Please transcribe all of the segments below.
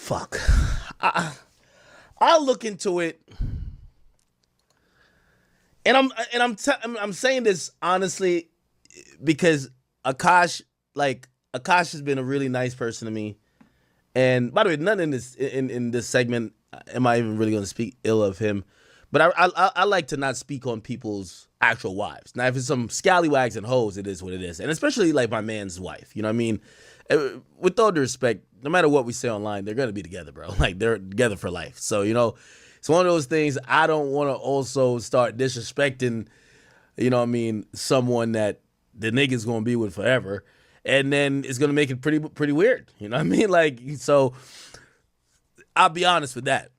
fuck. I'll look into it, and I'm saying this honestly because Akaash has been a really nice person to me. And by the way, none in this segment am I even really going to speak ill of him. But I like to not speak on people's actual wives. Now, if it's some scallywags and hoes, it is what it is. And especially like my man's wife. You know what I mean? With all due respect, no matter what we say online, they're going to be together, bro. Like, they're together for life. So, you know, it's one of those things I don't want to also start disrespecting, you know what I mean, someone that the nigga's going to be with forever. And then it's going to make it pretty weird. You know what I mean? Like, so I'll be honest with that.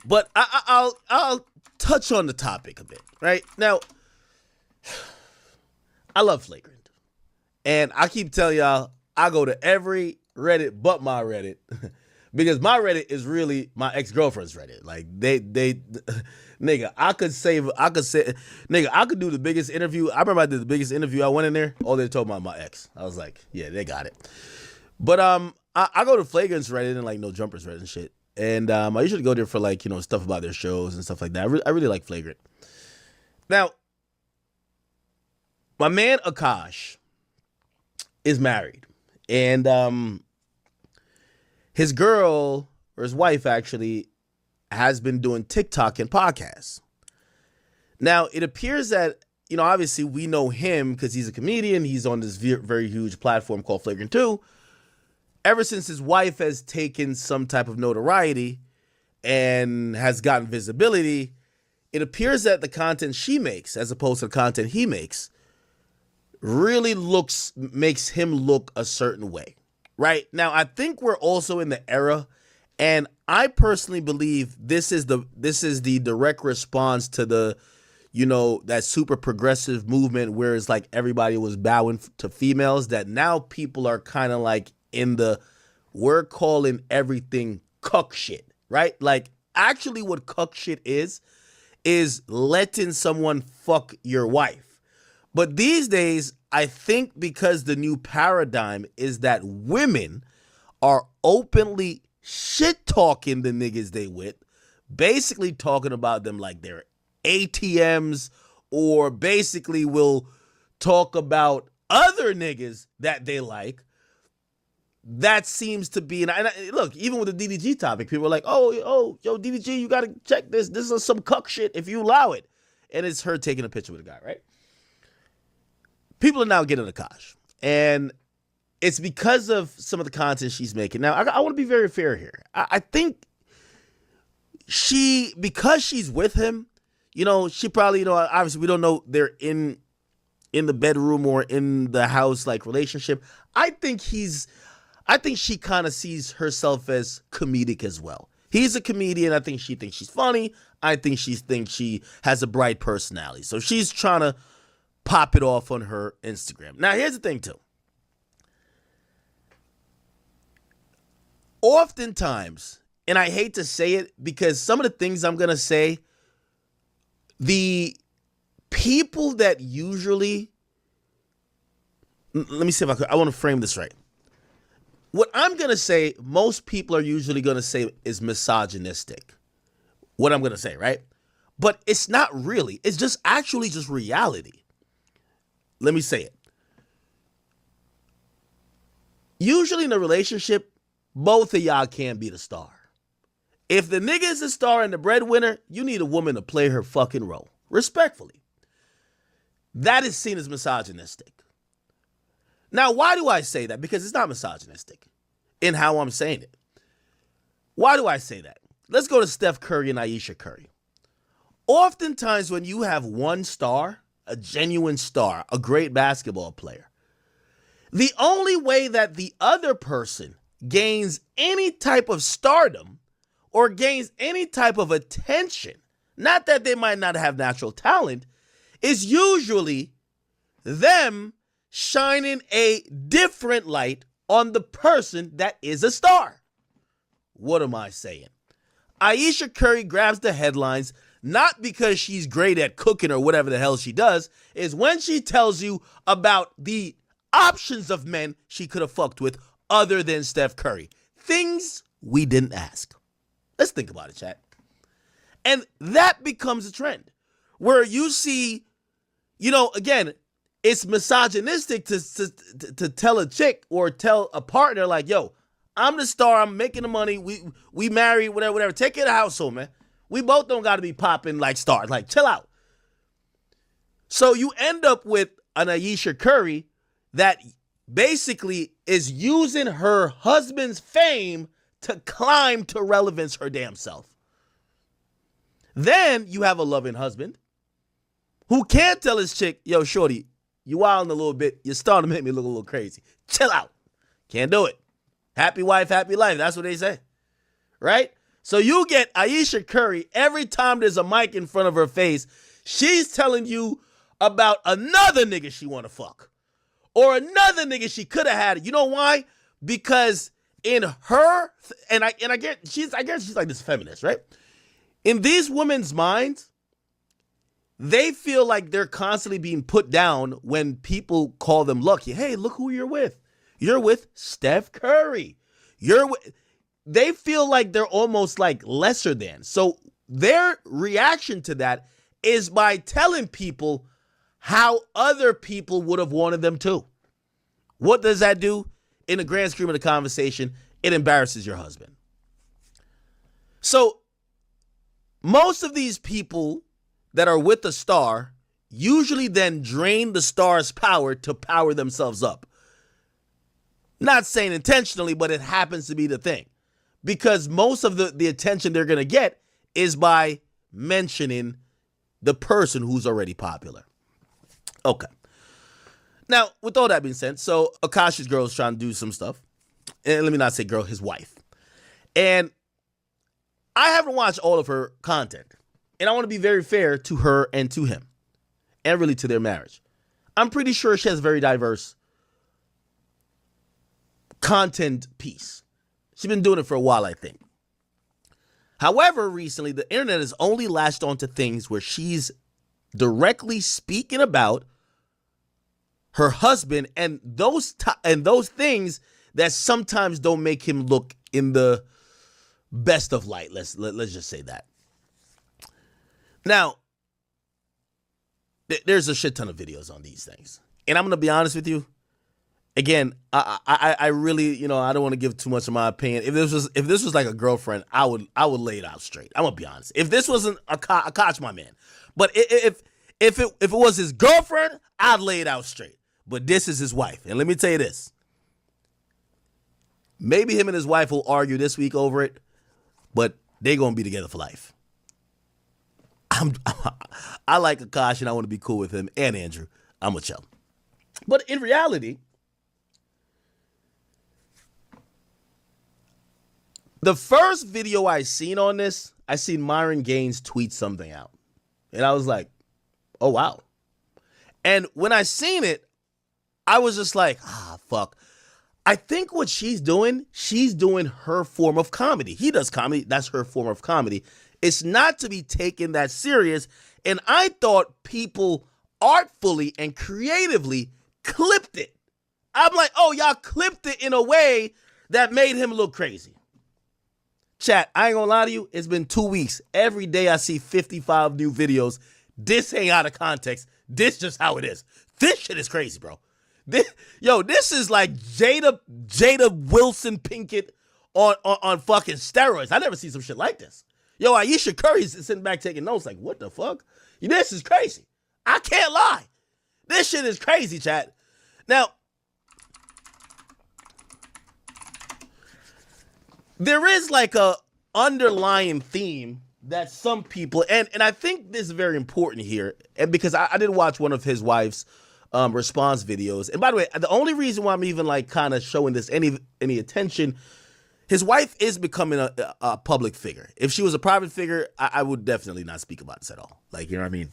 But I'll touch on the topic a bit, right? Now, I love Flagrant. And I keep telling y'all, I go to every Reddit but my Reddit. Because my Reddit is really my ex-girlfriend's Reddit. Like, they nigga, I could do the biggest interview. I remember I did the biggest interview. I went in there, all they told about my ex. I was like, yeah, they got it. But I go to Flagrant's Reddit and like No Jumpers Reddit and shit. And I usually go there for like, you know, stuff about their shows and stuff like that. I really like Flagrant. Now, my man Akaash is married. And his girl, or his wife actually, has been doing TikTok and podcasts. Now, it appears that, you know, obviously we know him because he's a comedian. He's on this very huge platform called Flagrant 2. Ever since his wife has taken some type of notoriety and has gotten visibility, it appears that the content she makes, as opposed to the content he makes, really makes him look a certain way. Right? Now, I think we're also in the era, and I personally believe this is the direct response to the, you know, that super progressive movement where it's like everybody was bowing to females, that now people are kind of like in the, we're calling everything cuck shit, right? Like, actually what cuck shit is letting someone fuck your wife. But these days, I think because the new paradigm is that women are openly shit-talking the niggas they with, basically talking about them like they're ATMs, or basically will talk about other niggas that they like. That seems to be, and look, even with the DDG topic, people are like, yo, DDG, you gotta check this. This is some cuck shit if you allow it. And it's her taking a picture with a guy, right? People are now getting Akaash, and it's because of some of the content she's making. Now, I want to be very fair here. I think because she's with him, you know, she probably, you know, obviously we don't know they're in the bedroom or in the house like relationship. I think she kind of sees herself as comedic as well. He's a comedian. I think she thinks she's funny. I think she thinks she has a bright personality. So she's trying to pop it off on her Instagram. Now, here's the thing, too. Oftentimes, and I hate to say it because some of the things I'm going to say, the people that usually, let me see if I want to frame this right. What I'm going to say, most people are usually going to say is misogynistic. What I'm going to say, right? But it's not really. It's just actually just reality. Let me say it. Usually in a relationship, both of y'all can't be the star. If the nigga is the star and the breadwinner, you need a woman to play her fucking role. Respectfully. That is seen as misogynistic. Now, why do I say that? Because it's not misogynistic in how I'm saying it. Why do I say that? Let's go to Steph Curry and Ayesha Curry. Oftentimes when you have one star, a genuine star, a great basketball player, the only way that the other person gains any type of stardom or gains any type of attention, not that they might not have natural talent, is usually them shining a different light on the person that is a star. What am I saying? Ayesha Curry grabs the headlines not because she's great at cooking or whatever the hell she does, is when she tells you about the options of men she could have fucked with other than Steph Curry. Things we didn't ask. Let's think about it, chat. And that becomes a trend where you see, again, it's misogynistic to tell a chick or tell a partner like, yo, I'm the star, I'm making the money, we married, whatever. Take care of the household, man. We both don't got to be popping like stars. Like, chill out. So you end up with an Ayesha Curry that basically is using her husband's fame to climb to relevance her damn self. Then you have a loving husband who can't tell his chick, yo, shorty, you wilding a little bit. You're starting to make me look a little crazy. Chill out. Can't do it. Happy wife, happy life. That's what they say. Right? So you get Ayesha Curry every time there's a mic in front of her face. She's telling you about another nigga she want to fuck. Or another nigga she could have had. You know why? Because in her, I guess she's like this feminist, right? In these women's minds, they feel like they're constantly being put down when people call them lucky. Hey, look who you're with. You're with Steph Curry. They feel like they're almost like lesser than. So their reaction to that is by telling people how other people would have wanted them to. What does that do? In the grand scheme of the conversation, it embarrasses your husband. So most of these people that are with the star usually then drain the star's power to power themselves up. Not saying intentionally, but it happens to be the thing. Because most of the attention they're going to get is by mentioning the person who's already popular. Okay. Now, with all that being said, so Akaash's girl is trying to do some stuff. And let me not say girl, his wife. And I haven't watched all of her content. And I want to be very fair to her and to him. And really to their marriage. I'm pretty sure she has a very diverse content piece. She's been doing it for a while, I think. However, recently, the internet has only latched onto things where she's directly speaking about her husband and those things that sometimes don't make him look in the best of light. Let's just say that. Now, there's a shit ton of videos on these things. And I'm going to be honest with you. Again, I really, I don't want to give too much of my opinion. If this was like a girlfriend, I would lay it out straight. I'm gonna be honest. If this wasn't Akaash, my man, but if it was his girlfriend, I'd lay it out straight. But this is his wife, and let me tell you this: maybe him and his wife will argue this week over it, but they're gonna be together for life. I like Akaash, and I want to be cool with him and Andrew. I'm gonna chill. But in reality, the first video I seen on this, I seen Myron Gaines tweet something out. And I was like, oh, wow. And when I seen it, I was just like, fuck. I think what she's doing her form of comedy. He does comedy. That's her form of comedy. It's not to be taken that serious. And I thought people artfully and creatively clipped it. I'm like, oh, y'all clipped it in a way that made him look crazy. Chat, I ain't gonna lie to you. It's been 2 weeks. Every day I see 55 new videos. This ain't out of context. This just how it is. This shit is crazy, bro. This is like Jada Wilson Pinkett on fucking steroids. I never seen some shit like this. Yo, Ayesha Curry's sitting back taking notes like, what the fuck? This is crazy. I can't lie. This shit is crazy, chat. Now, there is like a underlying theme that some people, and I think this is very important here, and because I did watch one of his wife's response videos. And by the way, the only reason why I'm even like kind of showing this any attention, his wife is becoming a public figure. If she was a private figure, I would definitely not speak about this at all. Like, you know what I mean?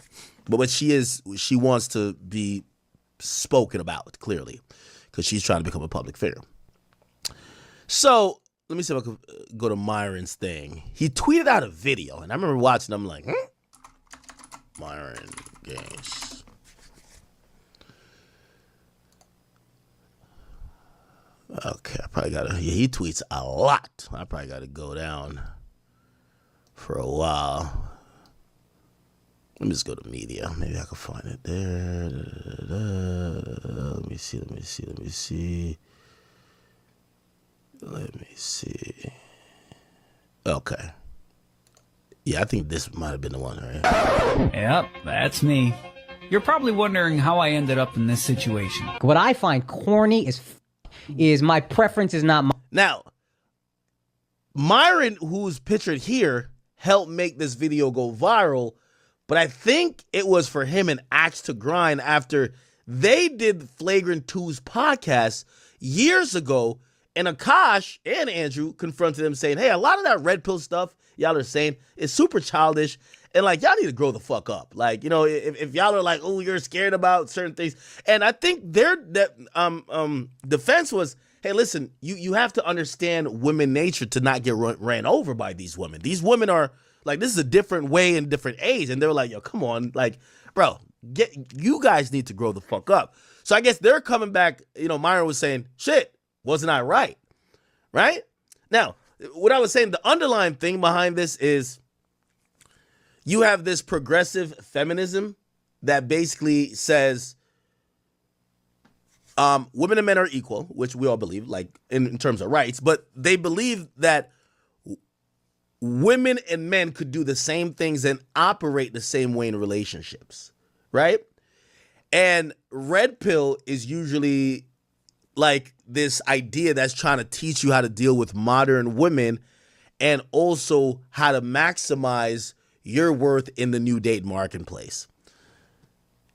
But what she wants to be spoken about, clearly, because she's trying to become a public figure. So, let me see if I can go to Myron's thing. He tweeted out a video, and I remember watching. I'm like, Myron Gaines. Okay, I probably gotta. Yeah, he tweets a lot. I probably gotta go down for a while. Let me just go to media. Maybe I can find it there. Let me see. Okay. Yeah, I think this might have been the one, right? Yep, that's me. You're probably wondering how I ended up in this situation. What I find corny is my preference is not my... Now, Myron, who's pictured here, helped make this video go viral, but I think it was for him and Axe to Grind after they did Flagrant 2's podcast years ago, and Akaash and Andrew confronted him saying, hey, a lot of that red pill stuff y'all are saying is super childish, and like y'all need to grow the fuck up. Like, you know, if y'all are like, oh, you're scared about certain things, and I think their defense was, hey, listen, you have to understand women nature to not get ran over by these women. These women are like, this is a different way and different age, and they're like, yo, come on, like, bro, you guys need to grow the fuck up. So I guess they're coming back. You know, Myron was saying, shit, wasn't I right? Right? Now, what I was saying, the underlying thing behind this is you have this progressive feminism that basically says women and men are equal, which we all believe, like in terms of rights, but they believe that women and men could do the same things and operate the same way in relationships, right? And red pill is usually like this idea that's trying to teach you how to deal with modern women and also how to maximize your worth in the new date marketplace.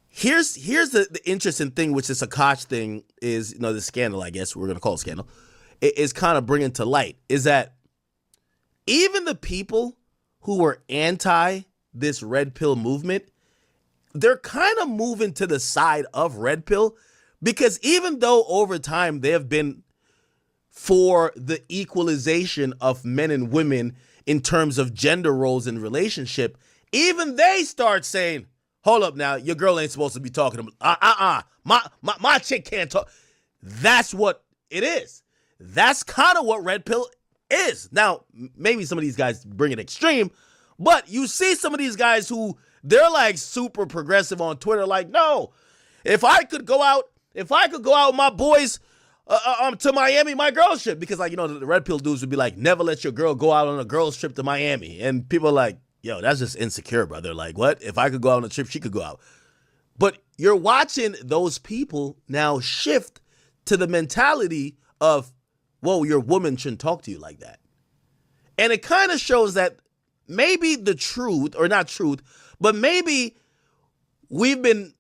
Here's the interesting thing, which this Akaash thing is, you know, the scandal, I guess we're going to call it scandal, is kind of bringing to light, is that even the people who were anti this red pill movement, they're kind of moving to the side of red pill, because even though over time they have been for the equalization of men and women in terms of gender roles in relationship, even they start saying, hold up now, your girl ain't supposed to be talking to me. My chick can't talk. That's what it is. That's kind of what red pill is. Now, maybe some of these guys bring it extreme, but you see some of these guys who they're like super progressive on Twitter, like, no, if I could go out with my boys to Miami, my girls trip, because, like, you know, the red pill dudes would be like, never let your girl go out on a girls trip to Miami. And people are like, yo, that's just insecure, brother. Like, what? If I could go out on a trip, she could go out. But you're watching those people now shift to the mentality of, whoa, your woman shouldn't talk to you like that. And it kind of shows that maybe the truth, or not truth, but maybe we've been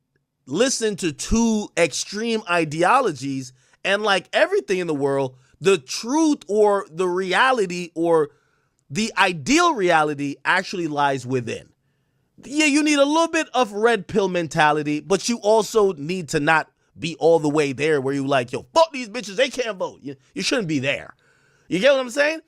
listening to two extreme ideologies, and like everything in the world, the truth or the reality or the ideal reality actually lies within. Yeah, you need a little bit of red pill mentality, but you also need to not be all the way there where you like, yo, fuck these bitches, they can't vote. You shouldn't be there. You get what I'm saying?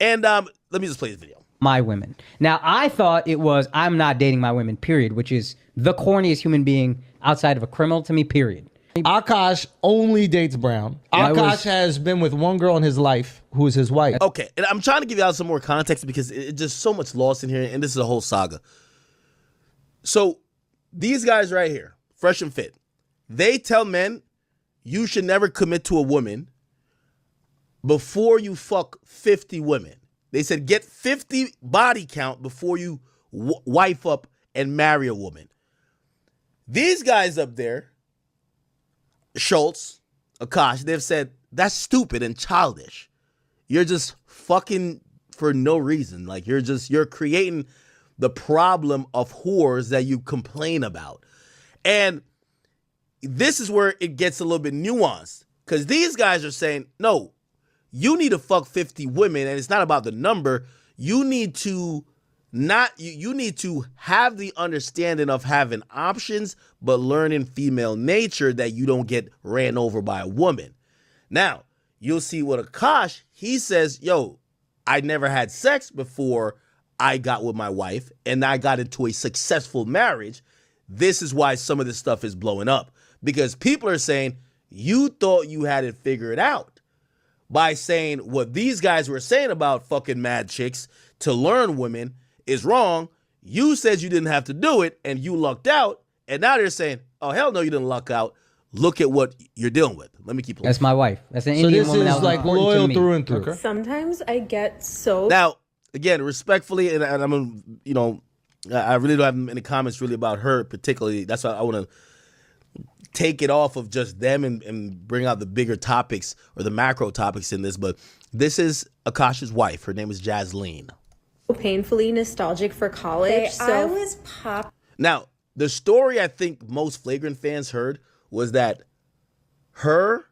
And let me just play this video. My women. Now, I thought it was, I'm not dating my women, period, which is the corniest human being outside of a criminal to me, period. Akaash only dates brown. Yeah, Akaash has been with one girl in his life who is his wife. Okay, and I'm trying to give y'all some more context because it's just so much lost in here, and this is a whole saga. So these guys right here, Fresh and Fit, they tell men you should never commit to a woman before you fuck 50 women. They said get 50 body count before you wife up and marry a woman. These guys up there, Schultz, Akaash, they've said that's stupid and childish. You're just fucking for no reason. Like you're creating the problem of whores that you complain about. And this is where it gets a little bit nuanced, because these guys are saying, no, you need to fuck 50 women, and it's not about the number. You need to you need to have the understanding of having options, but learning female nature that you don't get ran over by a woman. Now, you'll see what Akaash, he says, yo, I never had sex before I got with my wife, and I got into a successful marriage. This is why some of this stuff is blowing up, because people are saying, you thought you had it figured out. by saying what these guys were saying about fucking mad chicks to learn women is wrong. You said you didn't have to do it and you lucked out. And now they're saying, oh, hell no, you didn't luck out. Look at what you're dealing with. Let me keep playing. That's my wife. That's an So Indian this woman that is was like important to loyal me. through and through. Okay. Sometimes I get so Now, again, respectfully, and I'm, you know, I really don't have any comments really about her particularly. That's why I want to take it off of just them and bring out the bigger topics or the macro topics in this. But this is Akaash's wife. Her name is Jasleen. painfully nostalgic for college. So I was pop. Now, the story I think most Flagrant fans heard was that her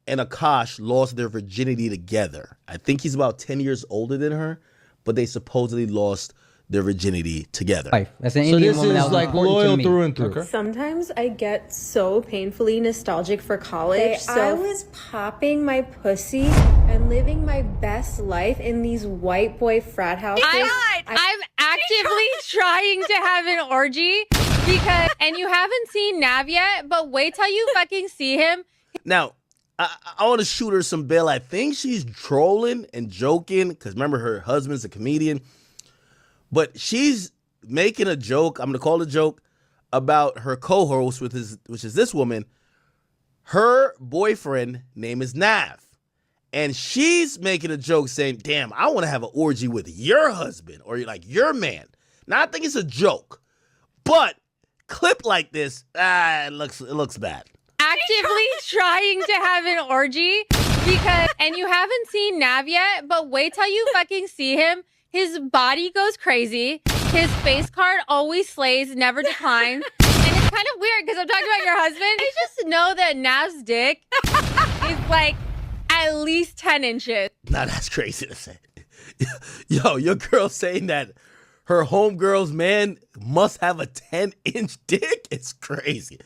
and Akaash lost their virginity together. I think he's about 10 years older than her, but they supposedly lost their virginity together. Wife. That's an So Indian this woman that is was like important loyal to me. through and through. Okay. Sometimes I get so painfully nostalgic for college. So I was popping my pussy and living my best life in these white boy frat houses. I'm actively trying to have an orgy because, and you haven't seen Nav yet, but wait till you fucking see him. Now, I want to shoot her some bail. I think she's trolling and joking because remember her husband's a comedian. But she's making a joke, I'm going to call it a joke, about her co-host, which is this woman. Her boyfriend name is Nav. And she's making a joke saying, damn, I want to have an orgy with your husband or like your man. Now, I think it's a joke. But clip like this, it looks bad. Actively trying to have an orgy because, and you haven't seen Nav yet, but wait till you fucking see him. His body goes crazy. His face card always slays, never declines. And it's kind of weird because I'm talking about your husband. I just know that Nav's dick is like at least 10 inches. Now, that's crazy to say. Yo, your girl saying that her homegirl's man must have a 10-inch dick? It's crazy.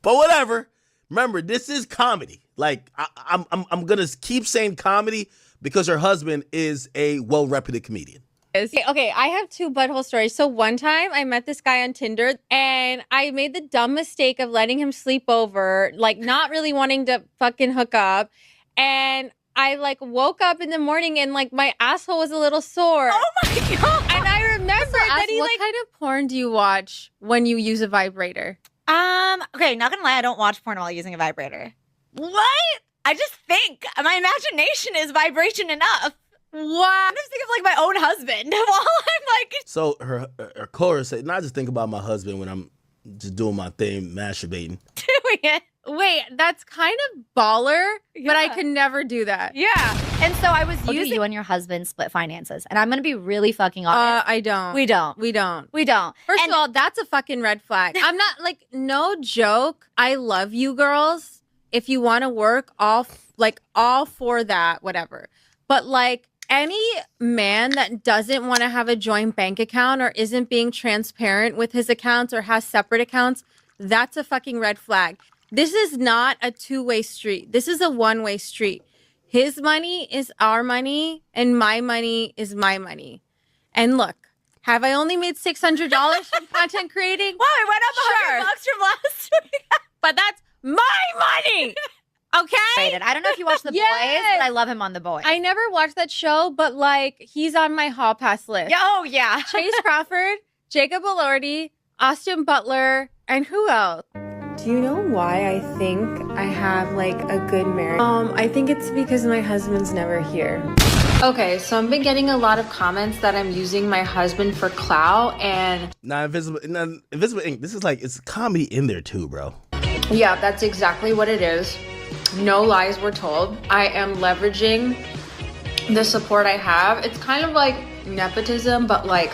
But whatever. Remember, this is comedy. Like, I'm going to keep saying comedy because her husband is a well-reputed comedian. Okay, I have two butthole stories. So one time I met this guy on Tinder and I made the dumb mistake of letting him sleep over, like not really wanting to fucking hook up. And I like woke up in the morning and like my asshole was a little sore. Oh my God. And I remember that he what kind of porn do you watch when you use a vibrator? Okay, not gonna lie, I don't watch porn while using a vibrator. What? I just think my imagination is vibration enough. What? I just think of like my own husband while I'm like So her chorus said, not just think about my husband when I'm just doing my thing, masturbating. doing it. Wait, that's kind of baller, but I Yeah. could never do that. Yeah. And so I was Do using you and your husband split finances? And I'm going to be really fucking honest. I don't. We don't. We don't. We don't. First And- of all, that's a fucking red flag. I'm not like, no joke. I love you girls. If you want to work, all for that, whatever. But like any man that doesn't want to have a joint bank account or isn't being transparent with his accounts or has separate accounts, that's a fucking red flag. This is not a two-way street. This is a one-way street. His money is our money and my money is my money. And look, have I only made $600 from content creating? Wow, I went up Sure. $100 from last week. But that's my money. Okay? I don't know if you watch The Boys, Yes. but I love him on The Boys. I never watched that show, but like he's on my hall pass list. Yeah, oh yeah. Chase Crawford, Jacob Elordi, Austin Butler, and who else? Do you know why I think I have like a good marriage? I think it's because my husband's never here. Okay, so I've been getting a lot of comments that I'm using my husband for clout, and Now, Invisible Ink, this is like, it's comedy in there too, bro. yeah, that's exactly what it is. No lies were told. I am leveraging the support I have. It's kind of like nepotism, but like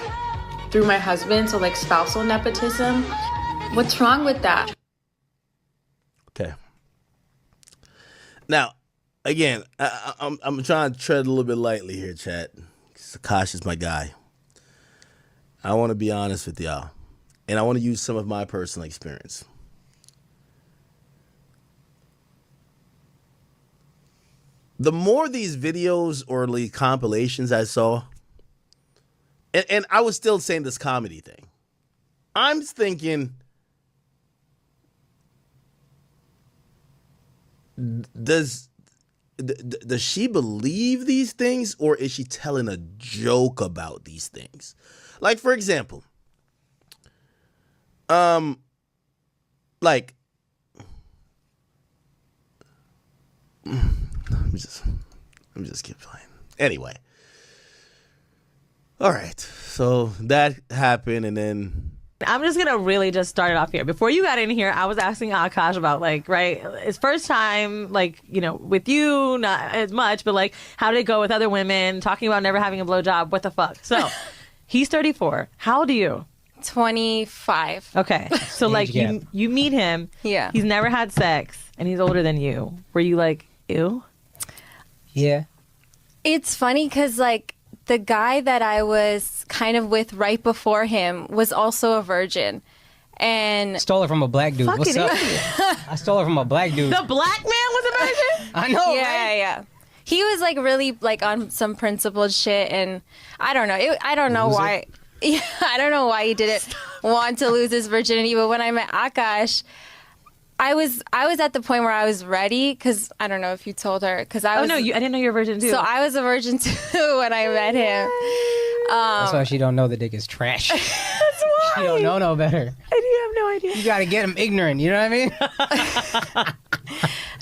through my husband, so like spousal nepotism. What's wrong with that? Okay. Now, again, I'm trying to tread a little bit lightly here, chat. Akaash is my guy. I want to be honest with y'all, and I want to use some of my personal experience. The more these videos or like compilations I saw, and I was still saying this comedy thing, I'm thinking, does does she believe these things, or is she telling a joke about these things? Like, for example, like, let me just keep playing. Anyway, all right. So that happened, and then I'm just gonna really just start it off here. Before you got in here, I was asking Akaash about his first time, with you, not as much, but how did it go with other women? Talking about never having a blowjob. What the fuck? So he's 34. How old are you? 25. Okay, so you meet him. Yeah. He's never had sex, and he's older than you. Were you like, ew? Yeah. It's funny because the guy that I was kind of with right before him was also a virgin. And Stole it from a black dude. What's up? I stole it from a black dude. The black man was a virgin? I know, yeah, yeah. He was really on some principled shit, and I don't know. I don't know why. Yeah, I don't know why he didn't want to lose his virginity. But when I met Akaash, I was at the point where I was ready, because I don't know if you told her, because I was. Oh no, I didn't know you were a virgin too. So I was a virgin too when I met him. That's why she don't know the dick is trash. That's why. She don't know no better. I do have no idea. You gotta get him ignorant. You know what I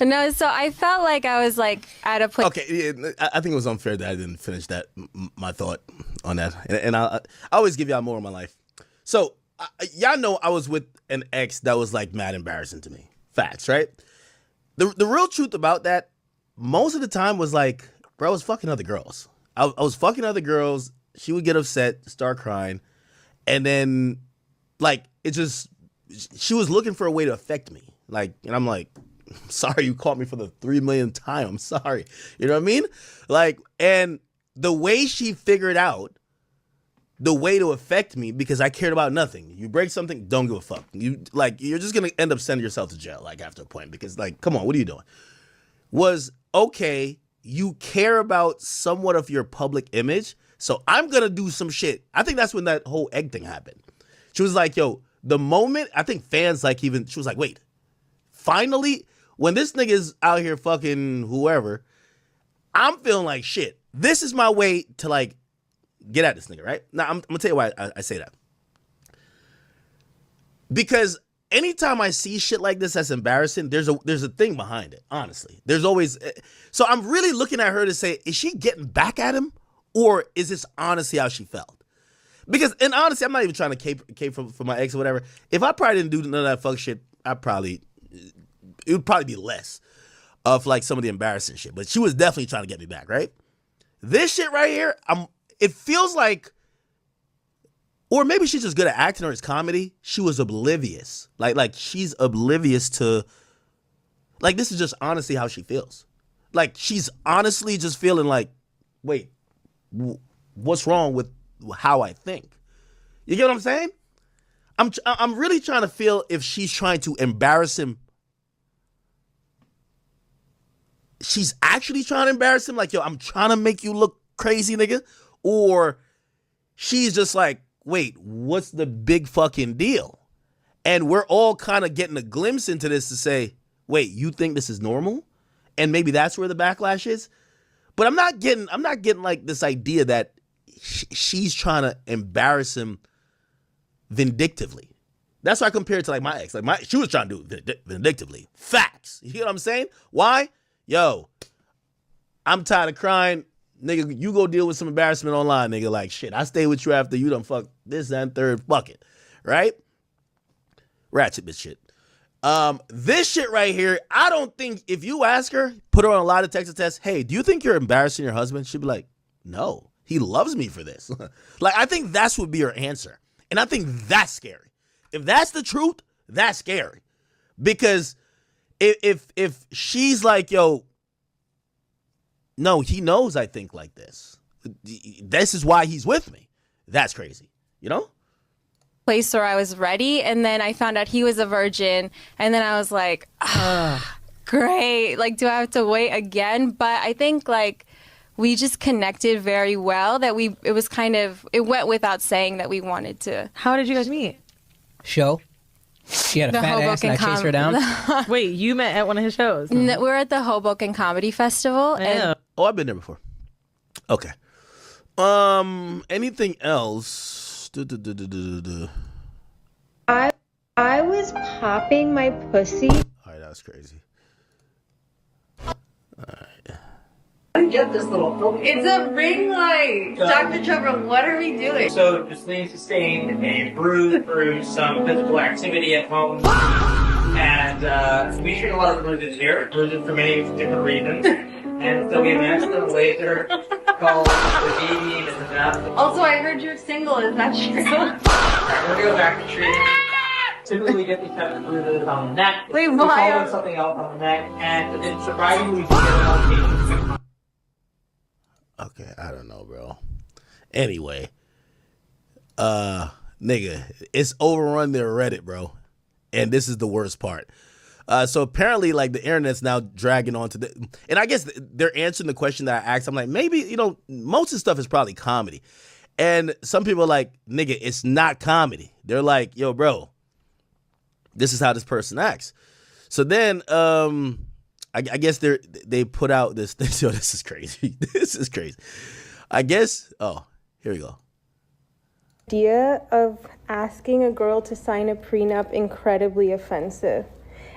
mean? No, so I felt like I was at a place. okay, yeah, I think it was unfair that I didn't finish that my thought on that, and I always give y'all more of my life. So y'all know I was with an ex that was mad embarrassing to me. Facts, right? The real truth about that, most of the time was bro, I was fucking other girls. I was fucking other girls. She would get upset, start crying, and then it just, she was looking for a way to affect me. And I'm like, sorry, you caught me for the 3 millionth time. I'm sorry. You know what I mean? And the way she figured out the way to affect me, because I cared about nothing. You break something, don't give a fuck. You're just gonna end up sending yourself to jail after a point, because come on, what are you doing? Was, okay, you care about somewhat of your public image, so I'm gonna do some shit. I think that's when that whole egg thing happened. She was like, yo, the moment, I think fans she was like, wait, finally, when this nigga is out here fucking whoever, I'm feeling like shit. This is my way to get at this nigga, right? Now, I'm gonna tell you why I say that. Because anytime I see shit like this that's embarrassing, there's a thing behind it, honestly. There's always, so I'm really looking at her to say, is she getting back at him? Or is this honestly how she felt? Because, and honestly, I'm not even trying to cape for my ex or whatever. If I probably didn't do none of that fuck shit, it would probably be less of some of the embarrassing shit. But she was definitely trying to get me back, right? This shit right here, it feels like, or maybe she's just good at acting or it's comedy. She was oblivious. She's oblivious to, this is just honestly how she feels. She's honestly just feeling wait, what's wrong with how I think? You get what I'm saying? I'm really trying to feel if she's trying to embarrass him. She's actually trying to embarrass him, yo, I'm trying to make you look crazy, nigga. Or she's just wait, what's the big fucking deal? And we're all kind of getting a glimpse into this to say, wait, you think this is normal? And maybe that's where the backlash is. But I'm not getting this idea that she's trying to embarrass him vindictively. That's why I compare it to my ex. She was trying to do it vindictively. Facts. You know what I'm saying? Why? Yo, I'm tired of crying. Nigga, you go deal with some embarrassment online, nigga. Shit, I stay with you after you done fuck this, that, and third. Fuck it. Right? Ratchet bitch shit. This shit right here, I don't think, if you ask her, put her on a lie detector test, hey, do you think you're embarrassing your husband? She'd be like, no, he loves me for this. I think that's would be her answer. And I think that's scary. If that's the truth, that's scary. Because if she's yo, no, he knows I think like this. This is why he's with me. That's crazy. You know? Place where I was ready, and then I found out he was a virgin, and then I was like, great. Do I have to wait again? But I think we just connected very well that it was it went without saying that we wanted to. How did you guys meet? Show. She had a fat ass and I chased her down. Wait, you met at one of his shows? We're at the Hoboken Comedy Festival. And Oh, I've been there before. Okay. Anything else? I was popping my pussy. All right, that was crazy. Get this little. It's a ring light. Dr. Trevor, what are we doing? So, Justine sustained a bruise through some physical activity at home. And we treat a lot of bruises here. Bruises for many different reasons. And so we matched the laser called the BB and the Zap. Also, I heard you're single. Is that true? Alright, we're gonna go back to treatment. Typically, we get these types of bruises on the neck. Wait, we why? call it something else on the neck. And it's surprisingly, we can get it on patients. Okay, I don't know, bro. Anyway, nigga, it's overrun their Reddit, bro. And this is the worst part. So apparently, like, the internet's now dragging on to the, and I guess they're answering the question that I asked. I'm like, maybe, you know, most of the stuff is probably comedy. And some people are like, nigga, it's not comedy. They're like, yo, bro, this is how this person acts. So then, I guess they put out this. Yo, this is crazy. This is crazy. I guess. Oh, here we go. Idea of asking a girl to sign a prenup incredibly offensive,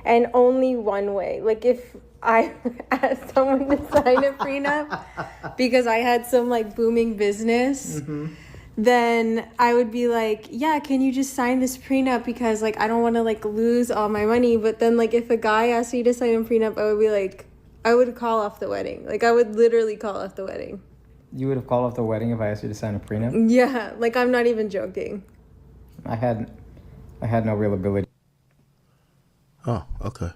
and only one way. Like if I asked someone to sign a prenup because I had some like booming business. Mm-hmm. Then I would be like, yeah, can you just sign this prenup because like I don't want to like lose all my money. But then like if a guy asked me to sign a prenup, I would be like, I would call off the wedding. Like I would literally call off the wedding. You would have called off the wedding if I asked you to sign a prenup? Yeah, like I'm not even joking. I had no real ability. Oh, okay.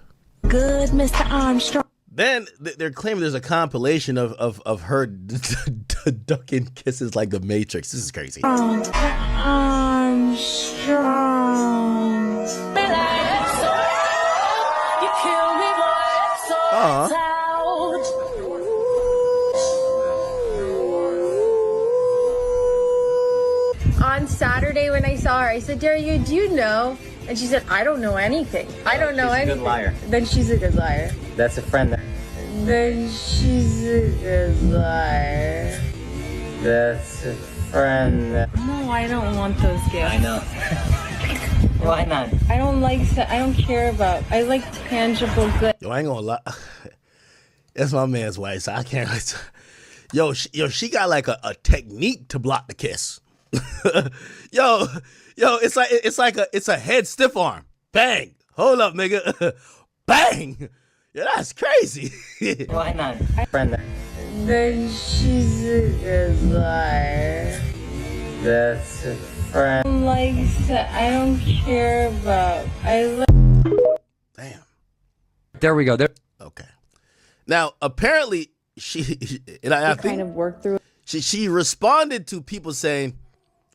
Good, Mr. Armstrong. Then they're claiming there's a compilation of her ducking kisses like the Matrix. This is crazy. Armstrong. On Saturday when I saw her, I said, Daria, do you know? And she said, I don't know anything. I don't know anything. She's a good liar. Then she's a good liar. That's a friend. Then she's a good liar. That's a friend. No, I don't want those gifts. I know. Why not? I don't care about. I like tangible good. Yo, I ain't gonna lie. That's my man's wife, so I can't. Yo, she got like a technique to block the kiss. yo, it's a head stiff arm. Bang. Hold up, nigga. Bang. Yeah, that's crazy. Why not? Friend. Then she's a good liar. That's a friend. I don't care about. Damn. There we go. There. Okay. Now, apparently, I think kind of work through. She responded to people saying,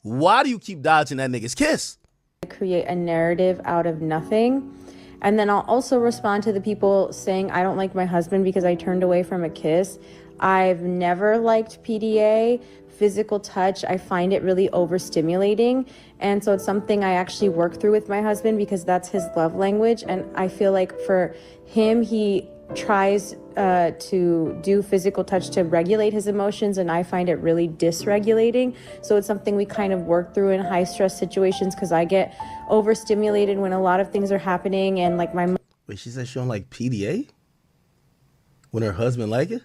"Why do you keep dodging that nigga's kiss?" Create a narrative out of nothing. And then I'll also respond to the people saying, I don't like my husband because I turned away from a kiss. I've never liked PDA, physical touch. I find it really overstimulating. And so it's something I actually work through with my husband because that's his love language. And I feel like for him, he tries to do physical touch to regulate his emotions, and I find it really dysregulating. So it's something we kind of work through in high stress situations because I get overstimulated when a lot of things are happening, and like my Wait, she said she don't like PDA when her husband like it?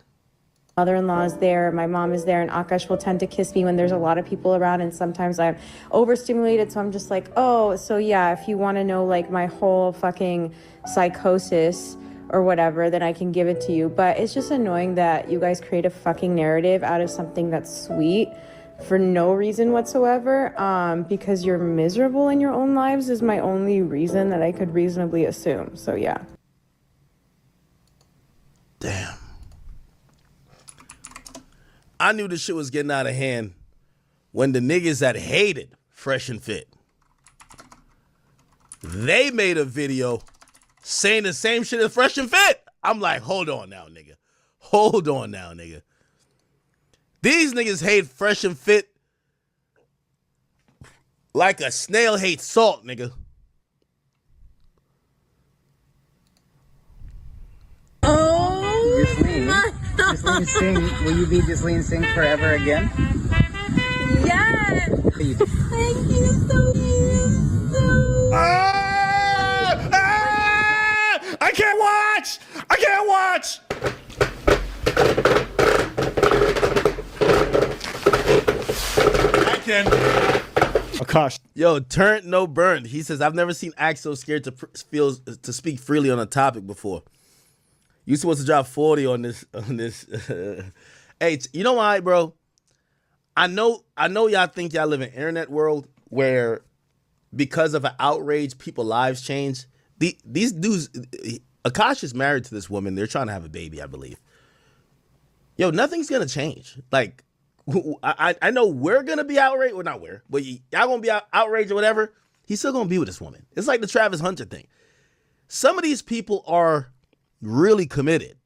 mother-in-law is there, my mom is there, and Akaash will tend to kiss me when there's a lot of people around, and sometimes I'm overstimulated, so I'm just like, oh, so yeah, if you want to know like my whole fucking psychosis or whatever, then I can give it to you. But it's just annoying that you guys create a fucking narrative out of something that's sweet for no reason whatsoever, because you're miserable in your own lives is my only reason that I could reasonably assume. So yeah. Damn. I knew this shit was getting out of hand when the niggas that hated Fresh and Fit, they made a video saying the same shit as Fresh and Fit. I'm like, hold on now, nigga. Hold on now, nigga. These niggas hate Fresh and Fit like a snail hates salt, nigga. Ghislaine Singh, will you be Ghislaine Singh forever again? Yes. You- Thank you so much. I can't watch. I can't watch. I can. Akaash. Yo, turned no burned. He says, I've never seen Axe so scared to speak freely on a topic before. You supposed to drop 40 on this. Hey, you know why, bro? I know y'all think y'all live in an internet world where because of an outrage, people's lives change. These dudes, Akaash is married to this woman. They're trying to have a baby, I believe. Yo, nothing's gonna change. Like, I know we're gonna be outraged. Well, not we're, but y'all gonna be outraged or whatever. He's still gonna be with this woman. It's like the Travis Hunter thing. Some of these people are really committed.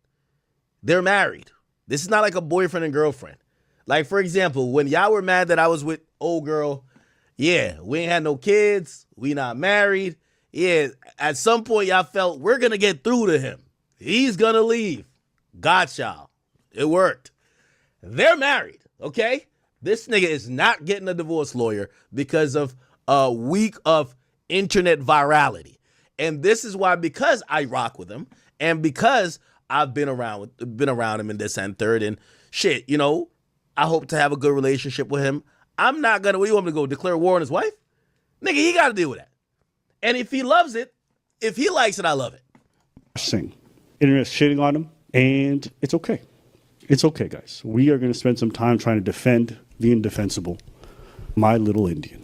They're married. This is not like a boyfriend and girlfriend. Like, for example, when y'all were mad that I was with old girl, yeah, we ain't had no kids. We not married. Yeah, at some point y'all felt we're gonna get through to him. He's gonna leave. Got y'all. It worked. They're married, okay? This nigga is not getting a divorce lawyer because of a week of internet virality. And this is why, because I rock with him and because I've been around him in this and third and shit, you know, I hope to have a good relationship with him. I'm not gonna, what do you want me to go declare war on his wife? Nigga, he gotta deal with that. And if he loves it, if he likes it, I love it. Singh. Internet's shitting on him, and it's okay. It's okay, guys. We are going to spend some time trying to defend the indefensible. My little Indian.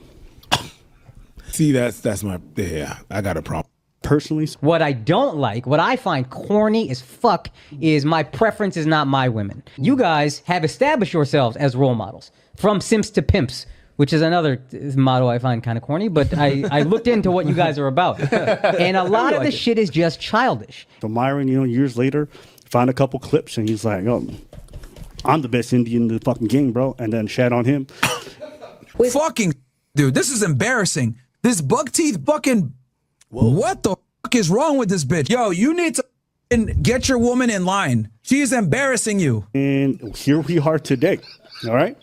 See, that's my, yeah, I got a problem. Personally, What I don't like, what I find corny as fuck, is my preference is not my women. You guys have established yourselves as role models. From simps to pimps, which is another motto I find kind of corny, but I looked into what you guys are about. And a lot of the shit is just childish. so Myron, you know, years later, found a couple clips, and he's like, oh, I'm the best Indian in the fucking game, bro. And then shat on him. Fucking, dude, this is embarrassing. This buck teeth fucking, what the fuck is wrong with this bitch? Yo, you need to get your woman in line. She is embarrassing you. And here we are today, all right?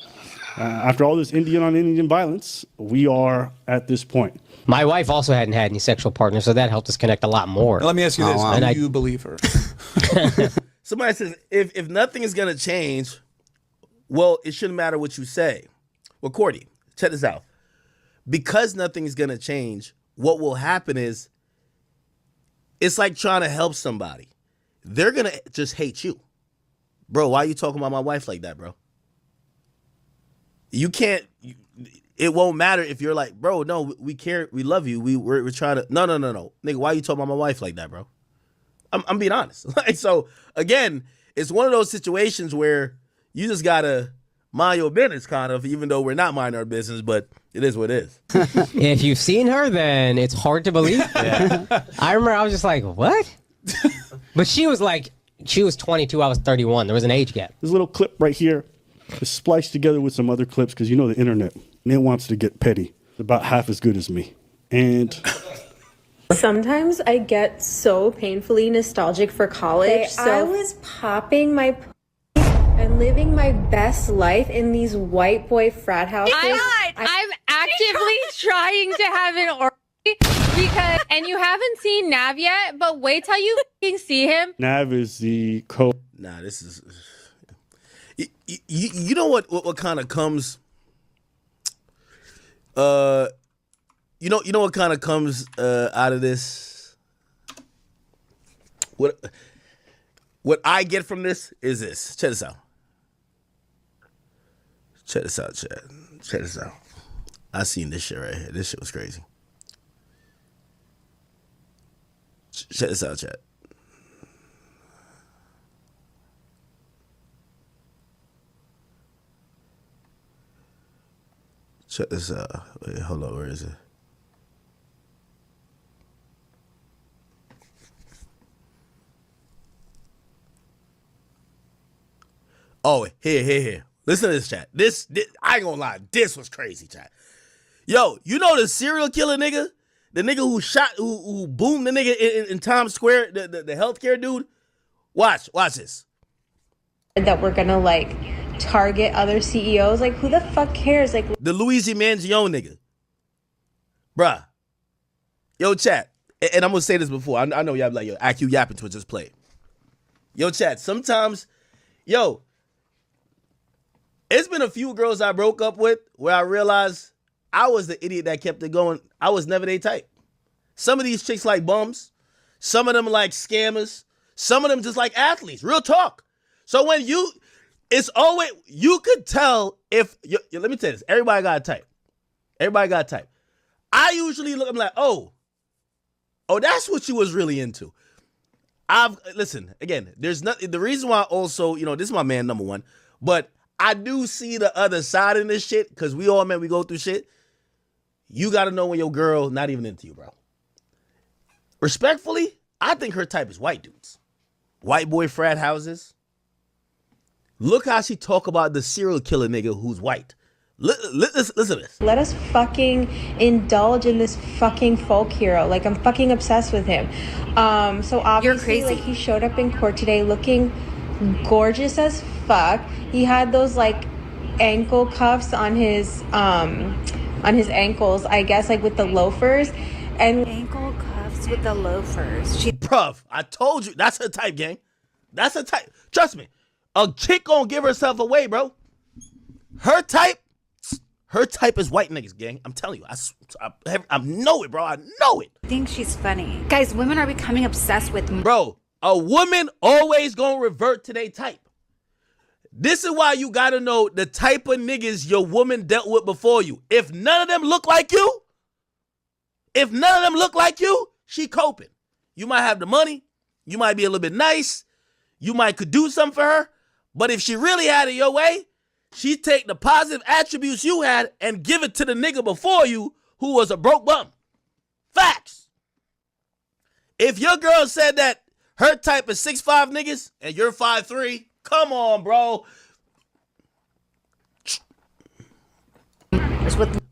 After all this Indian on Indian violence, we are at this point. My wife also hadn't had any sexual partners, so that helped us connect a lot more. Now, let me ask you this. And Do you believe her? Somebody says, if nothing is going to change, well, it shouldn't matter what you say. Well, Cordy, check this out. Because nothing is going to change, what will happen is it's like trying to help somebody. They're going to just hate you. Bro, why are you talking about my wife like that, bro? You can't, it won't matter if you're like, bro, no, we care, we love you, we're trying to, no. Nigga, why are you talking about my wife like that, bro? I'm being honest. Like, so, again, it's one of those situations where you just got to mind your business, kind of, even though we're not minding our business, but it is what it is. If you've seen her, then it's hard to believe. Yeah. I remember I was just like, what? But she was 22, I was 31. There was an age gap. This little clip right here is spliced together with some other clips because you know the internet. And it wants to get petty. It's about half as good as me. And Sometimes I get so painfully nostalgic for college. So I was popping my and living my best life in these white boy frat houses. I'm actively trying to have an orgy because, and you haven't seen Nav yet, but wait till you fucking see him. Nav is the co. Nah, this is. You know what kind of comes. You know what kind of comes out of this. What I get from this is this. Check this out. Check this out, Chad. Check this out. I seen this shit right here. This shit was crazy. Check this out, Chad. Check this out. Wait, hold on. Where is it? Oh, here. Listen to this, chat. This I ain't gonna lie. This was crazy, chat. Yo, you know the serial killer nigga? The nigga who boomed the nigga in Times Square, the healthcare dude? Watch this. that we're gonna like target other CEOs. Like, who the fuck cares? Like, the Luigi Mangione nigga. Bruh. Yo, chat. And I'm gonna say this before. I know y'all be like, yo, IQ yapping to it, just play it. Yo, chat, sometimes, yo, it's been a few girls I broke up with where I realized I was the idiot that kept it going. I was never their type. Some of these chicks like bums. Some of them like scammers. Some of them just like athletes. Real talk. So when it's always, you could tell if, let me tell you this. Everybody got a type. Everybody got a type. I usually look, I'm like, oh, that's what you was really into. Listen, again, there's nothing, the reason why also, this is my man number one, but I do see the other side in this shit, because we all, man, we go through shit. You got to know when your girl not even into you, bro. Respectfully, I think her type is white dudes. White boy frat houses. Look how she talk about the serial killer nigga who's white. Listen to this. let us fucking indulge in this fucking folk hero. Like, I'm fucking obsessed with him. So obviously, like, he showed up in court today looking gorgeous as fuck. He had those like ankle cuffs on his ankles, I guess, like with the loafers, and ankle cuffs with the loafers. Bruv, I told you, that's her type, gang. That's her type. Trust me, a chick gonna give herself away, bro. Her type is white niggas, gang. I'm telling you, I know it, bro. I know it. I think she's funny. Guys, women are becoming obsessed with... Bro, a woman always gonna revert to their type. This is why you gotta know the type of niggas your woman dealt with before you. If none of them look like you, she coping. You might have the money. You might be a little bit nice. You might could do something for her. But if she really had it your way, she take the positive attributes you had and give it to the nigga before you who was a broke bum. Facts. If your girl said that her type is 6'5" niggas and you're 5'3", come on, bro.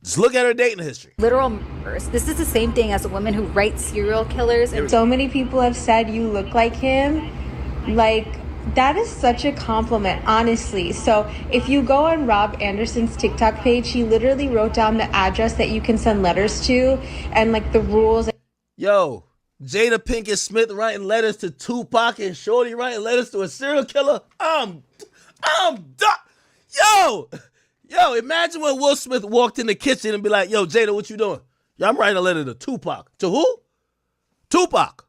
Just look at her dating history. Literal murders. This is the same thing as a woman who writes serial killers. And so many people have said you look like him. Like, that is such a compliment, honestly. So if you go on Rob Anderson's TikTok page, he literally wrote down the address that you can send letters to and like the rules. Yo, Jada Pinkett Smith writing letters to Tupac and Shorty writing letters to a serial killer. I'm done. Yo, imagine when Will Smith walked in the kitchen and be like, yo, Jada, what you doing? Yo, I'm writing a letter to Tupac. To who? Tupac.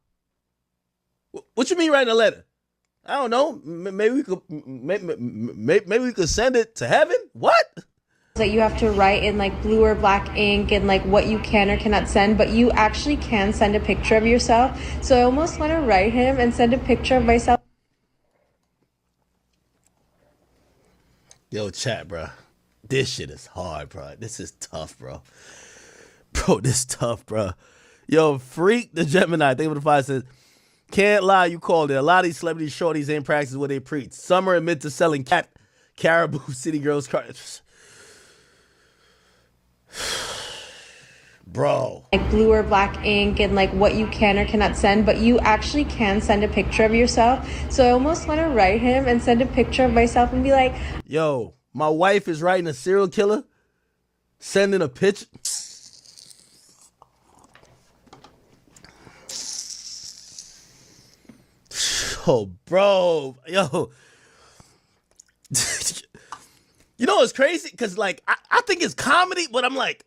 What you mean writing a letter? I don't know. Maybe we could send it to heaven. What? That you have to write in like blue or black ink and like what you can or cannot send, but you actually can send a picture of yourself. So I almost want to write him and send a picture of myself. Yo, chat, bro. This shit is hard, bro. This is tough, bro. Bro, this is tough, bro. Yo, Freak the Gemini, Think of the Fire says, can't lie, you called it. A lot of these celebrity shorties ain't practice what they preach. Some are admit to selling Caribou City Girls cards. Bro. Like blue or black ink and like what you can or cannot send, but you actually can send a picture of yourself. So I almost want to write him and send a picture of myself and be like, yo, my wife is writing a serial killer, sending a picture. Oh, bro, yo. You know what's crazy? Because, like, I think it's comedy, but I'm like,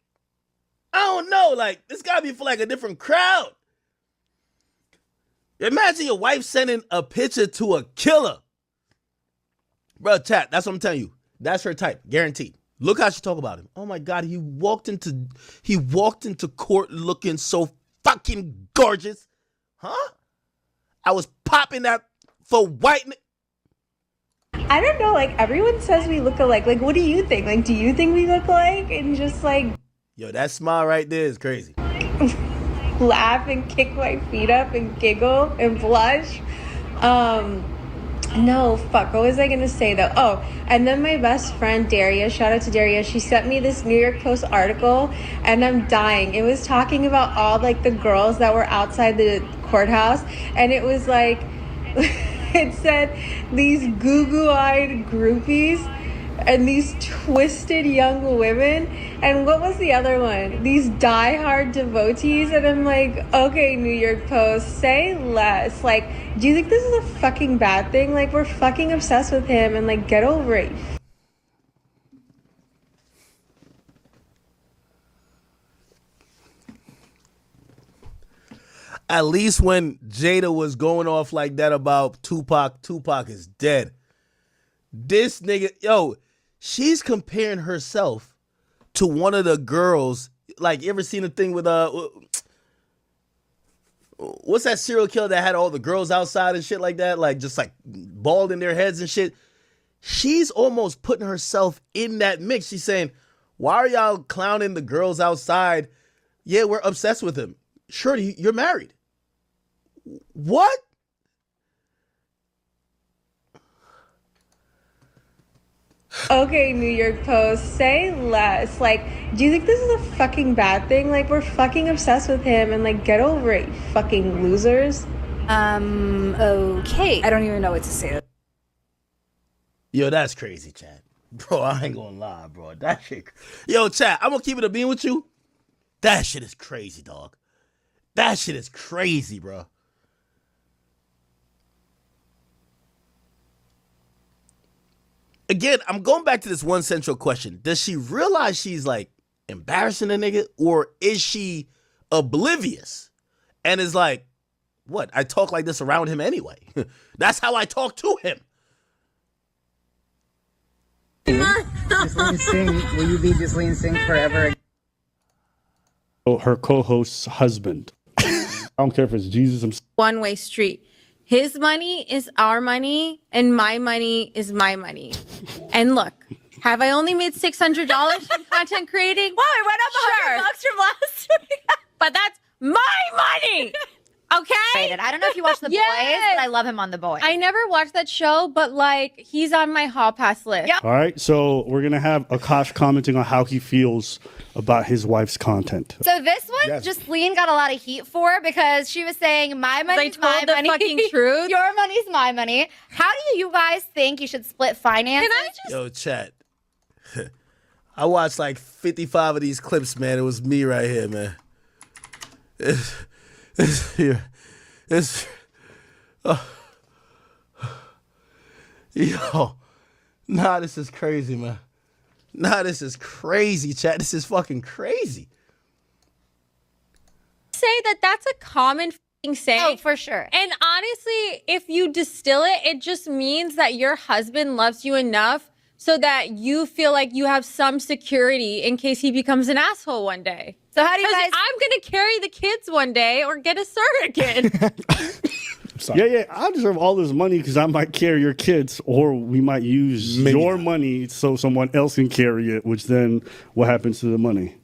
I don't know. Like, this got to be for, like, a different crowd. Imagine your wife sending a picture to a killer. Bro, chat, that's what I'm telling you. That's her type, guaranteed. Look how she talk about him. Oh, my God, he walked into court looking so fucking gorgeous. Huh? I was popping that for white. I don't know, like everyone says we look alike. Like, what do you think? Like, do you think we look alike? And just like, yo, that smile right there is crazy. Laugh and kick my feet up and giggle and blush. No, fuck. What was I gonna say though? Oh, and then my best friend Daria, shout out to Daria, she sent me this New York Post article and I'm dying. It was talking about all like the girls that were outside the courthouse and it was like It said these goo-goo-eyed groupies and these twisted young women. And what was the other one? These diehard devotees. And I'm like, okay, New York Post, say less. Like, do you think this is a fucking bad thing? Like, we're fucking obsessed with him and like, get over it. At least when Jada was going off like that about Tupac is dead. This nigga, yo, she's comparing herself to one of the girls. Like, you ever seen a thing with what's that serial killer that had all the girls outside and shit like that? Like, just like bald in their heads and shit. She's almost putting herself in that mix. She's saying, why are y'all clowning the girls outside? Yeah, we're obsessed with him. Shorty, you're married. What? Okay, New York Post, say less. Like, do you think this is a fucking bad thing? Like, we're fucking obsessed with him and like, get over it, you fucking losers. Okay. I don't even know what to say. Yo, that's crazy, Chad. Bro, I ain't gonna lie, bro. That shit. Yo, Chad, I'm gonna keep it a bean with you. That shit is crazy, dog. That shit is crazy, bro. Again, I'm going back to this one central question. Does she realize she's like embarrassing a nigga, or is she oblivious and is like, what? I talk like this around him anyway. That's how I talk to him. Ghislaine Singh, will you be Ghislaine Singh forever? Her co-host's husband. I don't care if it's Jesus himself. One-way street. His money is our money, and my money is my money. And look, have I only made $600 from content creating? Wow, it went up $100 from last week. But that's my money. Okay? I don't know if you watch The Boys, but I love him on The Boys. I never watched that show, but like, he's on my hall pass list. Yep. All right, so we're going to have Akaash commenting on how he feels about his wife's content. So this one, Yes. Ghislaine got a lot of heat for because she was saying, my money's told my the money. fucking truth. Your money's my money. How do you guys think you should split finances? Can I just... Yo, chat. I watched like 55 of these clips, man. It was me right here, man. Yo, nah, this is crazy, man. Nah, this is crazy, chat. This is fucking crazy. say that that's a common saying. Oh, for sure. And honestly, if you distill it, it just means that your husband loves you enough so that you feel like you have some security in case he becomes an asshole one day. So how do you guys... I'm going to carry the kids one day or get a surrogate. Yeah, I deserve all this money because I might carry your kids, or we might use your money so someone else can carry it, which then what happens to the money?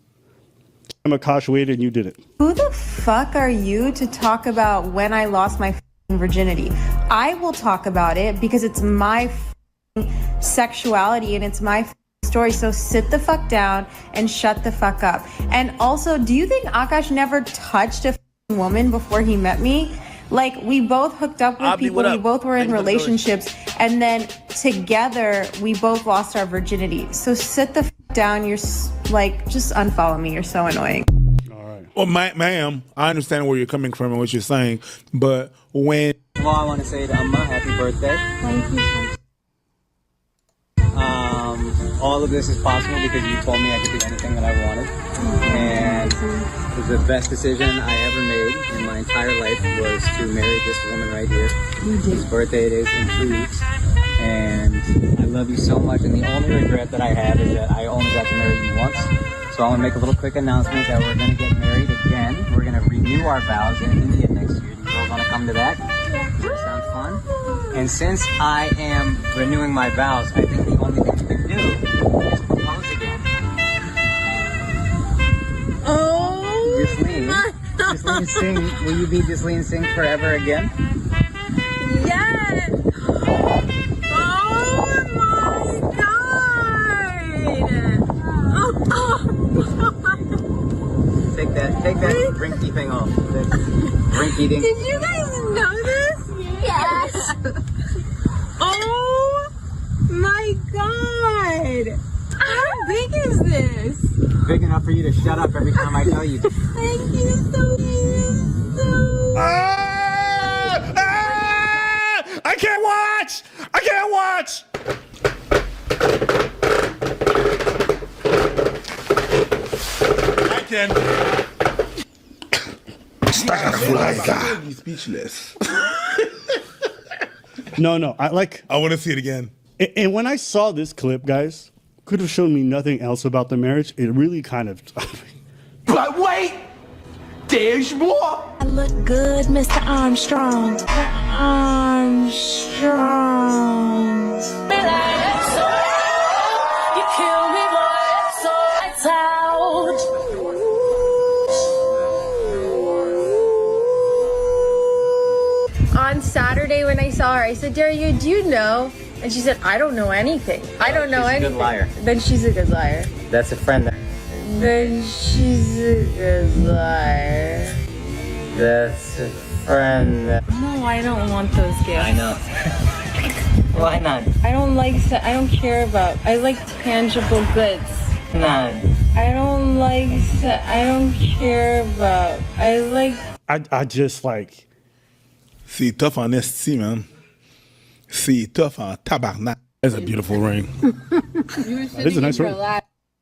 Akaash waited and you did it. Who the fuck are you to talk about when I lost my virginity? I will talk about it because it's my sexuality and it's my story. So sit the fuck down and shut the fuck up. And also, do you think Akaash never touched a woman before he met me? Like, we both hooked up with people, we both were in relationships, and then together we both lost our virginity. So sit the fuck down. You're like, just unfollow me. You're so annoying. Well, ma'am, I understand where you're coming from and what you're saying, but when... Well, I want to say to Amma, happy birthday. Thank you. All of this is possible because you told me I could do anything that I wanted. And the best decision I ever made in my entire life was to marry this woman right here. Whose birthday it is in 2 weeks. And I love you so much. And the only regret that I have is that I only got to marry you once. So I want to make a little quick announcement that we're going to get married again. We're going to renew our vows in India next year. Do you all want to come to that? Does that sound fun? And since I am renewing my vows, I think the only thing you can do is propose again. Ghislaine Singh, will you be Ghislaine Singh forever again? Yes! Oh my God! Take that rinky thing off. That rinky dink. Did you guys know this? Yes! is this? Big enough for you to shut up every time I tell you. Thank you so much. I can't watch. I can't watch. I can. Be speechless. No. I want to see it again. And when I saw this clip, guys, could have shown me nothing else about the marriage. It really kind of. But wait, there's more. I look good, Mr. Armstrong. Armstrong. You kill me, boy, so it's out. On Saturday when I saw her, I said, Daria, do you know? And she said, I don't know anything. I don't know She's a good anything. liar. Then she's a good liar. That's a friend. Then she's a good liar. That's a friend. No, I don't want those gifts. I know. Why not? I don't care about, I like tangible goods. Not. I don't care about, I just like. See, tough on this, see, man. See, tough on tabarnak. That's a beautiful ring. That is a nice ring.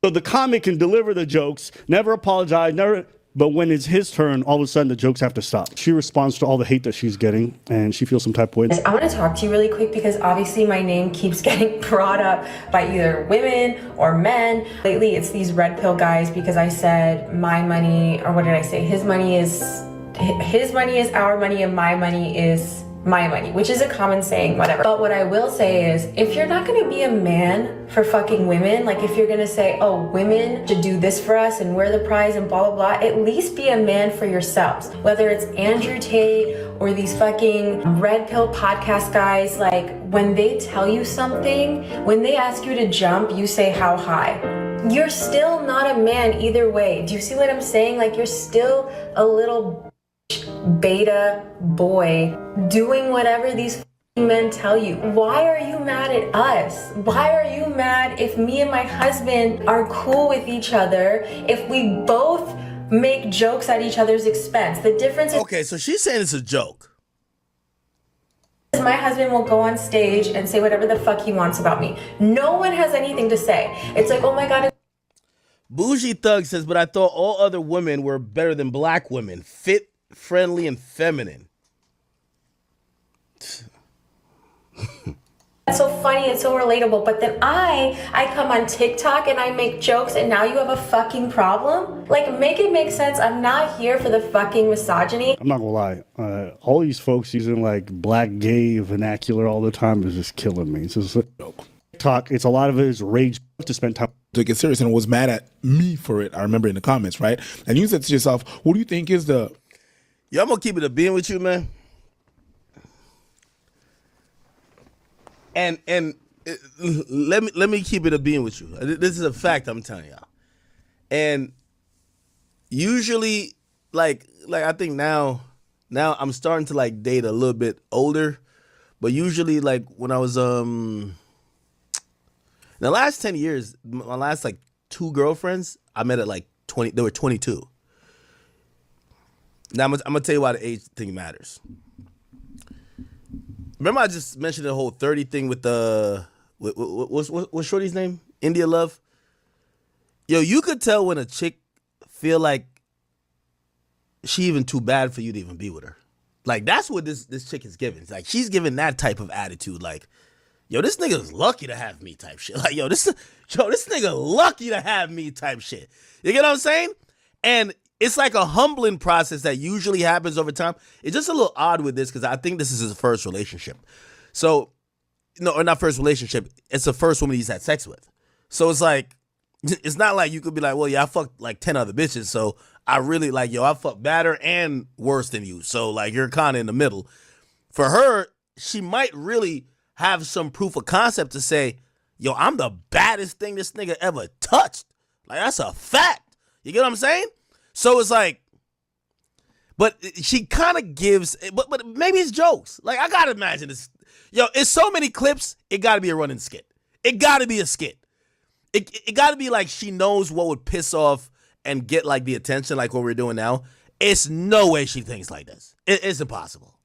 So the comic can deliver the jokes, never apologize, never. But when it's his turn, all of a sudden the jokes have to stop. She responds to all the hate that she's getting, and she feels some type of way. I want to talk to you really quick because obviously my name keeps getting brought up by either women or men. Lately, it's these red pill guys because I said my money, or what did I say? His money is our money, and my money is my money, which is a common saying, whatever. But what I will say is, if you're not gonna be a man for fucking women, like if you're gonna say, oh, women should do this for us and we're the prize and blah, blah, blah, at least be a man for yourselves. Whether it's Andrew Tate or these fucking red pill podcast guys, like when they tell you something, when they ask you to jump, you say how high. You're still not a man either way. Do you see what I'm saying? Like you're still a little beta boy doing whatever these men tell you. Why are you mad at us? Why are you mad if me and my husband are cool with each other, if we both make jokes at each other's expense? The difference is, Okay, so she's saying it's a joke. my husband will go on stage and say whatever the fuck he wants about me. No one has anything to say. It's like, oh my God. Bougie Thug says, but I thought all other women were better than black women. Fit, friendly, and feminine. That's so funny and so relatable. But then I come on TikTok and I make jokes and now you have a fucking problem? Like, make it make sense. I'm not here for the fucking misogyny. I'm not gonna lie. All these folks using like black gay vernacular all the time is just killing me. It's just TikTok. It's a lot of it is rage to spend time. Took it serious and was mad at me for it. I remember in the comments, right? And you said to yourself, "What do you think is the?" Yeah, I'm gonna keep it a being with you, man. And let me keep it a being with you. This is a fact I'm telling y'all. And usually, like I think now I'm starting to like date a little bit older, but usually like when I was in the last 10 years, my last like 2 girlfriends I met at like 20. They were 22. Now I'm gonna tell you why the age thing matters. Remember I just mentioned the whole 30 thing with the what's Shorty's name? India Love. Yo, you could tell when a chick feel like she even too bad for you to even be with her. Like that's what this chick is giving. It's like she's giving that type of attitude. Like, yo, this nigga's lucky to have me type shit. Like, this nigga lucky to have me type shit. You get what I'm saying? And it's like a humbling process that usually happens over time. It's just a little odd with this because I think this is his first relationship. So, no, or not first relationship. It's the first woman he's had sex with. So it's like, it's not like you could be like, well, yeah, I fucked like 10 other bitches. So I really like, yo, I fucked better and worse than you. So like, you're kind of in the middle. For her, she might really have some proof of concept to say, yo, I'm the baddest thing this nigga ever touched. Like, that's a fact. You get what I'm saying? So it's like, but she kind of gives, but maybe it's jokes. Like, I gotta imagine this. Yo, it's so many clips, it gotta be a running skit. It gotta be a skit. it got to be like she knows what would piss off and get like the attention like what we're doing now. It's no way she thinks like this. It's impossible.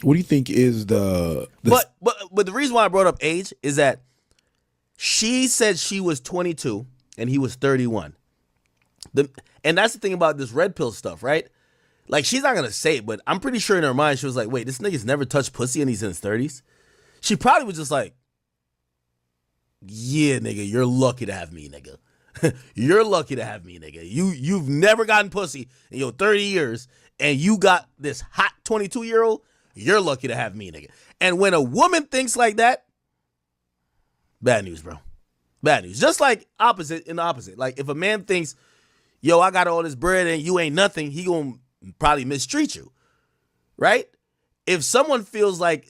What do you think is the But the reason why I brought up age is that she said she was 22 and he was 31. And that's the thing about this red pill stuff, right? Like, she's not going to say it, but I'm pretty sure in her mind she was like, wait, this nigga's never touched pussy and he's in his 30s? She probably was just like, yeah, nigga, you're lucky to have me, nigga. You're lucky to have me, nigga. You've never gotten pussy in your 30 years and you got this hot 22-year-old. You're lucky to have me, nigga. And when a woman thinks like that, bad news, bro. Bad news. Just like opposite in the opposite. Like if a man thinks, yo, I got all this bread and you ain't nothing, he gonna probably mistreat you, right? If someone feels like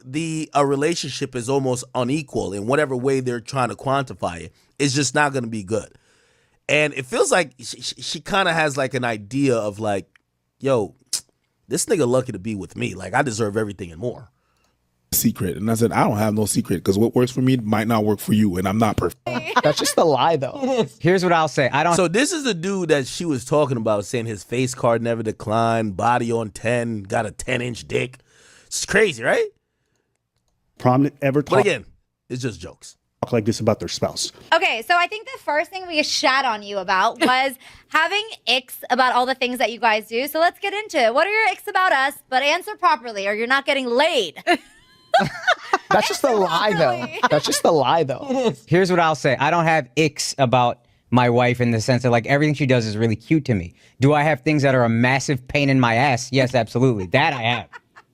a relationship is almost unequal in whatever way they're trying to quantify it, it's just not gonna be good. And it feels like she kind of has like an idea of like, yo, this nigga lucky to be with me. Like, I deserve everything and more. Secret. And I said, I don't have no secret because what works for me might not work for you, and I'm not perfect. That's just a lie, though. Here's what I'll say. So this is the dude that she was talking about, saying his face card never declined, body on 10, got a 10-inch dick. It's crazy, right? Prominent ever talk. But again, it's just jokes. Talk like this about their spouse. Okay, so I think the first thing we shat on you about was having icks about all the things that you guys do. So let's get into it. What are your icks about us? But answer properly or you're not getting laid. That's just a lie, though. That's just a lie, though. Here's what I'll say. I don't have icks about my wife in the sense that, like, everything she does is really cute to me. Do I have things that are a massive pain in my ass? Yes, absolutely. That I have.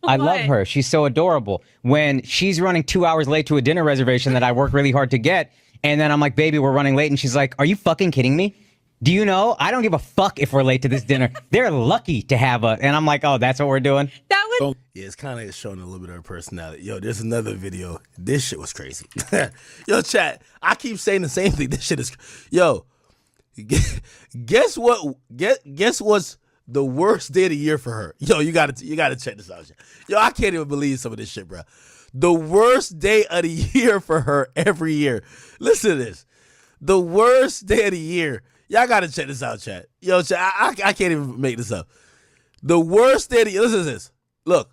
I love her. She's so adorable. When she's running 2 hours late to a dinner reservation that I work really hard to get, and then I'm like, baby, we're running late. And she's like, are you fucking kidding me? Do you know? I don't give a fuck if we're late to this dinner. They're lucky to have us. And I'm like, oh, that's what we're doing? That was... Yeah, it's kind of showing a little bit of her personality. Yo, there's another video. This shit was crazy. Yo, chat, I keep saying the same thing. This shit is... Yo, guess what? Guess what's the worst day of the year for her? Yo, you gotta check this out. Yo, I can't even believe some of this shit, bro. The worst day of the year for her every year. Listen to this. The worst day of the year. Y'all gotta check this out, chat. Yo, chat, I can't even make this up. The worst day of the year. Listen to this. Look.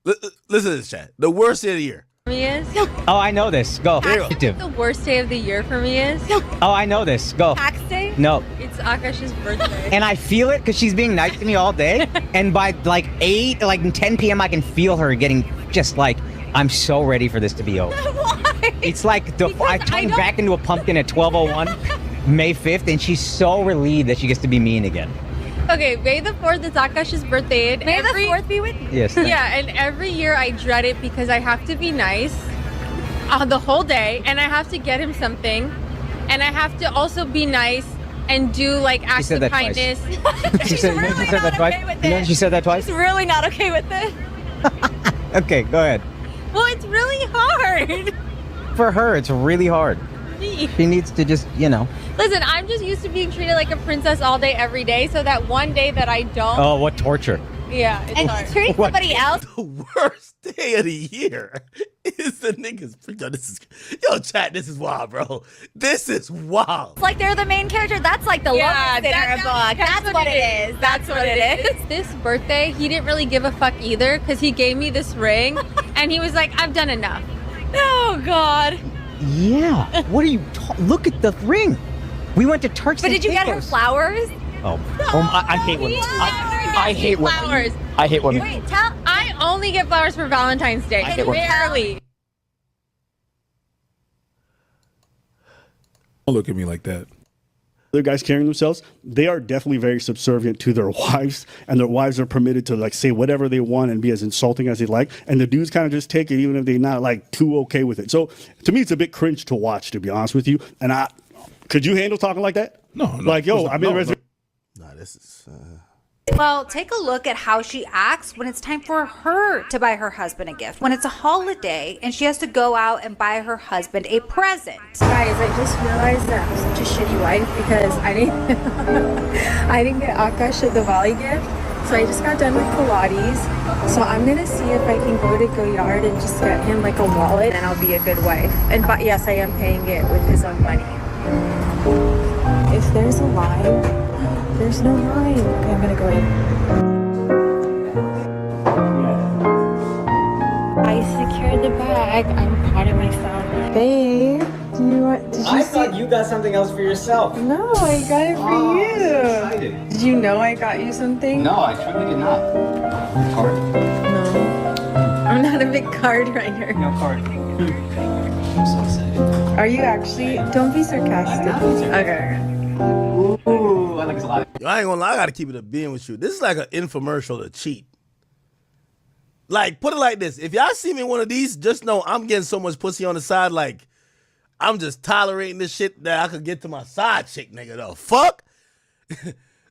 Listen to this, chat. The worst day of the year. Me is? Oh, I know this. Go. The worst day of the year for me is? Oh, I know this. Go. Tax day? No. It's Akaash's birthday. And I feel it because she's being nice to me all day. And by like 10 p.m., I can feel her getting just like, I'm so ready for this to be over. Why? It's like I turned back into a pumpkin at 12:01, May 5th, and she's so relieved that she gets to be mean again. Okay, May the 4th is Akaash's birthday. And May the 4th be with you. Yes. Yeah, and every year I dread it because I have to be nice the whole day, and I have to get him something, and I have to also be nice and do like acts of kindness. She said that twice. You know, she said that twice. She's really not okay with it. Okay, go ahead. Well, it's really hard. For her, it's really hard. She needs to just, Listen, I'm just used to being treated like a princess all day, every day, so that one day that I don't. Oh, what torture. Yeah, it's and hard. treating somebody else. The worst day of the year is the niggas. Yo, chat, this is wild, bro. This is wild. It's like they're the main character. That's like the love dinner book. That's what it is. That's what it is. This birthday, he didn't really give a fuck either because he gave me this ring and he was like, I've done enough. Oh, God. Yeah. What are you... Look at the ring. We went to Turks But and did you get her flowers? Oh, I hate women. I hate flowers. women. I hate women. Wait, I only get flowers for Valentine's Day. I hate women. Barely. Don't look at me like that. Other guys carrying themselves, they are definitely very subservient to their wives, and their wives are permitted to like say whatever they want and be as insulting as they like, and the dudes kind of just take it even if they're not like too okay with it. So to me, it's a bit cringe to watch, to be honest with you. And could you handle talking like that? No. Like, yo, I'm in the Nah, this is... Well, take a look at how she acts when it's time for her to buy her husband a gift. When it's a holiday and she has to go out and buy her husband a present. Guys, I just realized that I'm such a shitty wife because I didn't get Akaash the Diwali gift. So I just got done with Pilates. So I'm gonna see if I can go to Goyard and just get him like a wallet, and I'll be a good wife. And but yes, I am paying it with his own money. If there's a line, there's no line. Okay, I'm gonna go in. I secured the bag. I'm proud of myself. Babe, do you want? Did you I see? thought you got something else for yourself. No, I got it for Oh, you. I'm so excited. Did you know I got you something? No, I truly did not. Card? No. I'm not a big card writer. No card. I'm so excited. Are you actually? Don't be sarcastic. Okay. Ooh, I like this a lot. Yo, I ain't gonna lie, I gotta keep it a being with you. This is like an infomercial to cheat. Like, put it like this. If y'all see me in one of these, just know I'm getting so much pussy on the side, like, I'm just tolerating this shit that I could get to my side chick, nigga, the fuck?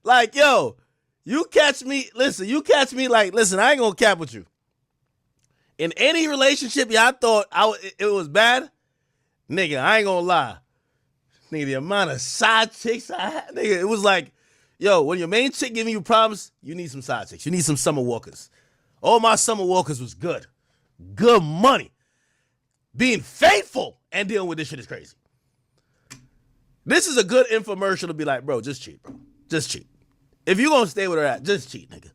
Like, yo, you catch me, listen, I ain't gonna cap with you. In any relationship y'all thought it was bad, nigga, I ain't gonna lie. Nigga, the amount of side chicks I had, nigga, it was like, yo, when your main chick giving you problems, you need some side chicks. You need some summer walkers. All my summer walkers was good. Good money. Being faithful and dealing with this shit is crazy. This is a good infomercial to be like, bro, just cheat, bro. Just cheat. If you gonna stay with her at, just cheat, nigga.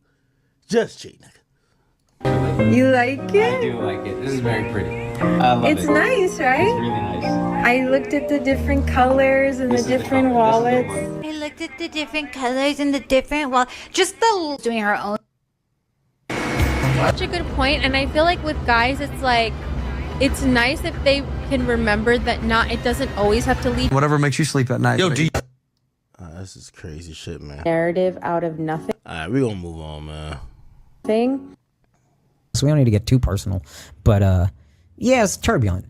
Just cheat, nigga. You like it? I do like it. This is very pretty. I love it. It's nice, right? It's really nice. I looked at the different colors and the different wallets. I looked at the different colors and the different, well, just the doing her own. Such a good point, and I feel like with guys, it's like, it's nice if they can remember that it doesn't always have to lead. Whatever makes you sleep at night. Yo, this is crazy shit, man. Narrative out of nothing. All right, we gonna move on, man. Thing. So we don't need to get too personal, but yeah, it's turbulent.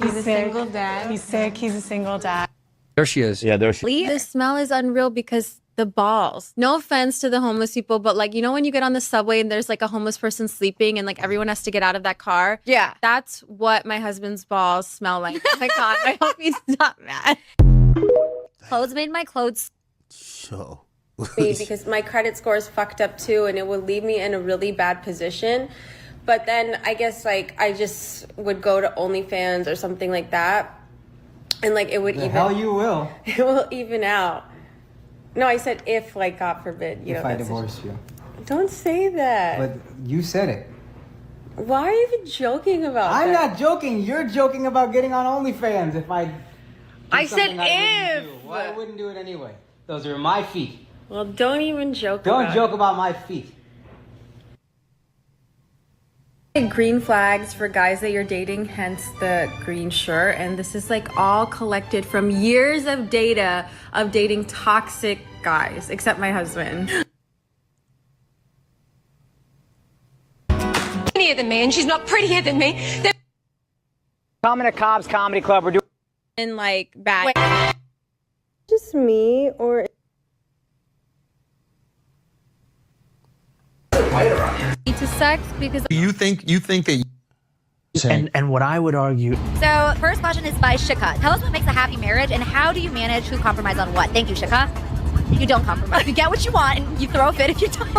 He's a single dad. He's sick. He's a single dad. There she is. Yeah, there she The smell is unreal because the balls. No offense to the homeless people, but like, you know, when you get on the subway and there's like a homeless person sleeping and like everyone has to get out of that car? Yeah. That's what my husband's balls smell like. Oh my God, I hope he's not mad. Clothes made my clothes. Yo. Because my credit score is fucked up too, and it would leave me in a really bad position. But then I guess like I just would go to OnlyFans or something like that, and like it would even. Hell, you will. It will even out. No, I said if, like, God forbid, you know. If I divorce you. Don't say that. But you said it. Why are you even joking about I'm that? not joking. You're joking about getting on OnlyFans. If I. I said if. Well, I wouldn't do it anyway. Those are my feet. Well, don't even joke Don't about joke about my feet. Green flags for guys that you're dating, hence the green shirt. And this is like all collected from years of data of dating toxic guys, except my husband. Prettier than me, and she's not prettier than me. Coming to Cobb's Comedy Club. We're doing. And like bad. Just me or. To sex because You think that. And what I would argue. So, first question is by Shika. Tell us what makes a happy marriage and how do you manage who compromise on what? Thank you, Shika. You don't compromise. You get what you want and you throw a fit if you don't.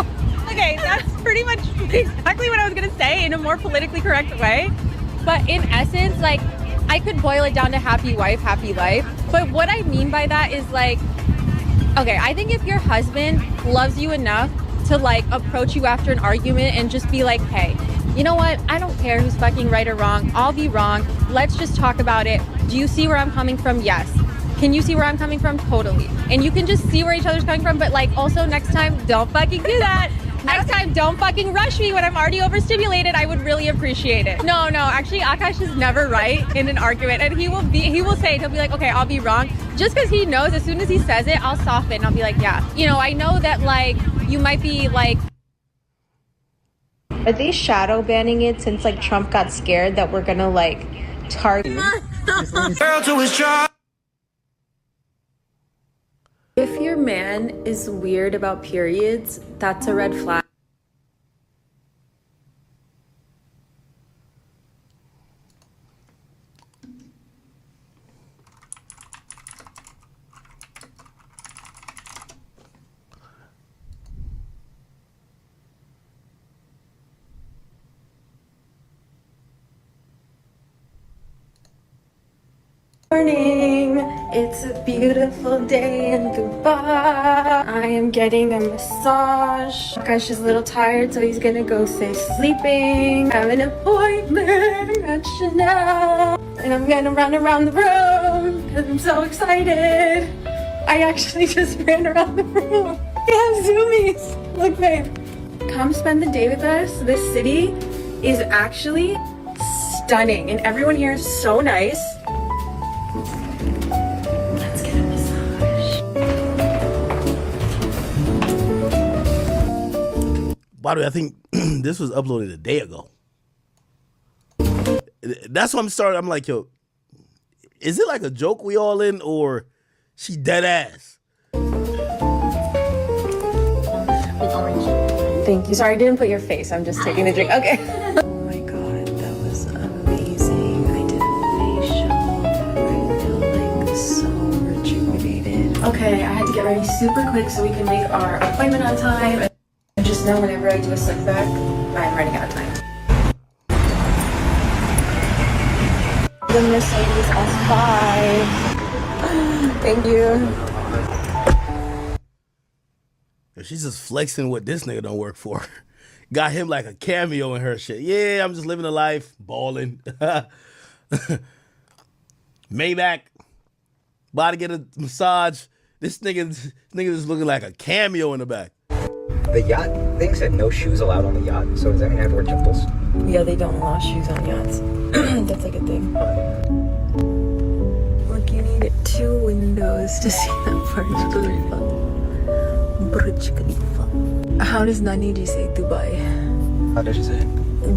Okay, that's pretty much exactly what I was gonna say in a more politically correct way. But in essence, like, I could boil it down to happy wife, happy life. But what I mean by that is like, okay, I think if your husband loves you enough to like approach you after an argument and just be like, hey, you know what? I don't care who's fucking right or wrong. I'll be wrong. Let's just talk about it. Do you see where I'm coming from? Yes. Can you see where I'm coming from? Totally. And you can just see where each other's coming from. But like also next time, don't fucking do that. Next time, don't fucking rush me when I'm already overstimulated. I would really appreciate it. No, actually, Akaash is never right in an argument. And he'll say, he'll be like, okay, I'll be wrong. Just because he knows as soon as he says it, I'll soften. I'll be like, yeah. You know, I know that like, you might be like. Are they shadow banning it since like Trump got scared that we're gonna like target? If your man is weird about periods, that's a red flag. Morning. It's a beautiful day in Dubai. I am getting a massage. Akash is a little tired, so he's gonna go stay sleeping. I have an appointment at Chanel. And I'm gonna run around the room because I'm so excited. I actually just ran around the room. We have zoomies. Look, babe. Come spend the day with us. This city is actually stunning, and everyone here is so nice. Let's get a massage. By the way, I think this was uploaded a day ago. That's what I'm like, yo, is it like a joke we all in, or she dead ass? Thank you. Sorry, I didn't put your face. I'm just taking the drink. Okay. Oh my god, that was amazing. I did a facial. I feel like so rejuvenated. Okay, I had to get ready super quick so we can make our appointment on time. And just know whenever I do a slick back, I'm running out of time. The Mercedes S5. Thank you. She's just flexing what this nigga don't work for. Got him like a cameo in her shit. Yeah, I'm just living a life, balling. Maybach. About to get a massage. This nigga is looking like a cameo in the back. The yacht thing said no shoes allowed on the yacht, so does that mean I have to wear jumbles? Yeah, they don't allow shoes on yachts. That's a good thing. Look, you need 2 windows to see that Burj Khalifa. Burj Khalifa. How does Naniji say Dubai? How does she say it?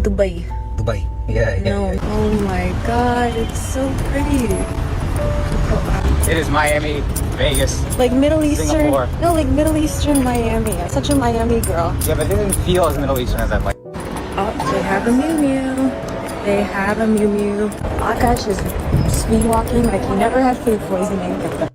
Dubai. Dubai. Yeah. No. Oh my god, it's so pretty. It is Miami, Vegas, Like Middle Eastern. Singapore. No, like Middle Eastern Miami. I'm such a Miami girl. Yeah, but it didn't feel as Middle Eastern as I'd like. Oh, they have a Miu Miu. They have a Miu Miu. Akaash is speed walking like he never had food poisoning.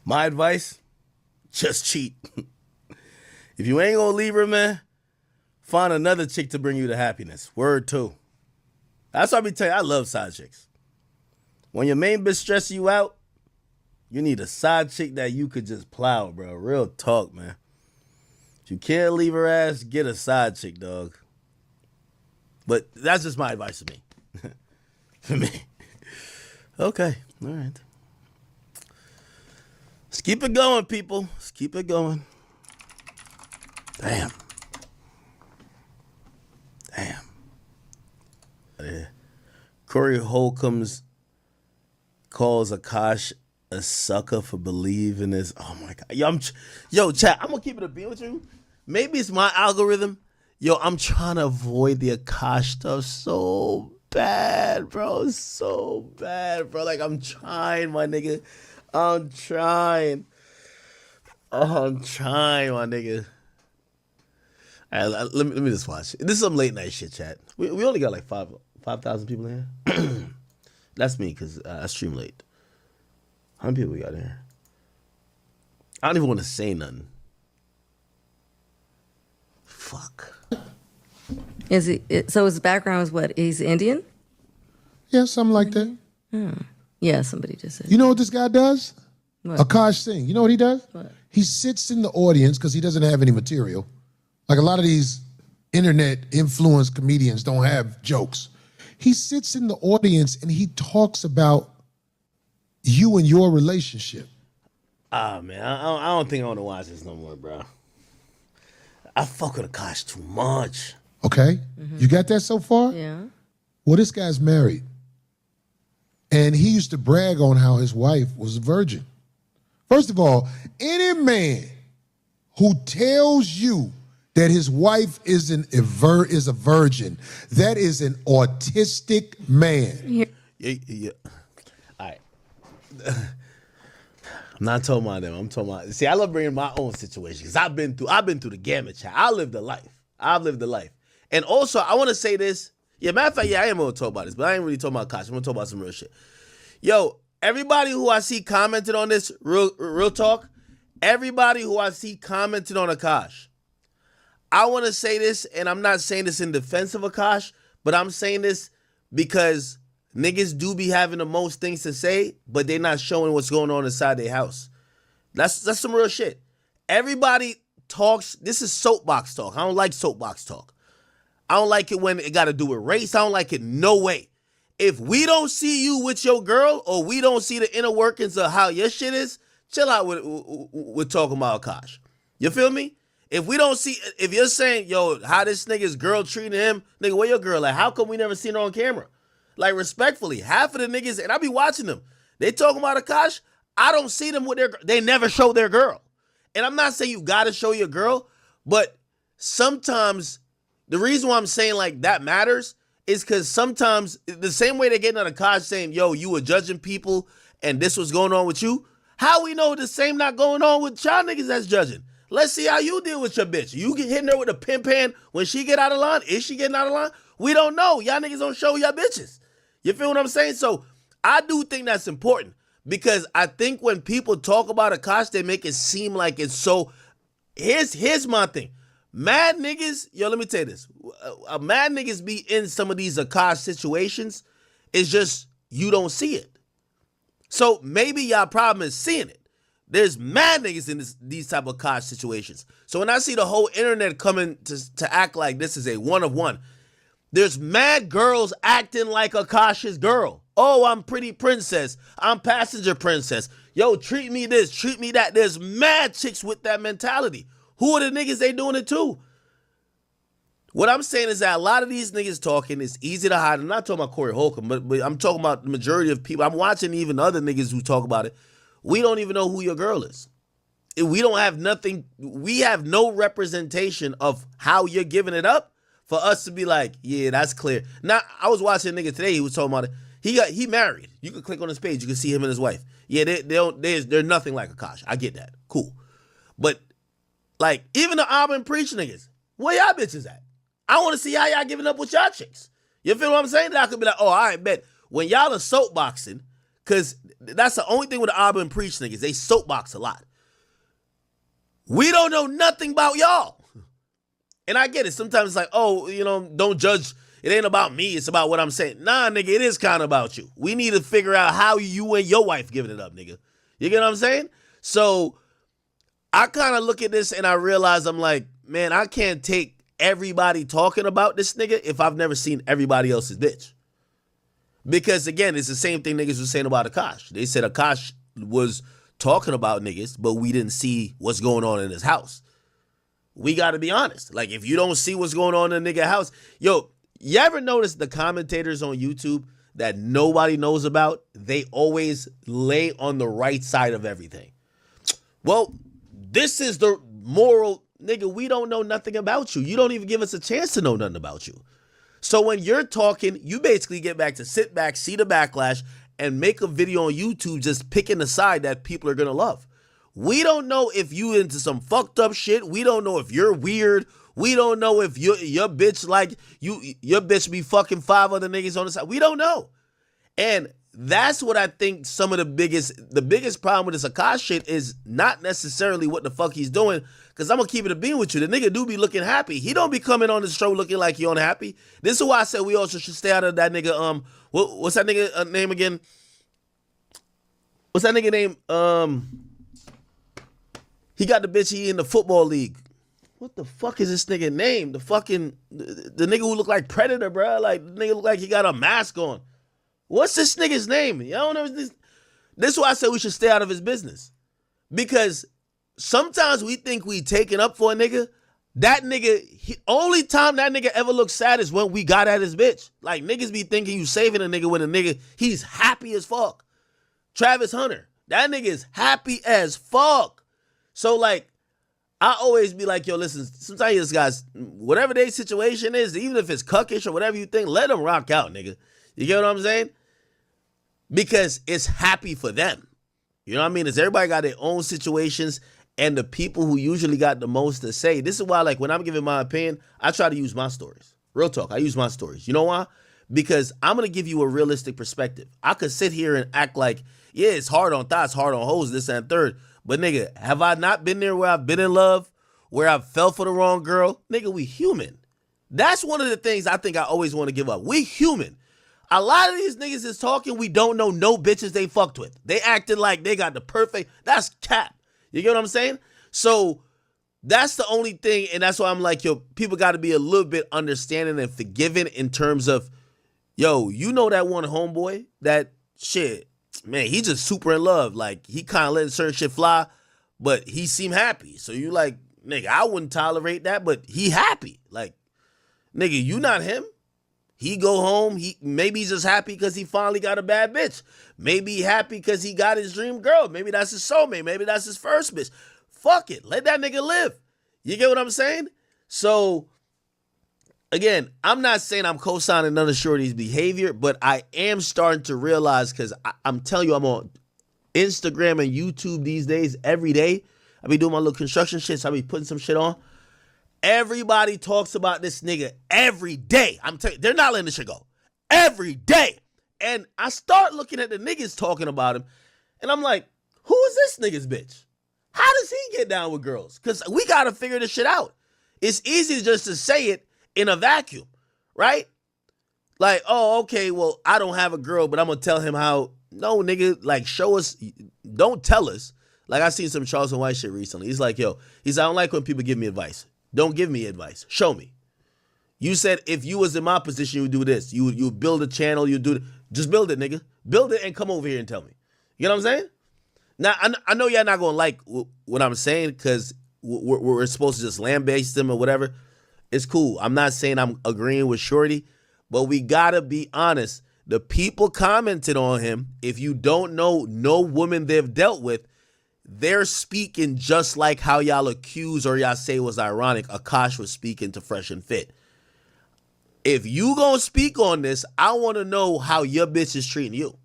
My advice, just cheat. If you ain't gonna leave her, man, find another chick to bring you to happiness. Word 2. That's what I be telling you. I love side chicks. When your main bitch stressing you out, you need a side chick that you could just plow, bro. Real talk, man. If you can't leave her ass, get a side chick, dog. But that's just my advice to me. For me. Okay, all right. Let's keep it going, people. Let's keep it going. Damn. Corey Holcombs calls Akaash a sucker for believing this. Oh my god. Yo, chat, I'm gonna keep it a beat with you. Maybe it's my algorithm. Yo, I'm trying to avoid the Akaash stuff so bad, bro. So bad, bro. Like, I'm trying, my nigga. I'm trying, my nigga. All right, let me just watch. This is some late night shit, chat. We only got like 5,000 people in here. That's me, because I stream late. How many people we got in here? I don't even want to say nothing. Fuck. Is he? So his background is what? He's Indian? Yeah, something like that. Yeah, somebody just said. You know what this guy does? What? Akaash Singh. You know what he does? What? He sits in the audience because he doesn't have any material. Like a lot of these internet influenced comedians don't have jokes. He sits in the audience and he talks about you and your relationship. Ah, man, I don't think I want to watch this no more, bro. I fuck with Akaash too much. Okay? You got that so far? Yeah. Well, this guy's married. And he used to brag on how his wife was a virgin. First of all, any man who tells you that his wife is a virgin, that is an autistic man. Yeah. All right. I'm not talking about them. I'm talking about. See, I love bringing my own situation because I've been through the gamut, chat. I've lived a life. And also, I want to say this. Yeah, matter of fact, yeah, I am gonna talk about this, but I ain't really talking about Akash. I'm gonna talk about some real shit. Yo, everybody who I see commented on this, real talk, everybody who I see commented on Akash, I want to say this, and I'm not saying this in defense of Akash, but I'm saying this because niggas do be having the most things to say, but they're not showing what's going on inside their house. That's some real shit. Everybody talks. This is soapbox talk. I don't like soapbox talk. I don't like it when it got to do with race. I don't like it no way. If we don't see you with your girl, or we don't see the inner workings of how your shit is, chill out with talking about Akash. You feel me? If we don't see, if you're saying, yo, how this nigga's girl treating him, nigga, where your girl at? How come we never seen her on camera? Like, respectfully, half of the niggas, and I be watching them, they talking about Akash, I don't see them with their, they never show their girl. And I'm not saying you gotta show your girl, but sometimes, the reason why I'm saying like that matters is because sometimes, the same way they're getting on Akash saying, yo, you were judging people and this was going on with you, how we know the same not going on with y'all niggas that's judging? Let's see how you deal with your bitch. You get hitting her with a pin pan when she get out of line. Is she getting out of line? We don't know. Y'all niggas don't show y'all bitches. You feel what I'm saying? So I do think that's important because I think when people talk about Akash, they make it seem like it's so. Here's my thing. Mad niggas, yo, let me tell you this. Mad niggas be in some of these Akash situations. It's just you don't see it. So maybe y'all problem is seeing it. There's mad niggas in these type of Akash situations. So when I see the whole internet coming to act like this is a one of one, there's mad girls acting like Akash's girl. Oh, I'm pretty princess. I'm passenger princess. Yo, treat me this, treat me that. There's mad chicks with that mentality. Who are the niggas they doing it to? What I'm saying is that a lot of these niggas talking is easy to hide. I'm not talking about Corey Holcomb, but I'm talking about the majority of people. I'm watching even other niggas who talk about it. We don't even know who your girl is. We don't have nothing. We have no representation of how you're giving it up for us to be like, yeah, that's clear. Now, I was watching a nigga today. He was talking about it. He married. You can click on his page. You can see him and his wife. Yeah, they're nothing like Akash. I get that. Cool. But like even the Auburn preach niggas, where y'all bitches at? I want to see how y'all giving up with y'all chicks. You feel what I'm saying? That I could be like, oh, I bet when y'all are soapboxing, because that's the only thing with the Auburn preach niggas. They soapbox a lot. We don't know nothing about y'all. And I get it. Sometimes it's like, oh, you know, don't judge. It ain't about me. It's about what I'm saying. Nah, nigga, it is kind of about you. We need to figure out how you and your wife giving it up, nigga. You get what I'm saying? So I kind of look at this and I realize I'm like, man, I can't take everybody talking about this nigga if I've never seen everybody else's bitch. Because, again, it's the same thing niggas was saying about Akash. They said Akash was talking about niggas, but we didn't see what's going on in his house. We got to be honest. Like, if you don't see what's going on in a nigga house, yo, you ever notice the commentators on YouTube that nobody knows about? They always lay on the right side of everything. Well, this is the moral, nigga, we don't know nothing about you. You don't even give us a chance to know nothing about you. So when you're talking, you basically get back to sit back, see the backlash, and make a video on YouTube just picking the side that people are going to love. We don't know if you into some fucked up shit. We don't know if you're weird. We don't know if your bitch like your bitch be fucking 5 other niggas on the side. We don't know. And that's what I think some of the biggest problem with this Akash shit is not necessarily what the fuck he's doing. Because I'm going to keep it a bean with you. The nigga do be looking happy. He don't be coming on the show looking like he unhappy. This is why I said we also should stay out of that nigga. What's that nigga name again? What's that nigga name? He got the bitch he in the football league. What the fuck is this nigga name? The nigga who look like Predator, bro. Like, the nigga look like he got a mask on. What's this nigga's name? Y'all know this. This is why I said we should stay out of his business. Because sometimes we think we taking up for a nigga. That nigga, only time that nigga ever looks sad is when we got at his bitch. Like, niggas be thinking you saving a nigga when a nigga, he's happy as fuck. Travis Hunter, that nigga is happy as fuck. So, like, I always be like, yo, listen, sometimes these guys, whatever their situation is, even if it's cuckish or whatever you think, let them rock out, nigga. You get what I'm saying? Because it's happy for them. You know what I mean? It's everybody got their own situations, and the people who usually got the most to say. This is why, like, when I'm giving my opinion, I try to use my stories. Real talk. I use my stories. You know why? Because I'm going to give you a realistic perspective. I could sit here and act like, yeah, it's hard on thoughts, hard on hoes, this and third. But nigga, have I not been there where I've been in love, where I've fell for the wrong girl? Nigga, we human. That's one of the things I think I always want to give up. We human. A lot of these niggas is talking, we don't know no bitches they fucked with. They acted like they got the perfect, that's cap. You get what I'm saying? So that's the only thing, and that's why I'm like, yo, people got to be a little bit understanding and forgiving in terms of, yo, you know that one homeboy, that shit, man, he just super in love. Like, he kind of letting certain shit fly, but he seemed happy. So you like, nigga, I wouldn't tolerate that, but he happy. Like, nigga, you not him. He go home, maybe he's just happy because he finally got a bad bitch. Maybe he happy because he got his dream girl. Maybe that's his soulmate. Maybe that's his first bitch. Fuck it. Let that nigga live. You get what I'm saying? So, again, I'm not saying I'm co-signing none of Shorty's behavior, but I am starting to realize, because I'm telling you, I'm on Instagram and YouTube these days every day. I be doing my little construction shit, so I be putting some shit on. Everybody talks about this nigga every day. I'm telling you, they're not letting this shit go. Every day. And I start looking at the niggas talking about him, and I'm like, who is this nigga's bitch? How does he get down with girls? Because we got to figure this shit out. It's easy just to say it in a vacuum, right? Like, oh, okay, well, I don't have a girl, but I'm going to tell him how. No, nigga, like, show us. Don't tell us. Like, I seen some Charles and White shit recently. He's like, yo, I don't like when people give me advice. Don't give me advice. Show me. You said if you was in my position, you would do this. You would build a channel. You do. Just build it, nigga. Build it and come over here and tell me. You know what I'm saying? Now, I know y'all not going to like what I'm saying because we're supposed to just lambaste them or whatever. It's cool. I'm not saying I'm agreeing with Shorty, but we got to be honest. The people commented on him. If you don't know no woman they've dealt with, they're speaking just like how y'all accuse or y'all say was ironic. Akaash was speaking to Fresh and Fit. If you gonna speak on this, I want to know how your bitch is treating you.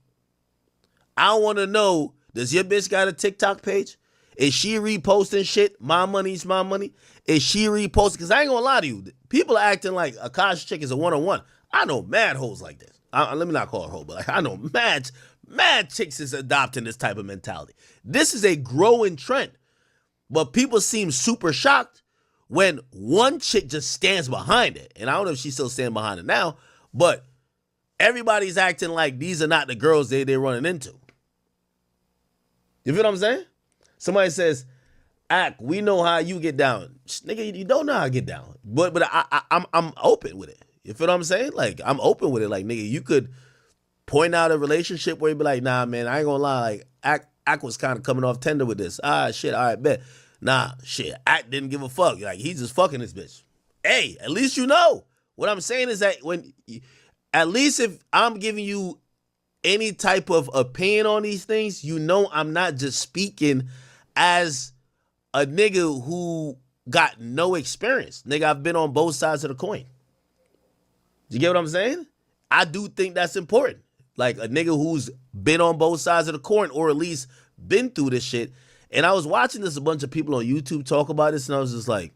I want to know, does your bitch got a TikTok page? Is she reposting shit? My money's my money. Is she reposting? Because I ain't gonna lie to you. People are acting like Akaash chick is a one-on-one. I know mad hoes like this. Let me not call her hoe, but I know mad chicks is adopting this type of mentality. This is a growing trend. But people seem super shocked when one chick just stands behind it. And I don't know if she's still standing behind it now, but everybody's acting like these are not the girls they're running into. You feel what I'm saying? Somebody says, Ak, we know how you get down. Nigga, you don't know how I get down. But I'm open with it. You feel what I'm saying? Like, I'm open with it. Like, nigga, you could point out a relationship where you be like, nah, man, I ain't gonna lie. Like, Ak was kind of coming off tender with this. Shit, all right, bet. Nah, shit, Ak didn't give a fuck. Like, he's just fucking this bitch. Hey, at least you know. What I'm saying is that at least if I'm giving you any type of opinion on these things, you know I'm not just speaking as a nigga who got no experience. Nigga, I've been on both sides of the coin. You get what I'm saying? I do think that's important. Like a nigga who's been on both sides of the coin or at least been through this shit. And I was watching this, a bunch of people on YouTube talk about this, and I was just like,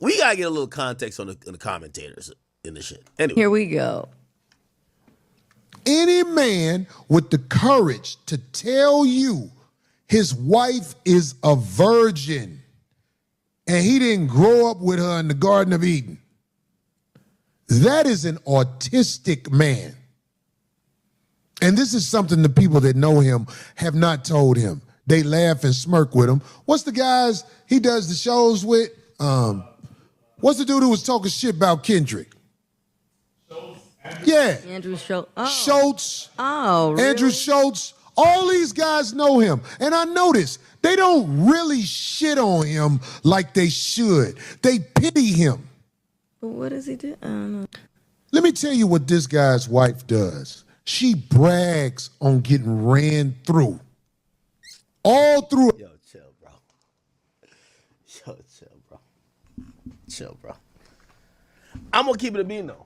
we gotta get a little context on the commentators in this shit. Anyway. Here we go. Any man with the courage to tell you his wife is a virgin and he didn't grow up with her in the Garden of Eden, that is an autistic man. And this is something the people that know him have not told him. They laugh and smirk with him. What's the guys he does the shows with? What's the dude who was talking shit about Kendrick? Yeah. Andrew Schultz. Oh. Schultz. Oh, really? Andrew Schultz. All these guys know him. And I notice they don't really shit on him like they should. They pity him. But what does he do? I don't know. Let me tell you what this guy's wife does. She brags on getting ran through. All through. Yo, chill, bro. Yo, chill, bro. Chill, bro. I'm going to keep it a bean, though.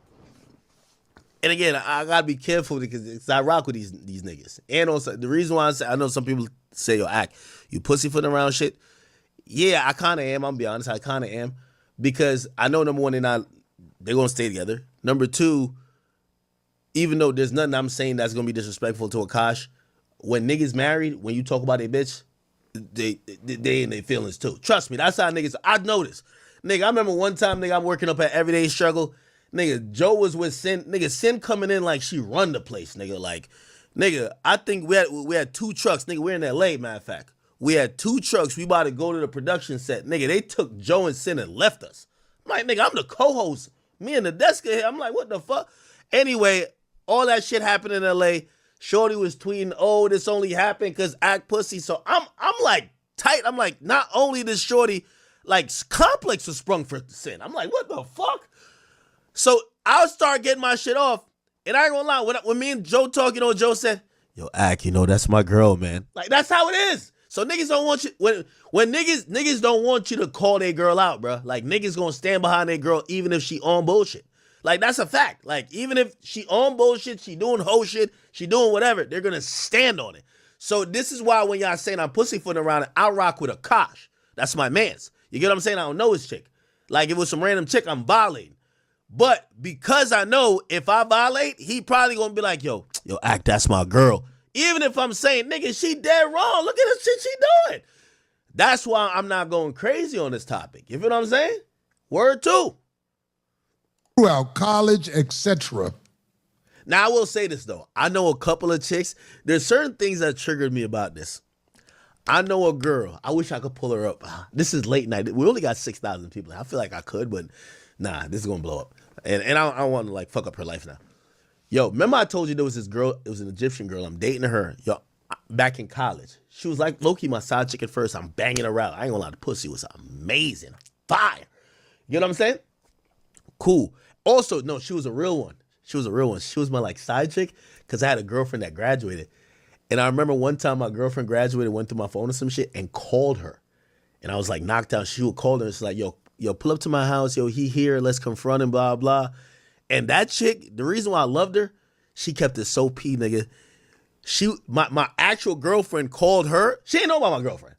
And again, I got to be careful because I rock with these niggas. And also, the reason why I know some people say, yo, Ak, you pussyfooting around shit. Yeah, I kind of am. I'm gonna be honest. I kind of am because I know number one, they're gonna stay together. Number two, even though there's nothing I'm saying that's gonna be disrespectful to Akaash, when niggas married, when you talk about their bitch, they in their feelings too. Trust me, that's how niggas. I noticed, nigga. I remember one time, nigga, I'm working up at Everyday Struggle. Nigga, Joe was with Sin. Nigga, Sin coming in like she run the place. Nigga, like, nigga, I think we had 2 trucks. Nigga, we're in LA. Matter of fact, we had 2 trucks. We about to go to the production set. Nigga, they took Joe and Sin and left us. I'm like, nigga, I'm the co-host. Me and the desk here. I'm like, what the fuck? Anyway, all that shit happened in LA. Shorty was tweeting, oh, this only happened because act pussy. So I'm like tight. I'm like, not only this Shorty, like complex was sprung for Sin. I'm like, what the fuck? So I'll start getting my shit off. And I ain't gonna lie, when me and Joe talk, Joe said, yo, Ack, that's my girl, man. Like, that's how it is. So niggas don't want you, when niggas don't want you to call their girl out, bro. Like, niggas gonna stand behind their girl even if she on bullshit. Like, that's a fact. Like, even if she on bullshit, she doing hoe shit, she doing whatever, they're gonna stand on it. So this is why when y'all saying I'm pussyfooting around it, I rock with Akaash. That's my mans. You get what I'm saying? I don't know his chick. Like, if it was some random chick, I'm violating. But because I know if I violate, he probably gonna be like, yo, Act, that's my girl. Even if I'm saying, nigga, she dead wrong. Look at the shit she doing. That's why I'm not going crazy on this topic. You feel what I'm saying? Word 2. Throughout college, etc. Now, I will say this, though. I know a couple of chicks. There's certain things that triggered me about this. I know a girl. I wish I could pull her up. This is late night. We only got 6,000 people. I feel like I could, but nah, this is going to blow up. And I don't want to, like, fuck up her life now. Yo, remember I told you there was this girl, it was an Egyptian girl. I'm dating her. Yo, back in college. She was like low-key my side chick at first. I'm banging her out. I ain't gonna lie, the pussy was amazing. Fire. You know what I'm saying? Cool. Also, no, she was a real one. She was my like side chick because I had a girlfriend that graduated. And I remember one time my girlfriend graduated, went through my phone or some shit and called her. And I was like knocked out. She would call her and she's like, yo, pull up to my house. Yo, he here. Let's confront him, blah, blah. And that chick, the reason why I loved her, she kept it so P, nigga. My actual girlfriend called her. She didn't know about my girlfriend.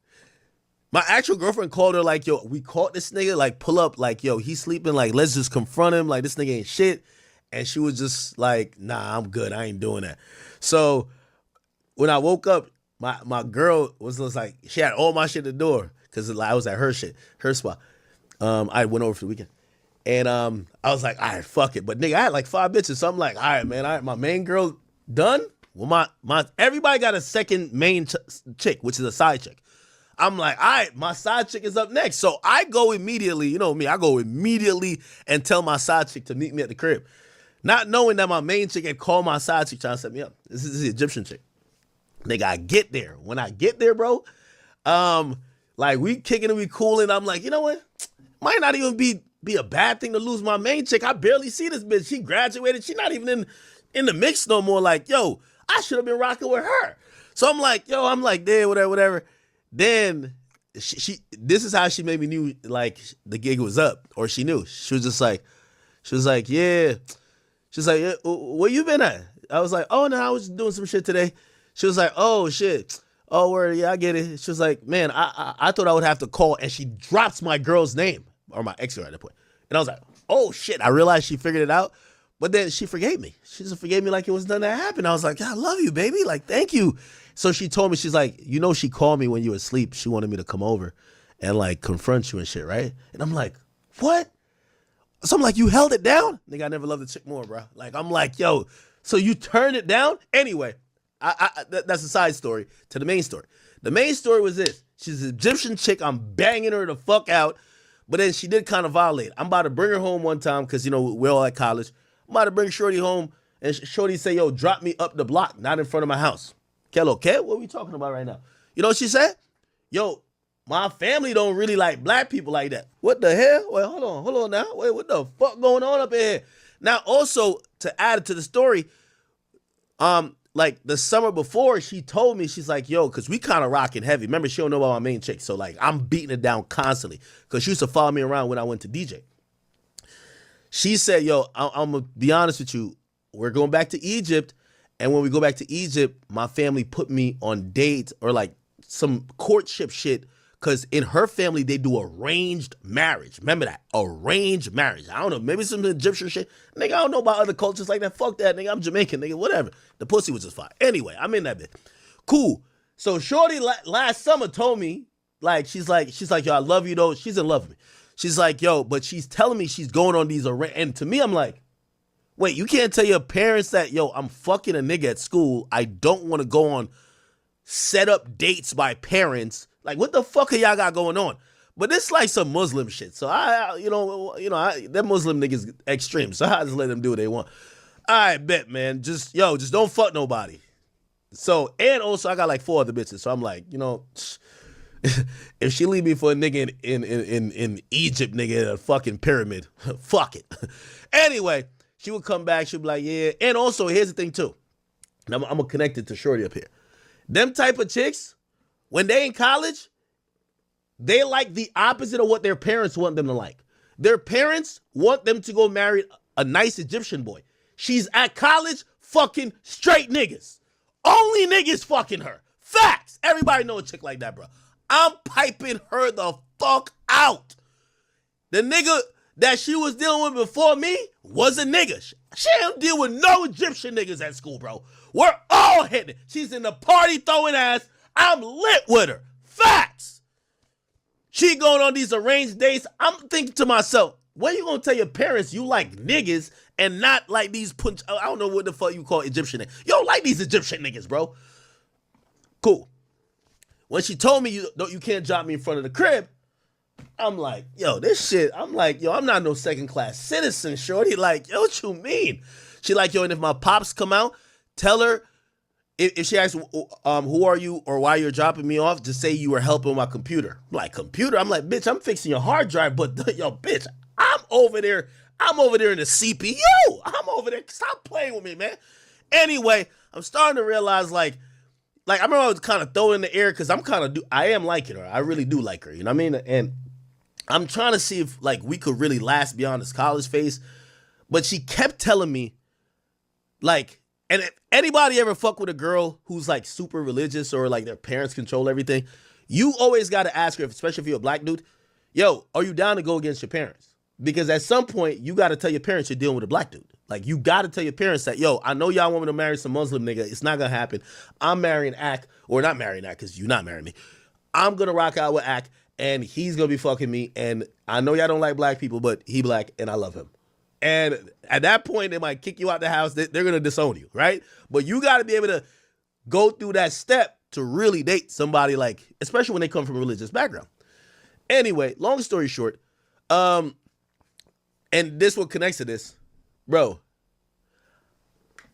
My actual girlfriend called her like, yo, we caught this nigga. Like, pull up. Like, yo, he's sleeping. Like, let's just confront him. Like, this nigga ain't shit. And she was just like, nah, I'm good. I ain't doing that. So when I woke up, my girl was like, she had all my shit at the door because I was at her spot. I went over for the weekend. And I was like, all right, fuck it. But nigga, I had like 5 bitches. So I'm like, all right, man, all right, my main girl done. Well, my everybody got a second main chick, which is a side chick. I'm like, all right, my side chick is up next. So I go immediately, you know me, I go immediately and tell my side chick to meet me at the crib. Not knowing that my main chick had called my side chick trying to set me up. This is the Egyptian chick. Nigga, I get there. When I get there, bro, like we kicking and we cooling. I'm like, you know what? Might not even be a bad thing to lose my main chick. I barely see this bitch. She graduated. She not even in the mix no more. Like, yo, I should have been rocking with her. So I'm like, there, whatever. Then this is how she made me knew like the gig was up, or she knew. She was like, yeah. She's like, yeah, where you been at? I was like, oh no, I was doing some shit today. She was like, oh shit. Oh, word, yeah, I get it. She was like, man, I thought I would have to call, and she drops my girl's name, or my ex-girl at that point. And I was like, oh shit, I realized she figured it out, but then she forgave me. She just forgave me like it was nothing that happened. I was like, I love you, baby, like, thank you. So she told me, she's like, she called me when you were asleep. She wanted me to come over and like confront you and shit, right? And I'm like, what? So I'm like, you held it down? Nigga, I never loved the chick more, bro. Like, I'm like, yo, so you turned it down? Anyway, that's a side story to the main story. The main story was this. She's an Egyptian chick. I'm banging her the fuck out. But then she did kind of violate. I'm about to bring her home one time because, we're all at college. I'm about to bring Shorty home. And Shorty say, yo, drop me up the block, not in front of my house. Okay, what are we talking about right now? You know what she said? Yo, my family don't really like black people like that. What the hell? Wait, hold on now. Wait, what the fuck going on up in here? Now, also, to add to the story, like the summer before, she told me, she's like, yo, because we kind of rocking heavy. Remember, she don't know about my main chick. So, like, I'm beating it down constantly because she used to follow me around when I went to DJ. She said, yo, I'm going to be honest with you. We're going back to Egypt. And when we go back to Egypt, my family put me on dates or like some courtship shit Because in her family, they do arranged marriage. Remember that? Arranged marriage. I don't know. Maybe some Egyptian shit. Nigga, I don't know about other cultures like that. Fuck that, nigga. I'm Jamaican, nigga. Whatever. The pussy was just fine. Anyway, I'm in that bit. Cool. So Shorty last summer told me, like, she's like, yo, I love you, though. She's in love with me. She's like, yo, but she's telling me she's going on these and to me, I'm like, wait, you can't tell your parents that, yo, I'm fucking a nigga at school. I don't want to go on set up dates by parents. Like, what the fuck are y'all got going on? But it's like some Muslim shit. So them Muslim niggas extreme. So I just let them do what they want. I bet, man. Just don't fuck nobody. So, and also I got like 4 other bitches. So I'm like, if she leave me for a nigga in Egypt, nigga, in a fucking pyramid, fuck it. Anyway, she would come back. She'd be like, yeah. And also, here's the thing too. And I'm gonna connect it to Shorty up here. Them type of chicks, when they in college, they like the opposite of what their parents want them to like. Their parents want them to go marry a nice Egyptian boy. She's at college fucking straight niggas. Only niggas fucking her. Facts. Everybody know a chick like that, bro. I'm piping her the fuck out. The nigga that she was dealing with before me was a nigga. She don't deal with no Egyptian niggas at school, bro. We're all hitting. She's in the party throwing ass. I'm lit with her. Facts. She going on these arranged dates. I'm thinking to myself, when you gonna tell your parents you like niggas and not like these punch? I don't know what the fuck you call Egyptian niggas. You don't like these Egyptian niggas, bro. Cool. When she told me you can't drop me in front of the crib, I'm like, yo, this shit. I'm like, yo, I'm not no second class citizen, shorty. Like, yo, what you mean? She like, yo, and if my pops come out, tell her. If she asks, who are you or why you're dropping me off, just say you were helping my computer. I'm like, computer? I'm like, bitch, I'm fixing your hard drive, but yo, bitch, I'm over there in the CPU. I'm over there. Stop playing with me, man. Anyway, I'm starting to realize, like I remember I was kind of throwing in the air because I am liking her. I really do like her. You know what I mean? And I'm trying to see if, like, we could really last beyond this college phase. But she kept telling me, like, and if anybody ever fuck with a girl who's like super religious or like their parents control everything, you always got to ask her, especially if you're a black dude, yo, are you down to go against your parents? Because at some point, you got to tell your parents you're dealing with a black dude. Like, you got to tell your parents that, yo, I know y'all want me to marry some Muslim nigga. It's not going to happen. I'm marrying Ak, or not marrying Ak because you're not marrying me. I'm going to rock out with Ak, and he's going to be fucking me. And I know y'all don't like black people, but he black, and I love him. And at that point, they might kick you out the house. They're going to disown you, right? But you got to be able to go through that step to really date somebody, like, especially when they come from a religious background. Anyway, long story short, and this what connects to this, bro.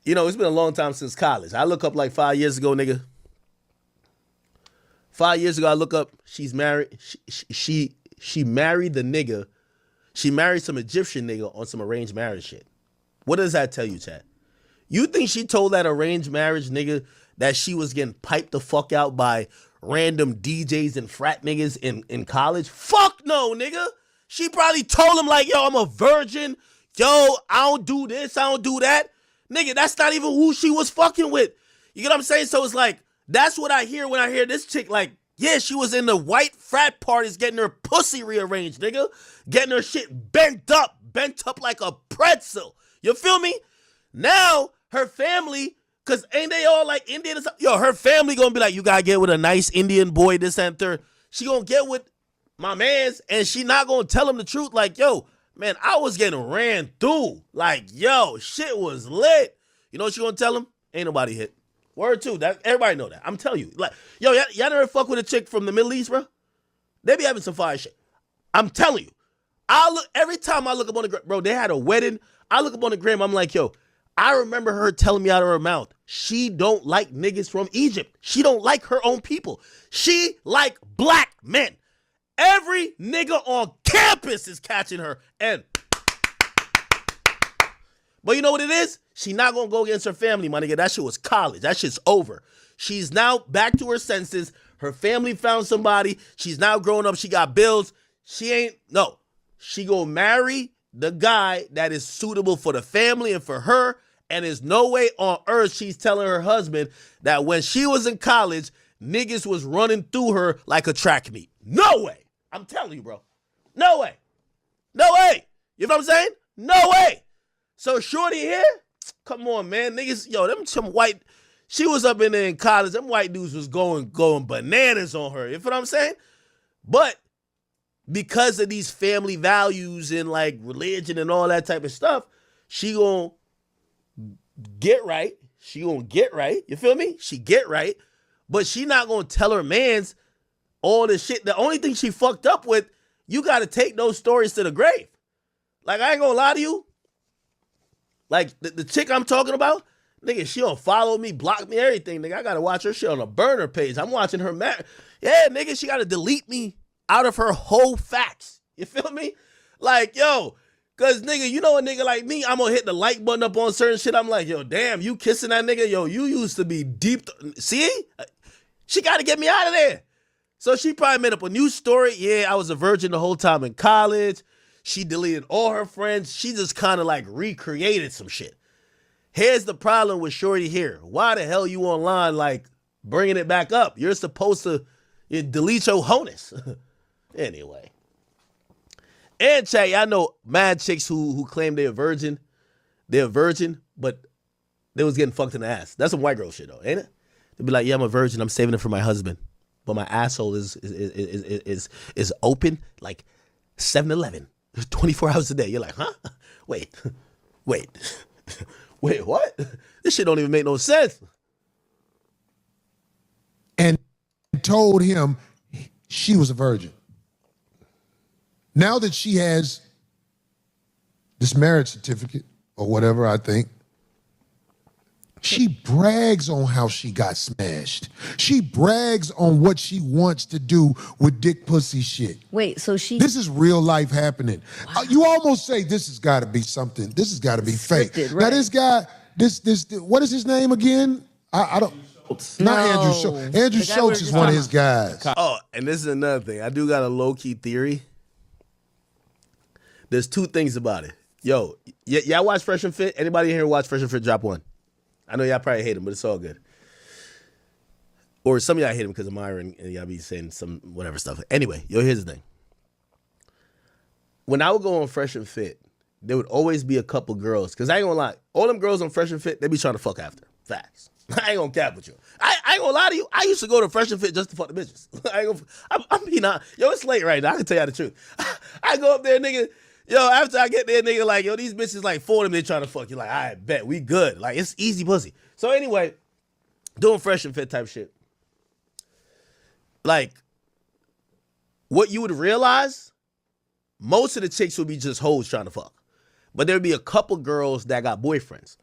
You know, it's been a long time since college. I look up like 5 years ago, nigga. 5 years ago, I look up, she's married. She married the nigga. She married some Egyptian nigga on some arranged marriage shit. What does that tell you, Chad? You think she told that arranged marriage nigga that she was getting piped the fuck out by random DJs and frat niggas in college? Fuck no, nigga. She probably told him like, yo, I'm a virgin. Yo, I don't do this, I don't do that. Nigga, that's not even who she was fucking with. You get what I'm saying? So it's like, that's what I hear when I hear this chick like, yeah, she was in the white frat parties getting her pussy rearranged, nigga. Getting her shit bent up like a pretzel. You feel me? Now, her family, because ain't they all like Indian or something? Yo, her family gonna be like, you gotta get with a nice Indian boy, this and third. She gonna get with my mans, and she not gonna tell him the truth. Like, yo, man, I was getting ran through. Like, yo, shit was lit. You know what she gonna tell him? Ain't nobody hit. Word two. That everybody know that. I'm telling you. Like, yo, y'all never fuck with a chick from the Middle East, bro? They be having some fire shit. I'm telling you. Every time I look up on the gram, bro, they had a wedding. I look up on the gram, I'm like, yo, I remember her telling me out of her mouth, she don't like niggas from Egypt. She don't like her own people. She like black men. Every nigga on campus is catching her. But you know what it is? She not gonna go against her family, my nigga. That shit was college. That shit's over. She's now back to her senses. Her family found somebody. She's now grown up. She got bills. She gonna marry the guy that is suitable for the family and for her. And there's no way on earth she's telling her husband that when she was in college, niggas was running through her like a track meet. No way. I'm telling you, bro. No way. No way. You know what I'm saying? No way. So shorty here, come on, man. Niggas, yo, them some white, she was up in there in college. Them white dudes was going bananas on her. You feel what I'm saying? But because of these family values and like religion and all that type of stuff, she gonna get right. She gonna get right. You feel me? She get right. But she not gonna tell her mans all the shit. The only thing she fucked up with, you gotta take those stories to the grave. Like, I ain't gonna lie to you. Like, the chick I'm talking about, nigga, she don't follow me, block me, everything. Nigga, I gotta watch her shit on a burner page. I'm watching her yeah, nigga, she gotta delete me out of her whole facts. You feel me? Like, yo, cause nigga, you know a nigga like me, I'm gonna hit the like button up on certain shit. I'm like, yo, damn, you kissing that nigga? Yo, you used to be deep. See? She gotta get me out of there. So she probably made up a new story. Yeah, I was a virgin the whole time in college. She deleted all her friends. She just kind of like recreated some shit. Here's the problem with shorty here. Why the hell you online like bringing it back up? You're supposed to delete your honus. Anyway. And chat, I know mad chicks who claim they're a virgin. They're a virgin, but they was getting fucked in the ass. That's some white girl shit though, ain't it? They'd be like, yeah, I'm a virgin. I'm saving it for my husband. But my asshole is open like 7-Eleven. 24 hours a day. You're like, huh? Wait, what? This shit don't even make no sense. And told him she was a virgin. Now that she has this marriage certificate or whatever, I think, she brags on how she got smashed. She brags on what she wants to do with dick pussy shit. Wait, so she... This is real life happening. Wow. You almost say this has got to be something. This has got to be fake. Right. Now this guy, this, what is his name again? I don't... Not Andrew Schultz. Andrew Schultz is one of his guys. Oh, and this is another thing. I do got a low-key theory. There's two things about it. Yo, y'all watch Fresh and Fit? Anybody here watch Fresh and Fit? Drop one. I know y'all probably hate him, but it's all good. Or some of y'all hate him because of Myron and y'all be saying some whatever stuff. Anyway, yo, here's the thing. When I would go on Fresh and Fit, there would always be a couple girls, because I ain't gonna lie, all them girls on Fresh and Fit, they be trying to fuck after. Facts. I ain't gonna cap with you. I ain't gonna lie to you. I used to go to Fresh and Fit just to fuck the bitches. I'm being honest. Yo, it's late right now. I can tell y'all the truth. I go up there, nigga. Yo, after I get there, nigga, like, yo, these bitches, like, 4 of them, they trying to fuck you. Like, I bet, we good. Like, it's easy pussy. So anyway, doing Fresh and Fit type shit. Like, what you would realize, most of the chicks would be just hoes trying to fuck. But there'd be a couple girls that got boyfriends.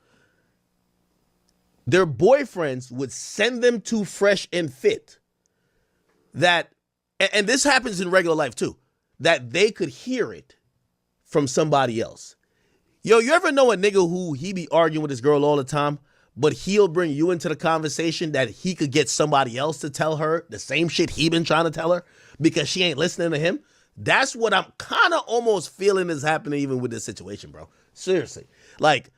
Their boyfriends would send them to Fresh and Fit that, and this happens in regular life too, that they could hear it from somebody else. Yo, you ever know a nigga who he be arguing with his girl all the time, but he'll bring you into the conversation that he could get somebody else to tell her the same shit he been trying to tell her because she ain't listening to him? That's what I'm kind of almost feeling is happening even with this situation, bro. Seriously. Like,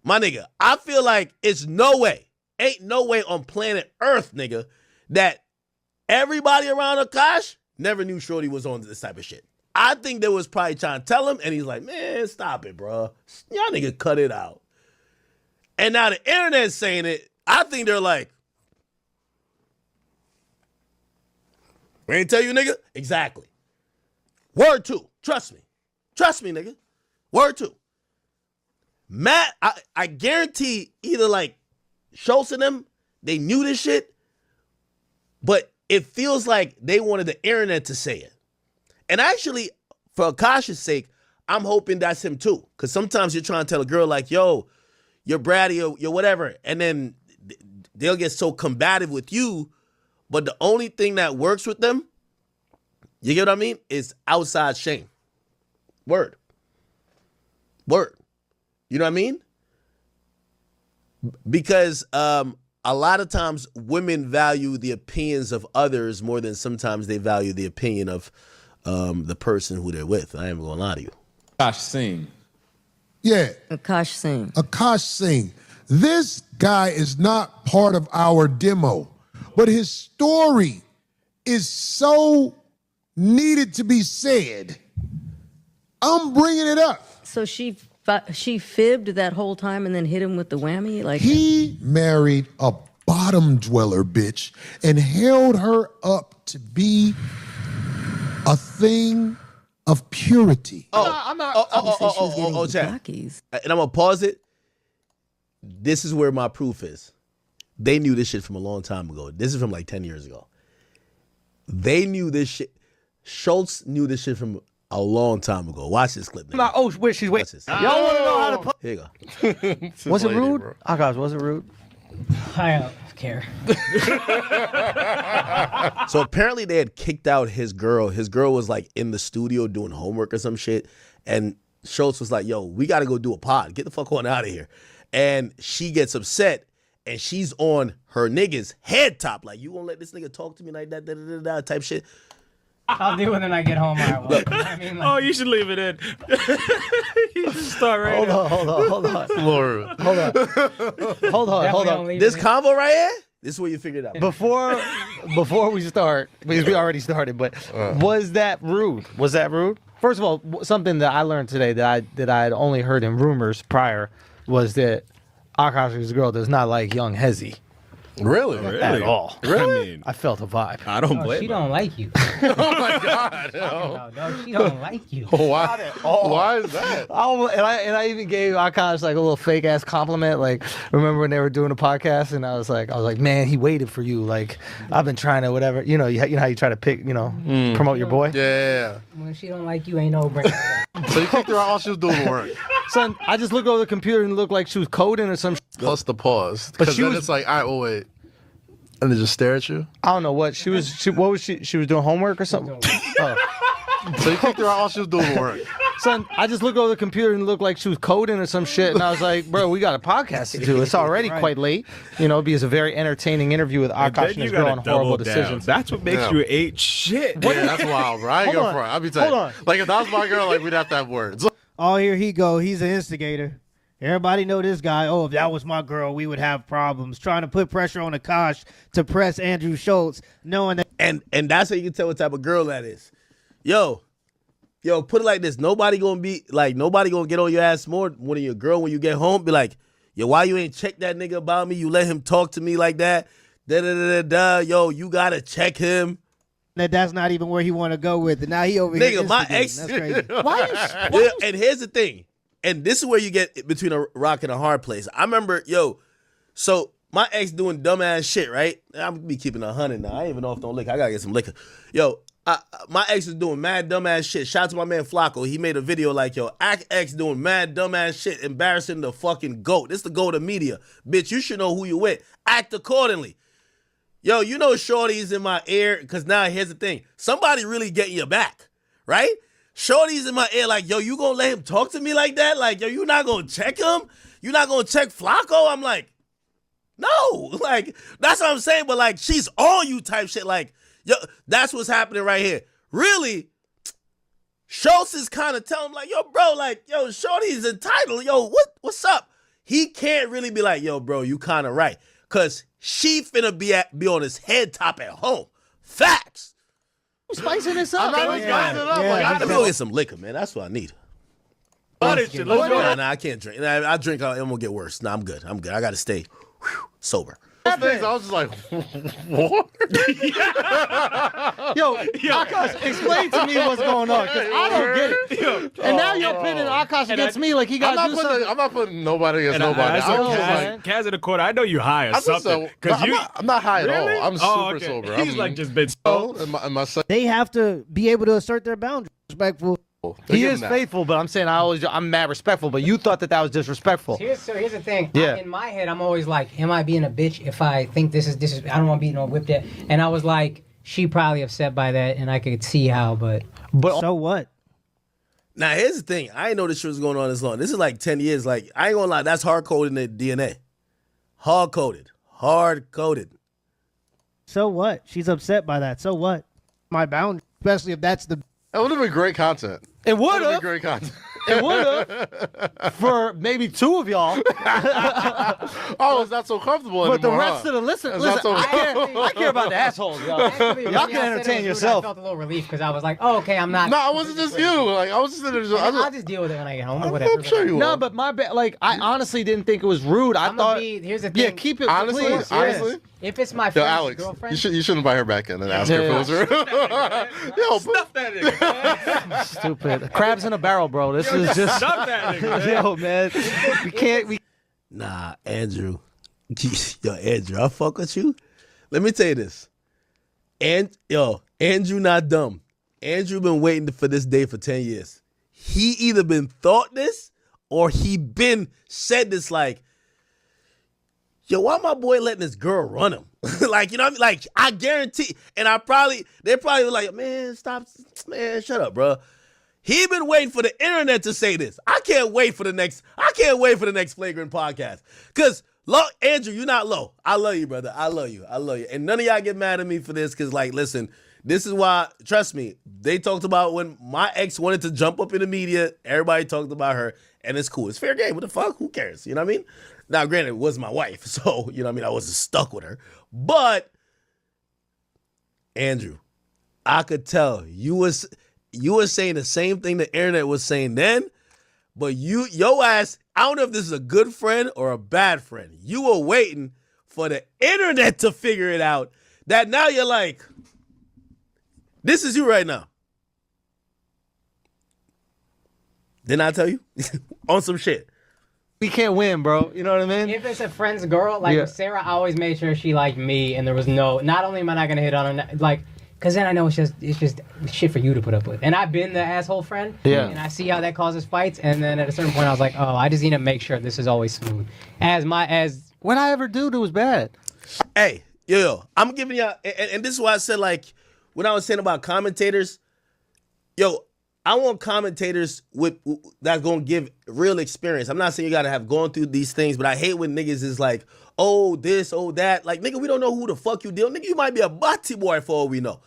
my nigga, I feel like it's no way, ain't no way on planet Earth, nigga, that everybody around Akaash never knew Shorty was on this type of shit. I think they was probably trying to tell him, and he's like, man, stop it, bro. Y'all nigga cut it out. And now the internet's saying it. I think they're like, we ain't tell you, nigga? Exactly. Word 2. Trust me. Trust me, nigga. Word 2. Matt, I guarantee either like Schultz and them, they knew this shit, but it feels like they wanted the internet to say it. And actually, for Akaash's sake, I'm hoping that's him too. Because sometimes you're trying to tell a girl like, yo, you're bratty or you're whatever. And then they'll get so combative with you. But the only thing that works with them, you get what I mean, is outside shame. Word. Word. You know what I mean? Because a lot of times women value the opinions of others more than sometimes they value the opinion of the person who they're with. I ain't gonna lie to you. Akaash Singh. Yeah. Akaash Singh. Akaash Singh. This guy is not part of our demo. but his story is so needed to be said. I'm bringing it up. So she fibbed that whole time and then hit him with the whammy? Like He married a bottom dweller bitch and held her up to be a thing of purity. Chat. And I'm gonna pause it. This is where my proof is. They knew this shit from a long time ago. This is from like 10 years ago. They knew this shit. Schultz knew this shit from a long time ago. Watch this clip. Nigga. Oh, wait, she's waiting. Y'all want to know how to put? Here you go. Was it rude? Akaash, was it rude? I don't care. So apparently they had kicked out his girl. His girl was like in the studio doing homework or some shit. And Schultz was like, yo, we got to go do a pod. Get the fuck on out of here. And she gets upset and she's on her nigga's head top. Like, you won't let this nigga talk to me like that, type shit. I'll do it when I get home. All right, well, I mean, like, Oh, you should leave it in. You should start right Hold now. on. Hold on. This combo right here, this is where you figured it out. Before we start, because we already started, but was that rude? Was that rude? First of all, something that I learned today that I had only heard in rumors prior was that Akaash's girl does not like young Hezzy. Really? At all. Really? I felt a vibe. I don't blame she her. don't like you. Oh my God. No, she don't like you. Why? Why is that? And I even gave Akaash like a little fake ass compliment. Like, remember when they were doing a podcast, and I was like, man, he waited for you. Like, I've been trying to whatever. You know how you try to pick, promote your boy. Yeah. When she don't like you, ain't no brain. So you kicked her out while she was doing work. Son, I just looked over the computer and it looked like she was coding or some. Plus the pause. But Because she then was- it's like, all right, well, wait. And they just stare at you? I don't know what she was. What was she? She was doing homework or something. Oh. So you kicked her out while she was doing work. Son, I just looked over the computer and it looked like she was coding or some shit, and I was like, bro, we got a podcast to do. It's already quite late. It'd be a very entertaining interview with Akaash and his girl on horrible decisions. That's what makes you ain't shit. Yeah, that's wild, bro. I ain't Hold gonna on. front. I'll be telling Hold you. on. Like, if that was my girl, like, we'd have to have words. Oh, here he go. He's an instigator. Everybody know this guy. Oh, if that was my girl, we would have problems. Trying to put pressure on Akaash to press Andrew Schultz, knowing that. And that's how you can tell what type of girl that is. Yo, put it like this. Nobody gonna get on your ass more when your girl when you get home. Be like, yo, why you ain't check that nigga about me? You let him talk to me like that. Yo, you gotta check him. That's not even where he want to go with it. Now he over here. Nigga, my instigating. ex. That's crazy. Yeah, and here's the thing. And this is where you get between a rock and a hard place. I remember, so my ex doing dumbass shit, right? I'm gonna be keeping 100 now. I ain't even know if don't liquor. I gotta get some liquor. My ex was doing mad dumbass shit. Shout out to my man Flacco. He made a video like, ex doing mad dumbass shit, embarrassing the fucking GOAT. This the GOAT of media. Bitch, you should know who you with. Act accordingly. Shorty's in my ear, because now here's the thing. Somebody really getting your back, right? Shorty's in my ear like, yo, you gonna let him talk to me like that? Like, yo, you not gonna check him? You not gonna check Flacco? I'm like, no. Like, that's what I'm saying. But like, she's on you type shit. Like, yo, that's what's happening right here. Really, Schultz is kind of telling him like, yo, bro, like, yo, Shorty's entitled. Yo, what's up? He can't really be like, yo, bro, you kind of right. Because she finna be on his head top at home. Facts. Spicing this up. I'm not spicing it up. I gotta go get some liquor, man. That's what I need. Let's go. Nah, I can't drink. I drink, I'm gonna get worse. Nah, I'm good. I gotta stay sober. Those things, I was just like, what? Yo, Akaash, explain to me what's going on, because I don't get it. And now you're pitting Akaash against me like he got to do something. I'm not putting nobody against nobody. I saw Kaz in the corner. I know you high or something. I'm not high at all. Really? I'm super sober. He's like just been so. They have to be able to assert their boundaries. Respectful. He is faithful, but I'm saying I'm mad respectful. But you thought that was disrespectful. Here's the thing. Yeah. In my head, I'm always like, am I being a bitch if I think this is? I don't want to be whipped at. And I was like, she probably upset by that, and I could see how. But so what? Now here's the thing. I ain't know this shit was going on this long. This is like 10 years. Like, I ain't gonna lie, that's hard coded in the DNA. Hard coded. So what? She's upset by that. So what? My boundary, especially if that's the. That would have been great content. It would have been great content. It would have for maybe 2 of y'all. Oh, it's not so comfortable But the anymore, rest huh? of the listen, It's not so- I care about the assholes, y'all. Actually, Y'all when can said it entertain was rude, yourself. I felt a little relief because I was like, oh, okay, I'm not. No, it wasn't just you. Like I was just sitting there. I'll just deal with it when I get home or whatever. I'm sure you will. No, but my bad. Like I honestly didn't think it was rude. I thought. Here's the thing. Yeah, keep it. Honestly, please, honestly. If it's my Yo, friend's Alex, girlfriend, you should invite her back in and ask her if it was rude. Yo, Stuff that nigga. Stupid. Crabs in a barrel, bro. This is just. Stuff that nigga. Yo, man. We can't. Nah, Andrew. Yo, Andrew, I fuck with you. Let me tell you this. Andrew not dumb. Andrew been waiting for this day for 10 years. He either been thought this or he been said this like, yo, why my boy letting this girl run him? Like, you know what I mean? Like, I guarantee, and they probably were like, man, stop, man, shut up, bro. He been waiting for the internet to say this. I can't wait for the next Flagrant podcast. Cause Andrew, you're not low. I love you, brother. I love you. And none of y'all get mad at me for this, cause like, listen, this is why, trust me, they talked about when my ex wanted to jump up in the media, everybody talked about her, and it's cool. It's fair game. What the fuck? Who cares? You know what I mean? Now, granted, it was my wife, so, you know what I mean? I wasn't stuck with her. But, Andrew, I could tell you was saying the same thing the internet was saying then, but your ass, I don't know if this is a good friend or a bad friend. You were waiting for the internet to figure it out, that now you're like, this is you right now. Didn't I tell you? On some shit. We can't win, bro. You know what I mean? if it's a friend's girl, like Yeah. Sarah always made sure she liked me, and there was not only am I not gonna hit on her, like, cause then I know it's just shit for you to put up with. And I've been the asshole friend, Yeah. and I see how that causes fights. And then at a certain point, I was like, oh, I just need to make sure this is always smooth. What I ever do was bad. Hey, yo, I'm giving y'all, and this is why I said, like, when I was saying about commentators, yo, I want commentators that's gonna give real experience. I'm not saying you gotta have gone through these things, but I hate when niggas is like, oh this, oh that. Like, nigga, we don't know who the fuck you deal. Nigga, you might be a body boy for all we know.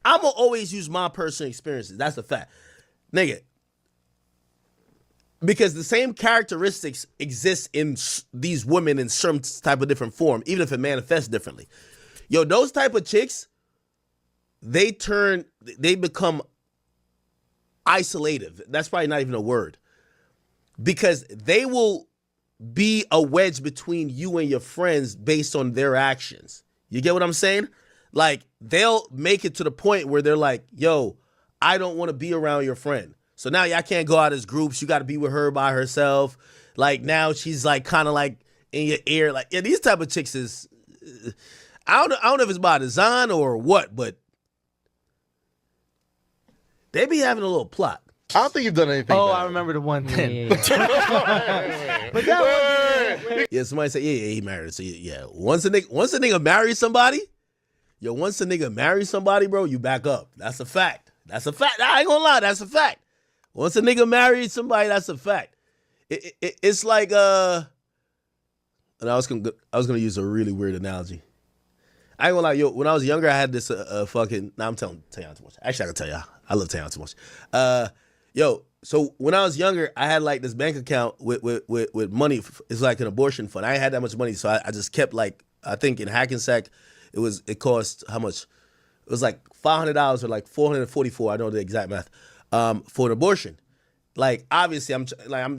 I'm gonna always use my personal experiences. That's a fact, nigga. Because the same characteristics exist in these women in some type of different form, even if it manifests differently. Yo, those type of chicks, they become isolative. That's probably not even a word. Because they will be a wedge between you and your friends based on their actions. You get what I'm saying? Like, they'll make it to the point where they're like, yo, I don't want to be around your friend. So now y'all can't go out as groups. You got to be with her by herself. Like, now she's like kind of like in your ear. Like, yeah, these type of chicks is, I don't know if it's by design or what, but they be having a little plot. I don't think you've done anything. Oh, bad. I remember the one thing. But that yeah, somebody said, yeah, he married. So yeah, once a nigga marries somebody, once a nigga marries somebody, bro, you back up. That's a fact. I ain't gonna lie, that's a fact. Once a nigga marries somebody, that's a fact. It's like and I was gonna use a really weird analogy. I ain't gonna lie, when I was younger, I had this fucking. Nah, I'm telling y'all too much. Actually, I can tell y'all. I love telling y'all too much. So when I was younger, I had like this bank account with money. It's like an abortion fund. I ain't had that much money, so I just kept like, I think in Hackensack, it cost how much? It was like $500 or like $444. I know the exact math. For an abortion. Like, obviously, I'm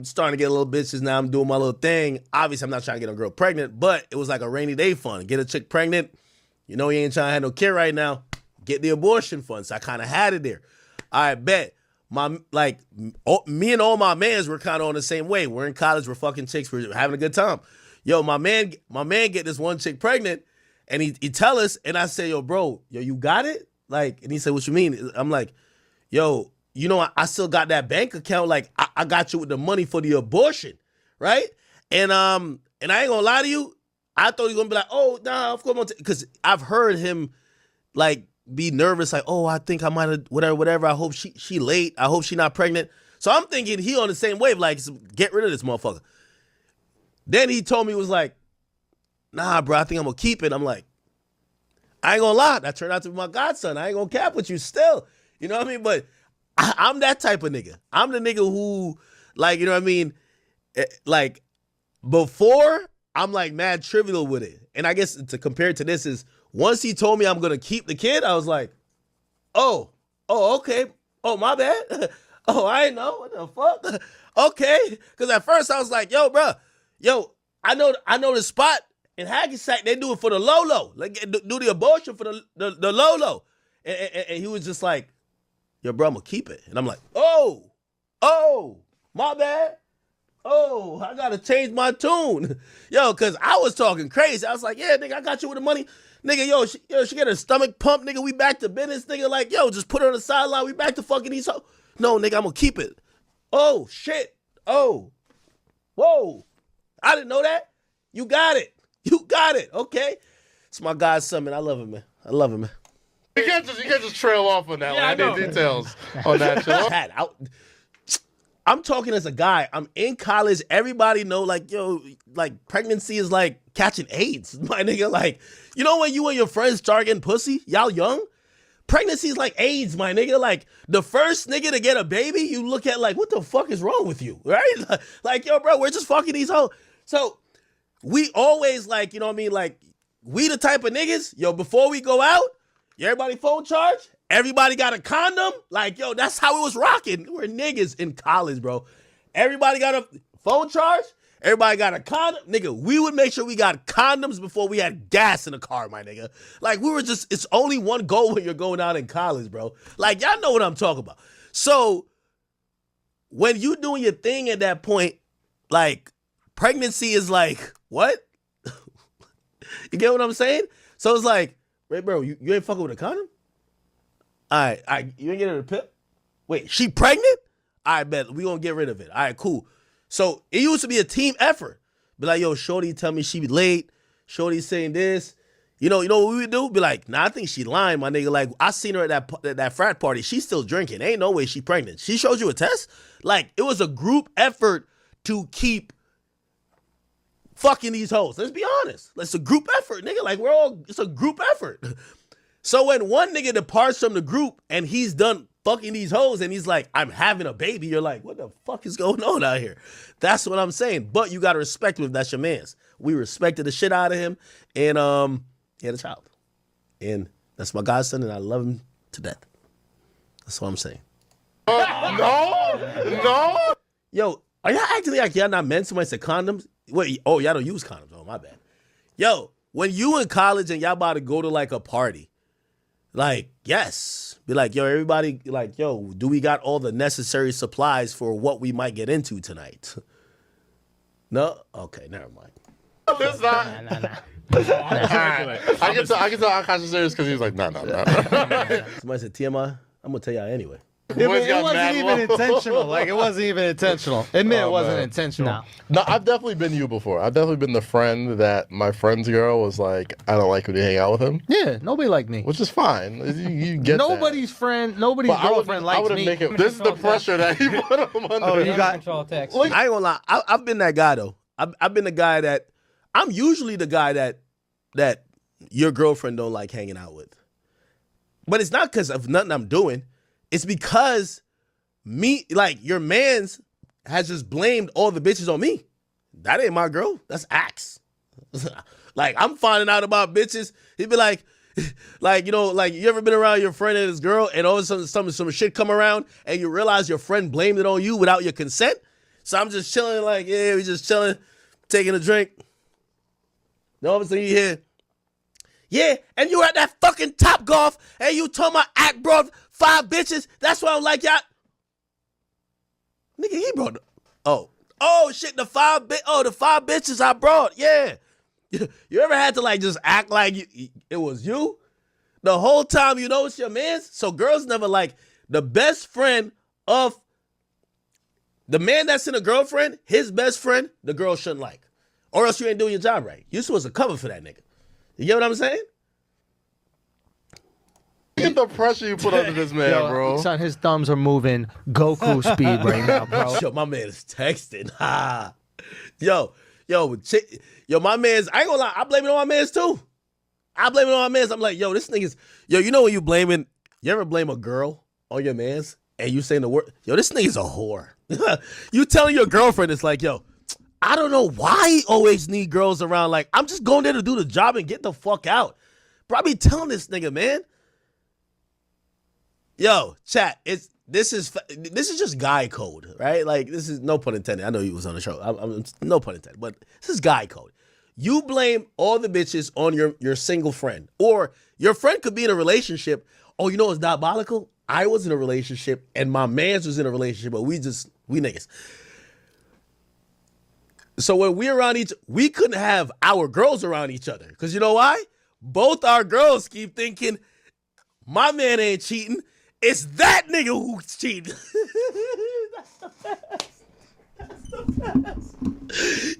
starting to get a little bitches now. I'm doing my little thing. Obviously, I'm not trying to get a girl pregnant, but it was like a rainy day fund. Get a chick pregnant. You know, you ain't trying to have no kid right now. Get the abortion fund. So I kind of had it there. I bet me and all my mans were kind of on the same way. We're in college. We're fucking chicks. We're having a good time. Yo, my man get this one chick pregnant, and he tell us, and I say, yo, bro, you got it? Like, and he said, what you mean? I'm like, yo, you know, I still got that bank account. Like, I got you with the money for the abortion, right? And I ain't gonna lie to you, I thought he was gonna be like, oh, nah, of course, because I've heard him like be nervous, like, oh, I think I might have whatever. I hope she late. I hope she not pregnant. So I'm thinking he on the same wave, like, get rid of this motherfucker. Then he told me, was like, nah, bro, I think I'm gonna keep it. I'm like, I ain't gonna lie, that turned out to be my godson. I ain't gonna cap with you still. You know what I mean? But I'm that type of nigga. I'm the nigga who, Like, you know what I mean? Like, before, I'm like mad trivial with it. And I guess to compare it to this is, once he told me I'm going to keep the kid, I was like, oh, okay. Oh, my bad. Oh, I ain't know. What the fuck? Okay. Because at first I was like, yo, bro, I know the spot in Hackensack. They do it for the Lolo. Like, do the abortion for the Lolo. And he was just like, yo, bro, I'm going to keep it. And I'm like, oh, my bad. Oh, I got to change my tune. Yo, because I was talking crazy. I was like, yeah, nigga, I got you with the money. Nigga, she get her stomach pumped. Nigga, we back to business. Nigga, like, yo, just put her on the sideline. We back to fucking these hoes. No, nigga, I'm going to keep it. Oh, shit. Oh. Whoa. I didn't know that. You got it. Okay. It's my godson, man. I love him, man. You can't just trail off on that one. I need details on that show. I'm talking as a guy. I'm in college. Everybody know, like, yo, like, pregnancy is like catching AIDS, my nigga. Like, you know when you and your friends start getting pussy? Y'all young? Pregnancy is like AIDS, my nigga. Like, the first nigga to get a baby, you look at like, what the fuck is wrong with you, right? Like, yo, bro, we're just fucking these hoes. So, we always, like, you know what I mean? Like, we the type of niggas, yo, before we go out, everybody phone charge? Everybody got a condom? Like, yo, that's how it was rocking. We're niggas in college, bro. Everybody got a phone charge? Everybody got a condom? Nigga, we would make sure we got condoms before we had gas in the car, my nigga. Like, we were just, it's only one goal when you're going out in college, bro. Like, y'all know what I'm talking about. So, when you doing your thing at that point, like, pregnancy is like, what? You get what I'm saying? So, it's like, wait, bro, you ain't fucking with a condom? All right, you ain't getting a pip? Wait, she pregnant? All right, bet. We gonna get rid of it. All right, cool. So it used to be a team effort. Be like, yo, shorty tell me she be late. Shorty saying this. You know what we would do? Be like, nah, I think she lying, my nigga. Like, I seen her at that frat party. She's still drinking. Ain't no way she pregnant. She showed you a test? Like, it was a group effort to keep fucking these hoes. Let's be honest. It's a group effort, nigga. Like, it's a group effort. So when one nigga departs from the group and he's done fucking these hoes and he's like, I'm having a baby, you're like, what the fuck is going on out here? That's what I'm saying. But you gotta respect him if that's your man's. We respected the shit out of him, and he had a child. And that's my godson, and I love him to death. That's what I'm saying. No. Yo, are y'all acting like y'all not men? Somebody said condoms? Wait, oh, y'all don't use condoms. Oh, my bad. Yo, when you in college and y'all about to go to like a party, like, yes. Be like, yo, everybody, like, yo, do we got all the necessary supplies for what we might get into tonight? No? Okay, never mind. It's not. I can tell Akaash is serious because he was like, no. Somebody said TMI? I'm going to tell y'all anyway. It wasn't even intentional. Like, it wasn't even intentional. Admit it wasn't intentional. No, I've definitely been you before. I've definitely been the friend that my friend's girl was like, I don't like when you hang out with him. Yeah, nobody liked me. Which is fine. You get nobody's that. friend, nobody's girlfriend likes me. This is the pressure that he put him under. Oh, you got control text. I ain't gonna lie. I've been that guy though. I've been the guy that I'm usually the guy that your girlfriend don't like hanging out with. But it's not because of nothing I'm doing. It's because me, like, your man's has just blamed all the bitches on me. That ain't my girl. That's Axe. Like, I'm finding out about bitches. He'd be like, you know, like, you ever been around your friend and his girl and all of a sudden some shit come around and you realize your friend blamed it on you without your consent? So I'm just chilling, like, yeah, we just chilling, taking a drink. And all of a sudden you hear, yeah, and you were at that fucking Top Golf and you told my act brought 5 bitches. That's why I'm like, y'all. Nigga, he brought oh shit, the 5 bitches I brought. Yeah. You ever had to like just act like it was you? The whole time you know it's your man's? So girls never like the best friend of the man that's in a girlfriend, his best friend, the girl shouldn't like. Or else you ain't doing your job right. You're supposed to cover for that nigga. You get what I'm saying? Get the pressure you put under this man, bro. Son, his thumbs are moving Goku speed right now, bro. Yo, my man is texting. Yo, my man's, I ain't gonna lie, I blame it on my man's too. I blame it on my man's. I'm like, yo, this nigga's, yo, you know when you ever blame a girl on your man's? and you saying the word, yo, this nigga's a whore. You telling your girlfriend, it's like, yo, I don't know why he always need girls around. Like, I'm just going there to do the job and get the fuck out. Bro, I be telling this nigga, man. Yo, chat, this is just guy code, right? Like, this is no pun intended. I know he was on the show. I'm no pun intended, but this is guy code. You blame all the bitches on your single friend, or your friend could be in a relationship. Oh, you know what's diabolical? I was in a relationship and my mans was in a relationship, but we niggas. So when we around we couldn't have our girls around each other. Because you know why? Both our girls keep thinking, my man ain't cheating. It's that nigga who's cheating. That's the best. That's the best.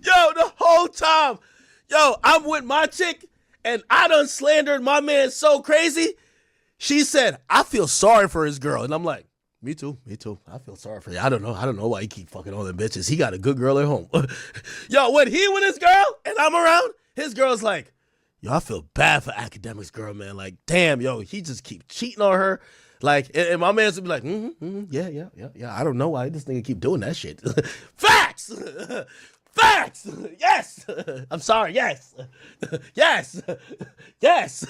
Yo, the whole time, yo, I'm with my chick and I done slandered my man so crazy. She said, I feel sorry for his girl. And I'm like, me too. I feel sorry for you. I don't know why he keep fucking all them bitches. He got a good girl at home. Yo, when he with his girl and I'm around, his girl's like, yo, I feel bad for Akademiks girl, man. Like, damn, yo, he just keep cheating on her. Like, and my man's would be like, yeah. I don't know why this nigga keep doing that shit. Facts! Facts! Yes! I'm sorry, yes! Yes! Yes!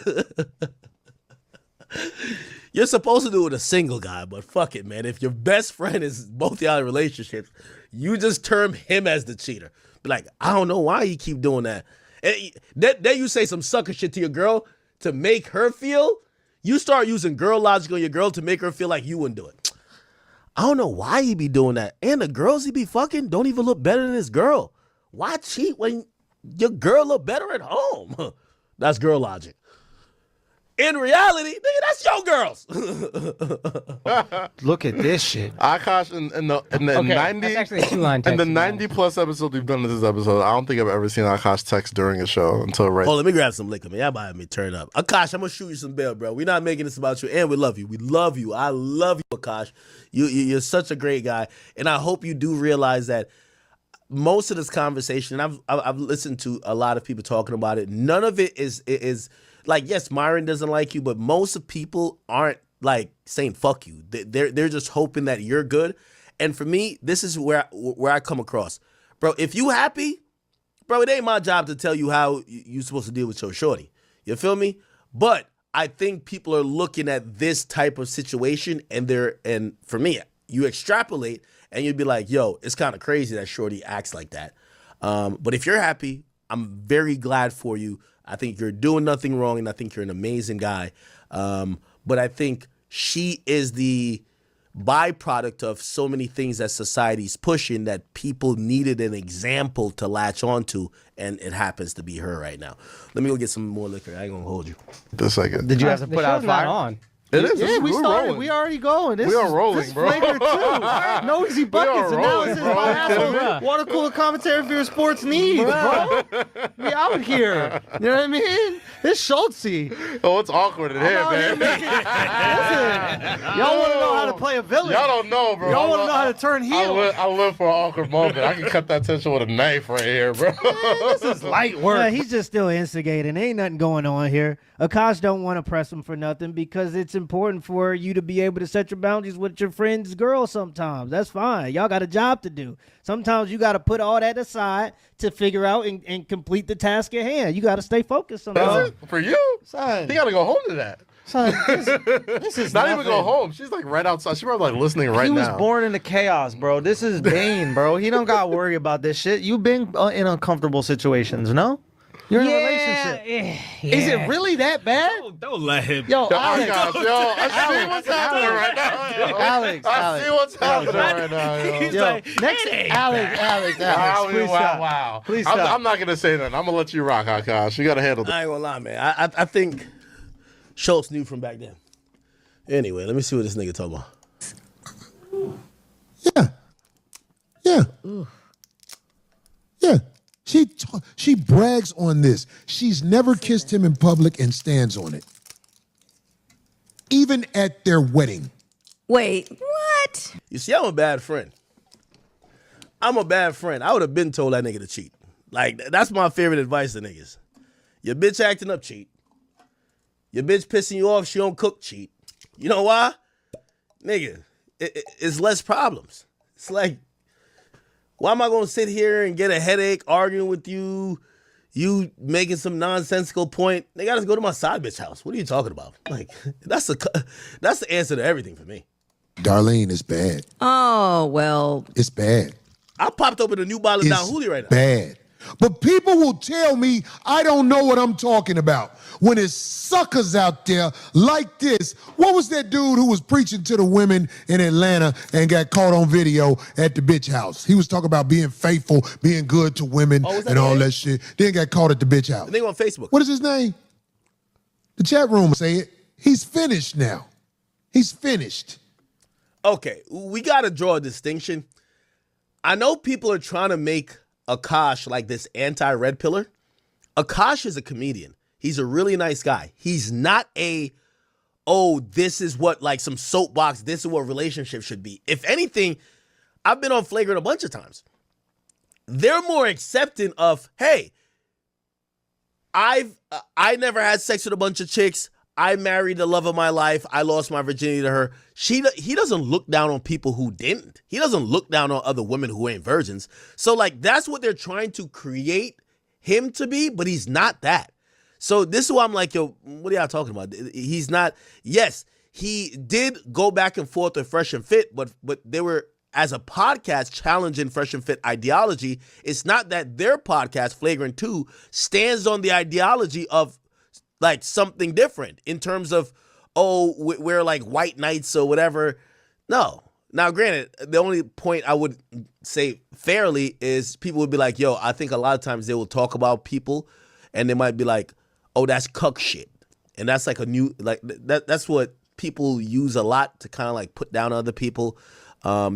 You're supposed to do it with a single guy, but fuck it, man. If your best friend is both y'all in relationships, you just term him as the cheater. Be like, I don't know why you keep doing that. And then you say some sucker shit to your girl to make her feel. You start using girl logic on your girl to make her feel like you wouldn't do it. I don't know why he be doing that. And the girls he be fucking don't even look better than his girl. Why cheat when your girl look better at home? That's girl logic. In reality, nigga, that's your girls. Look at this shit. Akash, in the 90, that's actually a two-line text. in the 90 plus episodes we've done in this episode, I don't think I've ever seen Akash text during a show until right. Oh, let me grab some liquor, man. Y'all about me turn up. Akash, I'm gonna shoot you some bail, bro. We're not making this about you, and we love you. We love you. I love you, Akash. You're such a great guy, and I hope you do realize that most of this conversation, I've listened to a lot of people talking about it. None of it is like, yes, Myron doesn't like you, but most of people aren't like saying fuck you. They're just hoping that you're good. And for me, this is where I come across. Bro, if you happy, bro, it ain't my job to tell you how you're supposed to deal with your shorty. You feel me? But I think people are looking at this type of situation and for me, you extrapolate and you'd be like, yo, it's kind of crazy that shorty acts like that. But if you're happy, I'm very glad for you. I think you're doing nothing wrong, and I think you're an amazing guy. But I think she is the byproduct of so many things that society's pushing that people needed an example to latch onto, and it happens to be her right now. Let me go get some more liquor. I ain't gonna hold you. Just a second. Did you have to put out a fire? On. It is. Yeah, we started. Rolling. We already going. This We are is, rolling, this bro. Flavor too. No easy buckets, and now it's just rolling, my bro. asshole water cooler commentary for your sports needs, bro. We out here. You know what I mean? It's Schultzy. Oh, it's awkward in here, man. Listen, y'all want to know how to play a villain. Y'all don't know, bro. Y'all want to know how to turn heel. I live for an awkward moment. I can cut that tension with a knife right here, bro. This is light work. Yeah, he's just still instigating. Ain't nothing going on here. Akash don't want to press him for nothing because it's important for you to be able to set your boundaries with your friend's girl sometimes. That's fine. Y'all got a job to do. Sometimes you got to put all that aside to figure out and complete the task at hand. You got to stay focused sometimes. Is it? For you? Son. He got to go home to that. Son, this is Not nothing. even go home. She's like right outside. She's probably like listening right now. He was born into chaos, bro. This is Bane, bro. He don't got to worry about this shit. You've been in uncomfortable situations, no? You're in a relationship. Yeah. Is it really that bad? Don't let him. Yo, Yo, Alex. Akash, yo, I see what's happening right now. Yo. Alex, I see what's happening right now. Yo. He's Yo, like, next, it ain't Alex, Wow, please stop. wow. Please stop. I'm not gonna say nothing. I'm gonna let you rock, Akash. You gotta handle this. I ain't gonna lie, man. I think Schultz knew from back then. Anyway, let me see what this nigga talking about. Yeah. Yeah. She brags on this. She's never kissed him in public and stands on it. Even at their wedding. Wait, what? You see, I'm a bad friend. I would have been told that nigga to cheat. Like, that's my favorite advice to niggas. Your bitch acting up, cheat. Your bitch pissing you off, she don't cook, cheat. You know why? Nigga, it's less problems. It's like, why am I going to sit here and get a headache arguing with you? You making some nonsensical point. They got to go to my side bitch house. What are you talking about? Like, that's the answer to everything for me. Darlene, is bad. Oh, well. It's bad. I popped open a new bottle of Don Julio right now. Bad. But people will tell me I don't know what I'm talking about. When it's suckers out there like this. What was that dude who was preaching to the women in Atlanta and got caught on video at the bitch house? He was talking about being faithful, being good to women and all that shit. Then got caught at the bitch house. And they on Facebook. What is his name? The chat room say it. He's finished now. He's finished. Okay, we got to draw a distinction. I know people are trying to make Akaash like this anti-red pillar. Akaash is a comedian. He's a really nice guy. He's not this is what, like, some soapbox, this is what relationship should be. If anything, I've been on Flagrant a bunch of times. They're more accepting of, hey, I never had sex with a bunch of chicks. I married the love of my life. I lost my virginity to her. He doesn't look down on people who didn't. He doesn't look down on other women who ain't virgins. So, like, that's what they're trying to create him to be, but he's not that. So this is why I'm like, yo, what are y'all talking about? He's not. Yes, he did go back and forth with Fresh and Fit, but they were, as a podcast, challenging Fresh and Fit ideology. It's not that their podcast, Flagrant 2, stands on the ideology of, like, something different in terms of, we're like white knights or whatever. No. Now, granted, the only point I would say fairly is people would be like, yo, I think a lot of times they will talk about people and they might be like, oh, that's cuck shit. And that's like a new, like, that's what people use a lot to kind of like put down other people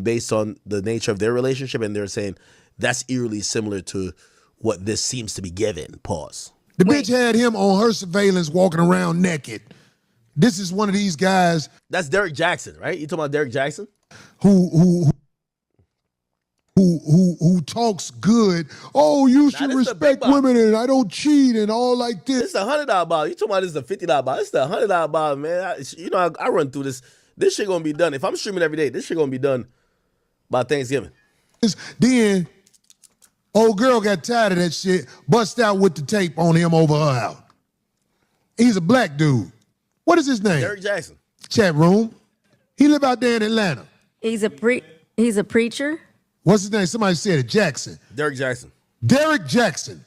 based on the nature of their relationship. And they're saying that's eerily similar to what this seems to be given. Pause. The bitch had him on her surveillance walking around naked. This is one of these guys. That's Derek Jackson, right? You talking about Derek Jackson? Who talks good. Oh, you should respect women and I don't cheat and all like this. It's a $100 bottle. You talking about this is a $50 bottle. It's the $100 bottle, man. I run through this. This shit gonna be done. If I'm streaming every day, this shit gonna be done by Thanksgiving. Then old girl got tired of that shit, bust out with the tape on him over her out. He's a black dude. What is his name? Derek Jackson. Chat room. He live out there in Atlanta. He's a preacher. What's his name? Somebody said it. Jackson. Derek Jackson. Derek Jackson.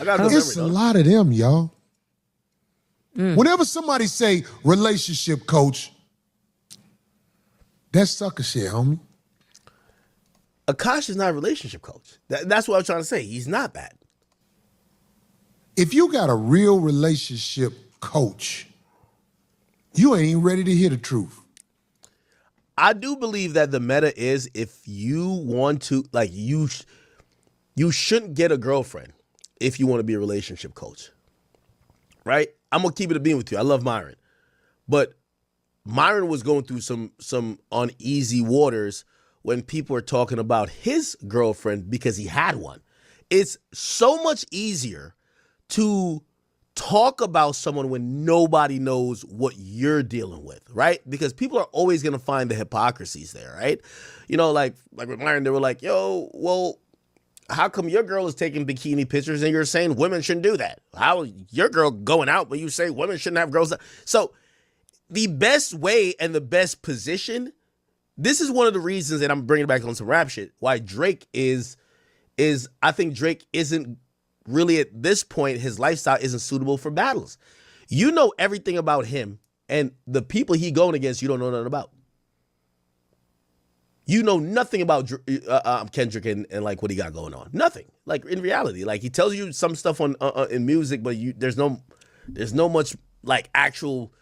I got no It's memory, a lot of them, y'all. Whenever somebody say relationship coach, that's sucker shit, homie. Akaash is not a relationship coach. That's what I'm trying to say. He's not that. If you got a real relationship coach, you ain't even ready to hear the truth. I do believe that the meta is, if you want to, like, you shouldn't get a girlfriend if you want to be a relationship coach, right? I'm gonna keep it a beam with you. I love Myron, but Myron was going through some uneasy waters when people were talking about his girlfriend because he had one. It's so much easier to talk about someone when nobody knows what you're dealing with, right? Because people are always going to find the hypocrisies there, right? You know, like with Myron, they were like, yo, well, how come your girl is taking bikini pictures and you're saying women shouldn't do that? How your girl going out, but you say women shouldn't have girls? So the best way and the best position, this is one of the reasons that I'm bringing it back on some rap shit, why Drake is I think Drake isn't really, at this point, his lifestyle isn't suitable for battles. You know everything about him, and the people he going against, you don't know nothing about. You know nothing about Kendrick and like what he got going on. Nothing. Like, in reality, like, he tells you some stuff on in music, but there's no much like actual,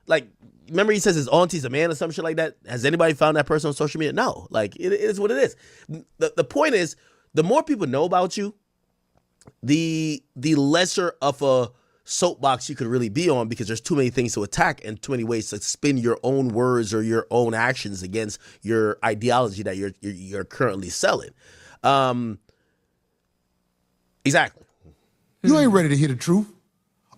like, remember he says his auntie's a man or some shit like that? Has anybody found that person on social media? No. Like, it is what it is. The point is, the more people know about you, the lesser of a soapbox you could really be on, because there's too many things to attack and too many ways to spin your own words or your own actions against your ideology that you're currently selling. Exactly. You ain't ready to hear the truth.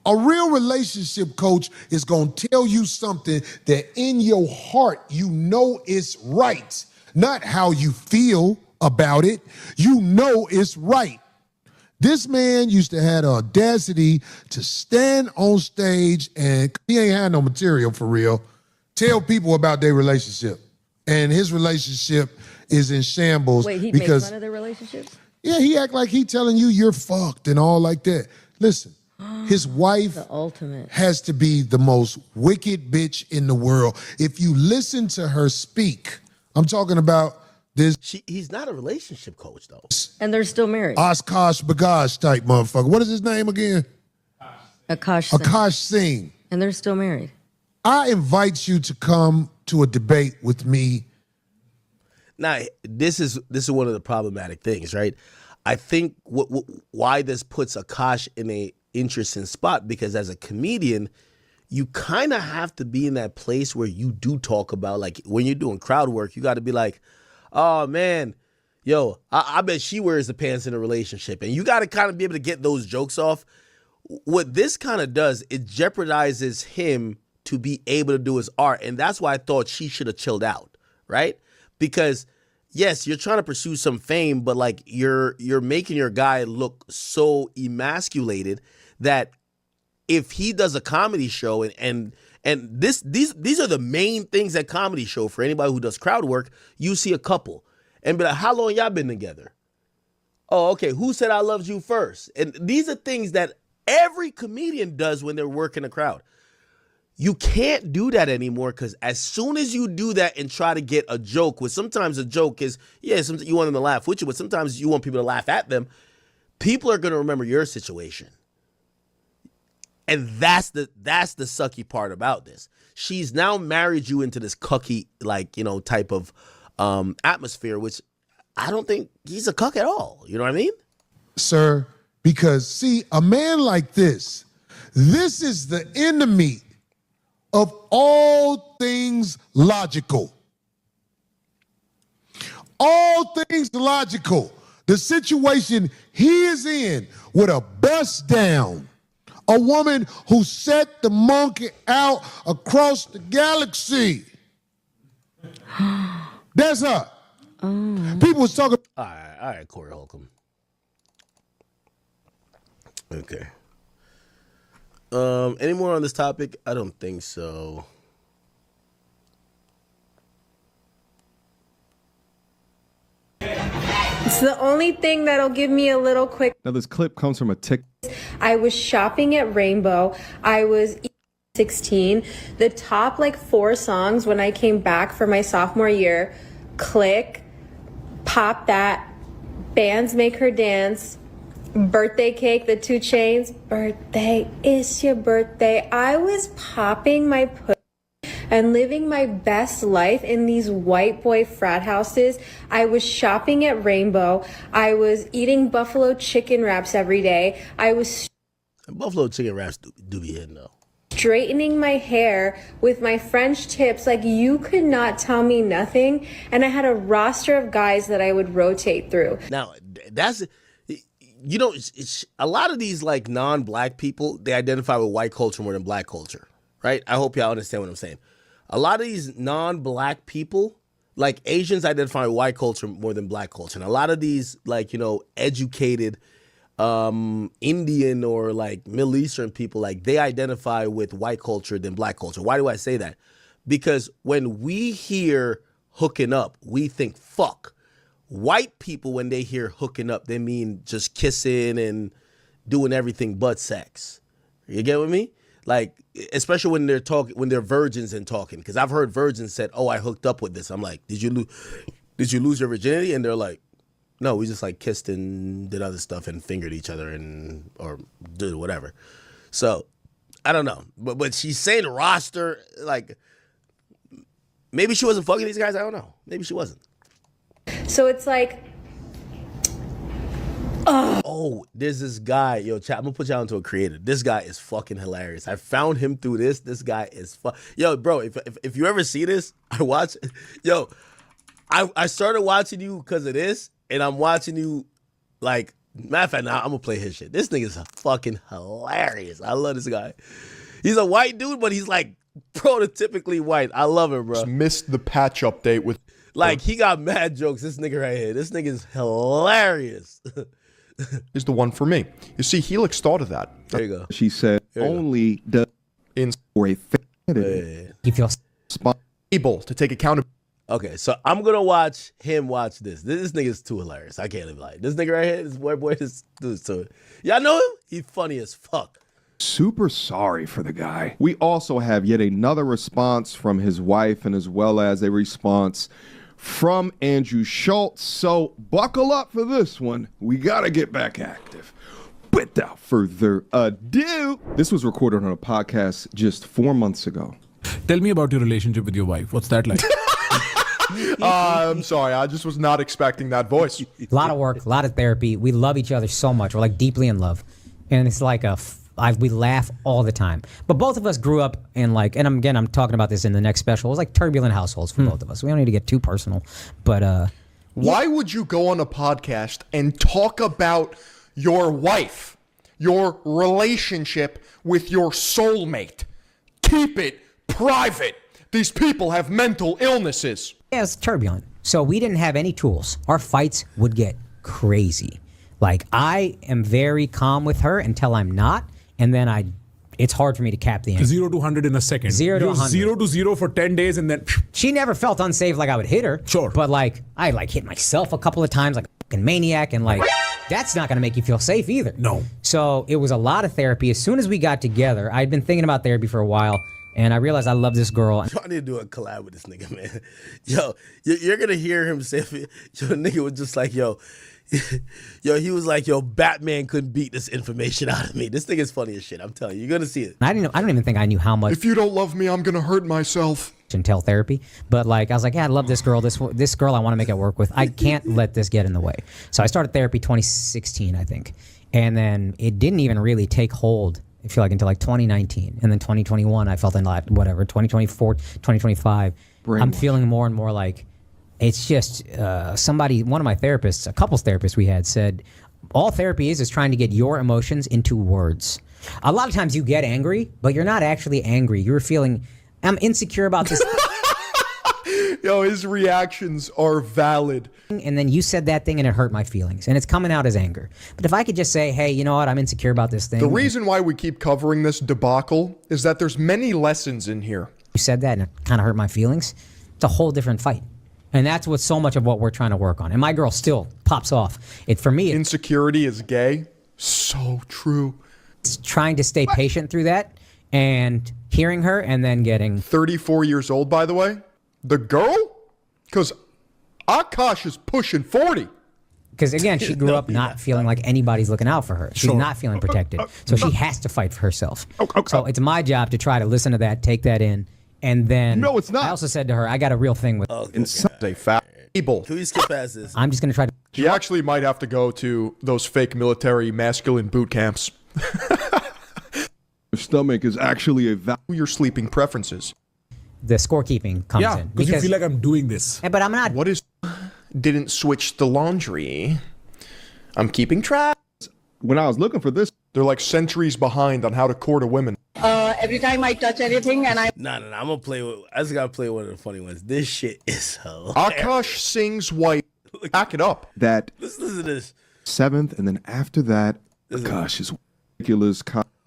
A real relationship coach is going to tell you something that in your heart you know is right, not how you feel about it. You know it's right. This man used to have the audacity to stand on stage and he ain't had no material for real, tell people about their relationship. And his relationship is in shambles. Wait, he because makes fun of their relationships? yeah, he act like he telling you you're fucked and all like that. Listen, his wife The ultimate. has to be the most wicked bitch in the world. If you listen to her speak, I'm talking about this. He's not a relationship coach though. And they're still married. Akaash Bagaj type motherfucker. What is his name again? Akaash Singh. Akaash Singh. And they're still married. I invite you to come to a debate with me. Now, this is one of the problematic things, right? I think why this puts Akaash in a interesting spot, because as a comedian, you kind of have to be in that place where you do talk about, like when you're doing crowd work, you got to be like, oh man, yo, I bet she wears the pants in a relationship. And you got to kind of be able to get those jokes off. What this kind of does, it jeopardizes him to be able to do his art. And that's why I thought she should have chilled out, right? Because yes, you're trying to pursue some fame, but like you're making your guy look so emasculated that if he does a comedy show and these are the main things that comedy show for anybody who does crowd work, you see a couple and be like, how long y'all been together? Oh, okay, who said I loved you first? And these are things that every comedian does when they're working a crowd. You can't do that anymore, because as soon as you do that and try to get a joke, which sometimes a joke is, yeah, sometimes you want them to laugh with you, but sometimes you want people to laugh at them, people are going to remember your situation. And that's the sucky part about this. She's now married you into this cucky, like, you know, type of atmosphere, which I don't think he's a cuck at all. You know what I mean? Sir, because see, a man like this is the enemy of all things logical. All things logical. The situation he is in with a bust down, a woman who set the monkey out across the galaxy. That's her. People was talking. All right, Corey Holcomb. Okay. Any more on this topic? I don't think so. It's the only thing that'll give me a little quick. Now, this clip comes from a I was shopping at Rainbow. I was 16. The top like 4 songs when I came back for my sophomore year: Click, Pop That, Bands Make Her Dance, Birthday Cake, the 2 Chains, Birthday, It's Your Birthday. I was popping my pussy and living my best life in these white boy frat houses. I was shopping at Rainbow. I was eating buffalo chicken wraps every day. I was Buffalo chicken wraps do be hitting though. Straightening my hair with my French tips. Like, you could not tell me nothing. And I had a roster of guys that I would rotate through. Now, that's, you know, it's a lot of these like non-black people, they identify with white culture more than black culture, right? I hope y'all understand what I'm saying. A lot of these non-black people, like Asians, identify with white culture more than black culture. And a lot of these, like, you know, educated Indian or like Middle Eastern people, like they identify with white culture than black culture. Why do I say that? Because when we hear hooking up, we think fuck. White people, when they hear hooking up, they mean just kissing and doing everything but sex. You get what I mean? Like, especially when they're talking, when they're virgins and talking. Because I've heard virgins said, "Oh, I hooked up with this." I'm like, "Did you lose your virginity?" And they're like, "No, we just like kissed and did other stuff and fingered each other and or did whatever." So I don't know, but she's saying roster, like maybe she wasn't fucking these guys. I don't know. Maybe she wasn't. So it's like, oh, there's this guy, yo, chat, I'm gonna put y'all into a creator. This guy is fucking hilarious. I found him through this. This guy is yo, bro. If you ever see this, I started watching you because of this, and I'm watching you like Matter of fact, now I'm gonna play his shit. This nigga's fucking hilarious. I love this guy. He's a white dude, but he's like prototypically white. I love him, bro. Just missed the patch update with. Like, he got mad jokes. This nigga right here. This nigga's hilarious. Is the one for me. You see, Helix thought of that. There you go. She said only the for a He feels able to take accountability. Okay, so I'm gonna watch him watch this. This nigga's too hilarious. I can't even lie. This nigga right here, this white boy, this dude's too. Y'all know him? He funny as fuck. super sorry for the guy. We also have yet another response from his wife and as well as a response from Andrew Schultz. So buckle up for this one. We got to get back active. Without further ado, this was recorded on a podcast just 4 months ago. Tell me about your relationship with your wife. What's that like? I'm sorry. I just was not expecting that voice. A lot of work, a lot of therapy. We love each other so much. We're like deeply in love. And it's like we laugh all the time. But both of us grew up in like, and I'm talking about this in the next special. It was like turbulent households for both of us. We don't need to get too personal. But why would you go on a podcast and talk about your wife, your relationship with your soulmate? Keep it private. These people have mental illnesses. Yeah, it's turbulent. So we didn't have any tools. Our fights would get crazy. Like, I am very calm with her until I'm not, and then it's hard for me to cap the end. 0 to 100 in a second. 0 to 100. 0 to 0 for 10 days and then... She never felt unsafe like I would hit her. Sure. But like, I like hit myself a couple of times like a fucking maniac, and like, that's not going to make you feel safe either. No. So it was a lot of therapy. As soon as we got together, I'd been thinking about therapy for a while, and I realized I love this girl. I need to do a collab with this nigga, man. Yo, you're going to hear him say, yo, nigga was just like, yo, he was like, yo, Batman couldn't beat this information out of me. This thing is funny as shit. I'm telling you, you're gonna see it. I don't even think I knew how much. If you don't love me, I'm gonna hurt myself. Until therapy, but like I was like, yeah, I love this girl. This girl I want to make it work with. I can't let this get in the way. So I started therapy 2016, I think, and then it didn't even really take hold. I feel like until like 2019, and then 2021, I felt in like whatever 2024, 2025. I'm feeling more and more like. It's just one of my therapists, a couples therapist we had, said, all therapy is trying to get your emotions into words. A lot of times you get angry, but you're not actually angry. You're feeling, I'm insecure about this. Yo, his reactions are valid. And then you said that thing and it hurt my feelings. And it's coming out as anger. But if I could just say, hey, you know what? I'm insecure about this thing. The reason why we keep covering this debacle is that there's many lessons in here. You said that and it kind of hurt my feelings. It's a whole different fight. And that's what so much of what we're trying to work on. And my girl still pops off. For me, insecurity is gay. So true. It's trying to stay patient through that and hearing her and then getting 34 years old, by the way. The girl? Because Akaash is pushing 40. Because again, she grew up not feeling like anybody's looking out for her. She's not feeling protected. So she has to fight for herself. So it's my job to try to listen to that, take that in. And then no, it's not. I also said to her, I got a real thing with a fat people. Can we skip past this? I'm just going to try to... She actually might have to go to those fake military masculine boot camps. Your stomach is actually your sleeping preferences. The scorekeeping comes in. Because you feel like I'm doing this. But I'm not. What is... Didn't switch the laundry. I'm keeping track. When I was looking for this... They're like centuries behind on how to court a woman. Every time I touch anything and I... Nah, I'm gonna play with... I just gotta play one of the funny ones. This shit is hilarious. Akaash Singh's wife. Back it up. That... Listen to this. 7th, and then after that, Akaash is ridiculous.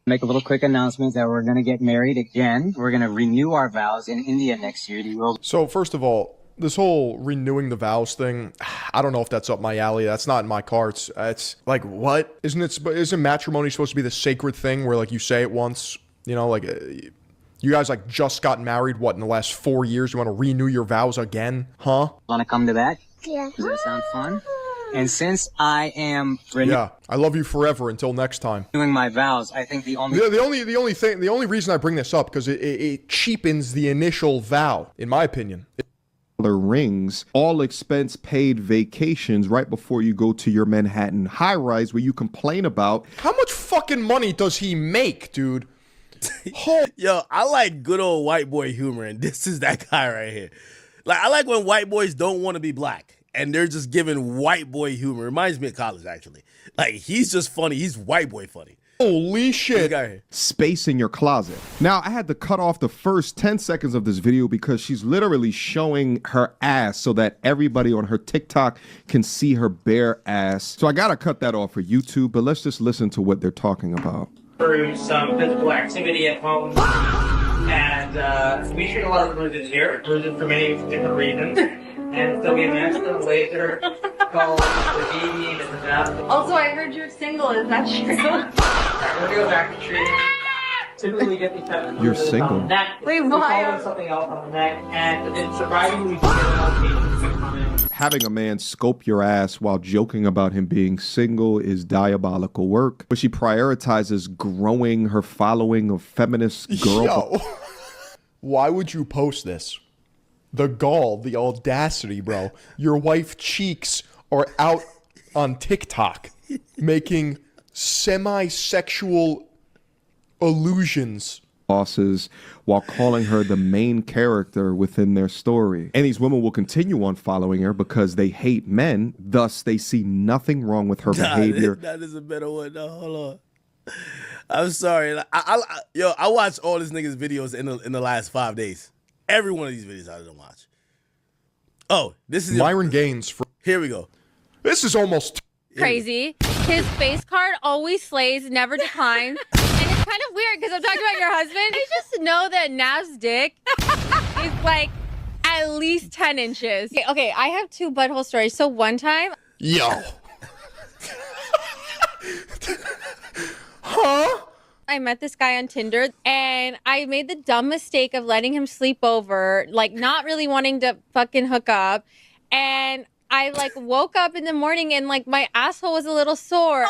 Make a little quick announcement that we're going to get married again. We're going to renew our vows in India next year. So, first of all, this whole renewing the vows thing, I don't know if that's up my alley. That's not in my cards. It's like, what? Isn't matrimony supposed to be the sacred thing where like you say it once, you know, like you guys like just got married, what, in the last 4 years? You want to renew your vows again? Huh? Want to come to that? Yeah. Does that sound fun? And since I am yeah, I love you forever until next time. Renewing my vows, I think the only reason I bring this up because it cheapens the initial vow, in my opinion. Rings, all expense paid vacations right before you go to your Manhattan high rise where you complain about how much fucking money does he make, dude? Yo, I like good old white boy humor, and this is that guy right here. Like, I like when white boys don't want to be black. and they're just giving white boy humor. Reminds me of college, actually. Like, he's just funny. He's white boy funny. Holy shit. Space in your closet. Now, I had to cut off the first 10 seconds of this video because she's literally showing her ass so that everybody on her TikTok can see her bare ass. So I gotta cut that off for YouTube, but let's just listen to what they're talking about. For some physical activity at home. And we treat a lot of bruises here, bruises for many different reasons. And so we imagined a laser called the baby and the death. Also, I heard you're single. Is that true? We're gonna go back to treating. Typically, we get these types of You're bruises single. on the neck. Wait, We why? call it something else on the neck, and it's surprisingly we get enough patients to come in. Having a man scope your ass while joking about him being single is diabolical work, but she prioritizes growing her following of feminist girl. Yo, why would you post this? The gall, the audacity, bro. Your wife's cheeks are out on TikTok making semi-sexual allusions. Bosses while calling her the main character within their story. And these women will continue on following her because they hate men, thus they see nothing wrong with her behavior. That is a better one. No, hold on. I'm sorry. I watched all these niggas' videos in the last 5 days. Every one of these videos I didn't watch. Oh, this is Myron Gaines. Here we go. This is almost Crazy. His face card always slays, never declines. And it's kind of weird because I'm talking about your husband. I just know that Nav's dick is like at least 10 inches. Okay, I have 2 butthole stories. So one time. Yo. Huh? I met this guy on Tinder and I made the dumb mistake of letting him sleep over, like not really wanting to fucking hook up. And I like woke up in the morning and like my asshole was a little sore.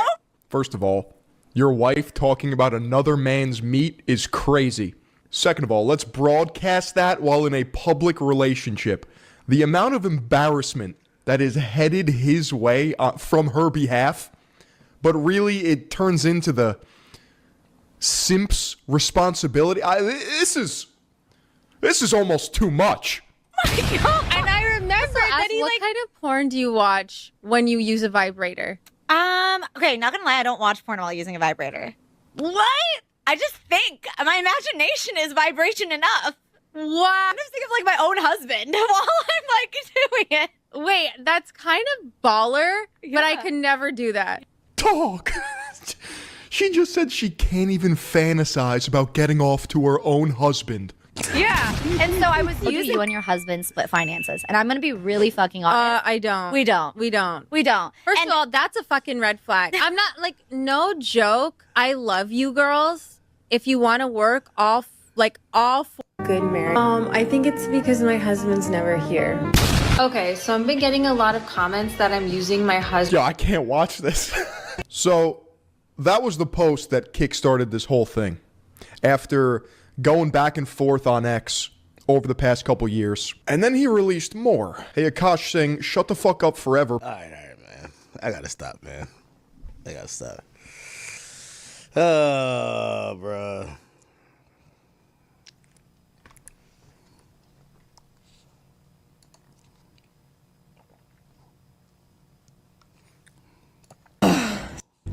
First of all, your wife talking about another man's meat is crazy. Second of all, let's broadcast that while in a public relationship. The amount of embarrassment that is headed his way from her behalf, but really it turns into the simp's responsibility. This is almost too much. And I remember that what kind of porn do you watch when you use a vibrator? Okay, not gonna lie, I don't watch porn while using a vibrator. What? I just think my imagination is vibration enough. What? I'm just thinking of like my own husband while I'm like doing it. Wait, that's kind of baller, but I could never do that. Dog. She just said she can't even fantasize about getting off to her own husband. Yeah. And so I was using you and your husband split finances. And I'm going to be really fucking honest. I don't. We don't. We don't. We don't. First of all, that's a fucking red flag. I'm not like, no joke. I love you girls. If you want to work all for Good marriage. I think it's because my husband's never here. Okay, so I've been getting a lot of comments that I'm using my husband. Yo, I can't watch this. So that was the post that kickstarted this whole thing. After going back and forth on X over the past couple years. And then he released more. Hey, Akaash Singh, shut the fuck up forever. All right, man. I gotta stop, man. I gotta stop. Oh, bro.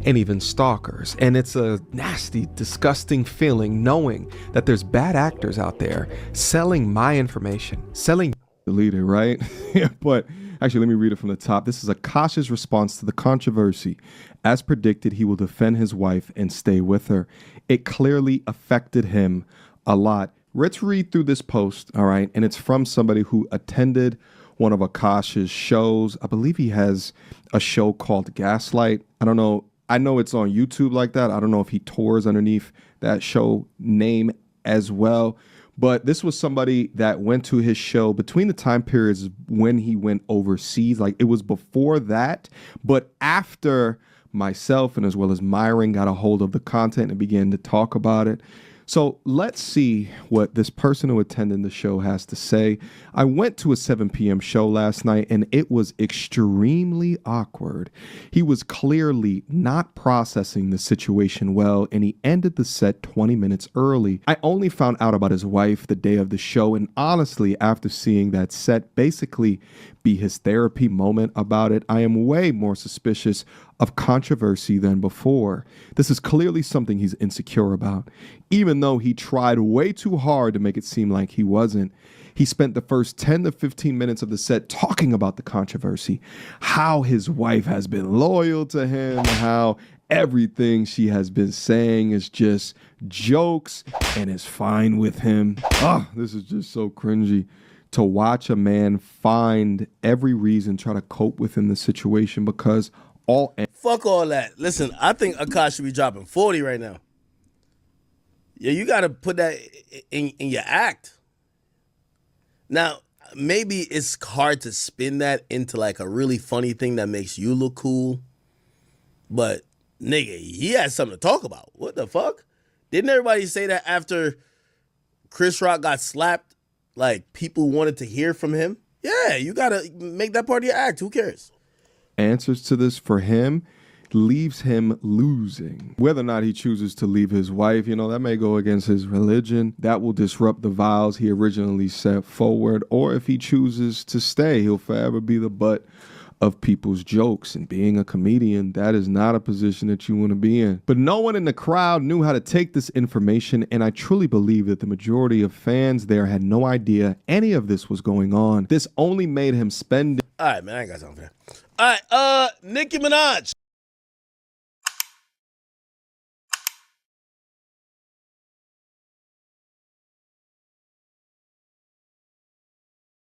And even stalkers. And it's a nasty, disgusting feeling knowing that there's bad actors out there selling my information, selling the leader, right? Yeah, but actually, let me read it from the top. This is Akaash's response to the controversy. As predicted, he will defend his wife and stay with her. It clearly affected him a lot. Let's read through this post, all right? And it's from somebody who attended one of Akaash's shows. I believe he has a show called Gaslight. I don't know. I know it's on YouTube like that. I don't know if he tours underneath that show name as well. But this was somebody that went to his show between the time periods when he went overseas. Like it was before that, but after myself and as well as Myron got a hold of the content and began to talk about it. So let's see what this person who attended the show has to say. I went to a 7 p.m. show last night and it was extremely awkward. He was clearly not processing the situation well and he ended the set 20 minutes early. I only found out about his wife the day of the show and honestly, after seeing that set, basically be his therapy moment about it. I am way more suspicious of controversy than before. This is clearly something he's insecure about, even though he tried way too hard to make it seem like he wasn't. He spent the first 10 to 15 minutes of the set talking about the controversy, how his wife has been loyal to him, how everything she has been saying is just jokes and is fine with him. This is just so cringy to watch a man find every reason, try to cope within the situation because fuck all that. Listen, I think Akaash should be dropping 40 right now. Yeah, you got to put that in your act. Now, maybe it's hard to spin that into like a really funny thing that makes you look cool. But, nigga, he has something to talk about. What the fuck? Didn't everybody say that after Chris Rock got slapped, like people wanted to hear from him? Yeah, you got to make that part of your act. Who cares? Answers to this for him leaves him losing. Whether or not he chooses to leave his wife, that may go against his religion. That will disrupt the vows he originally set forward. Or if he chooses to stay, he'll forever be the butt of people's jokes. And being a comedian, that is not a position that you want to be in. But no one in the crowd knew how to take this information, and I truly believe that the majority of fans there had no idea any of this was going on. This only made him spend... All right, man, I ain't got something for that. All right, Nicki Minaj.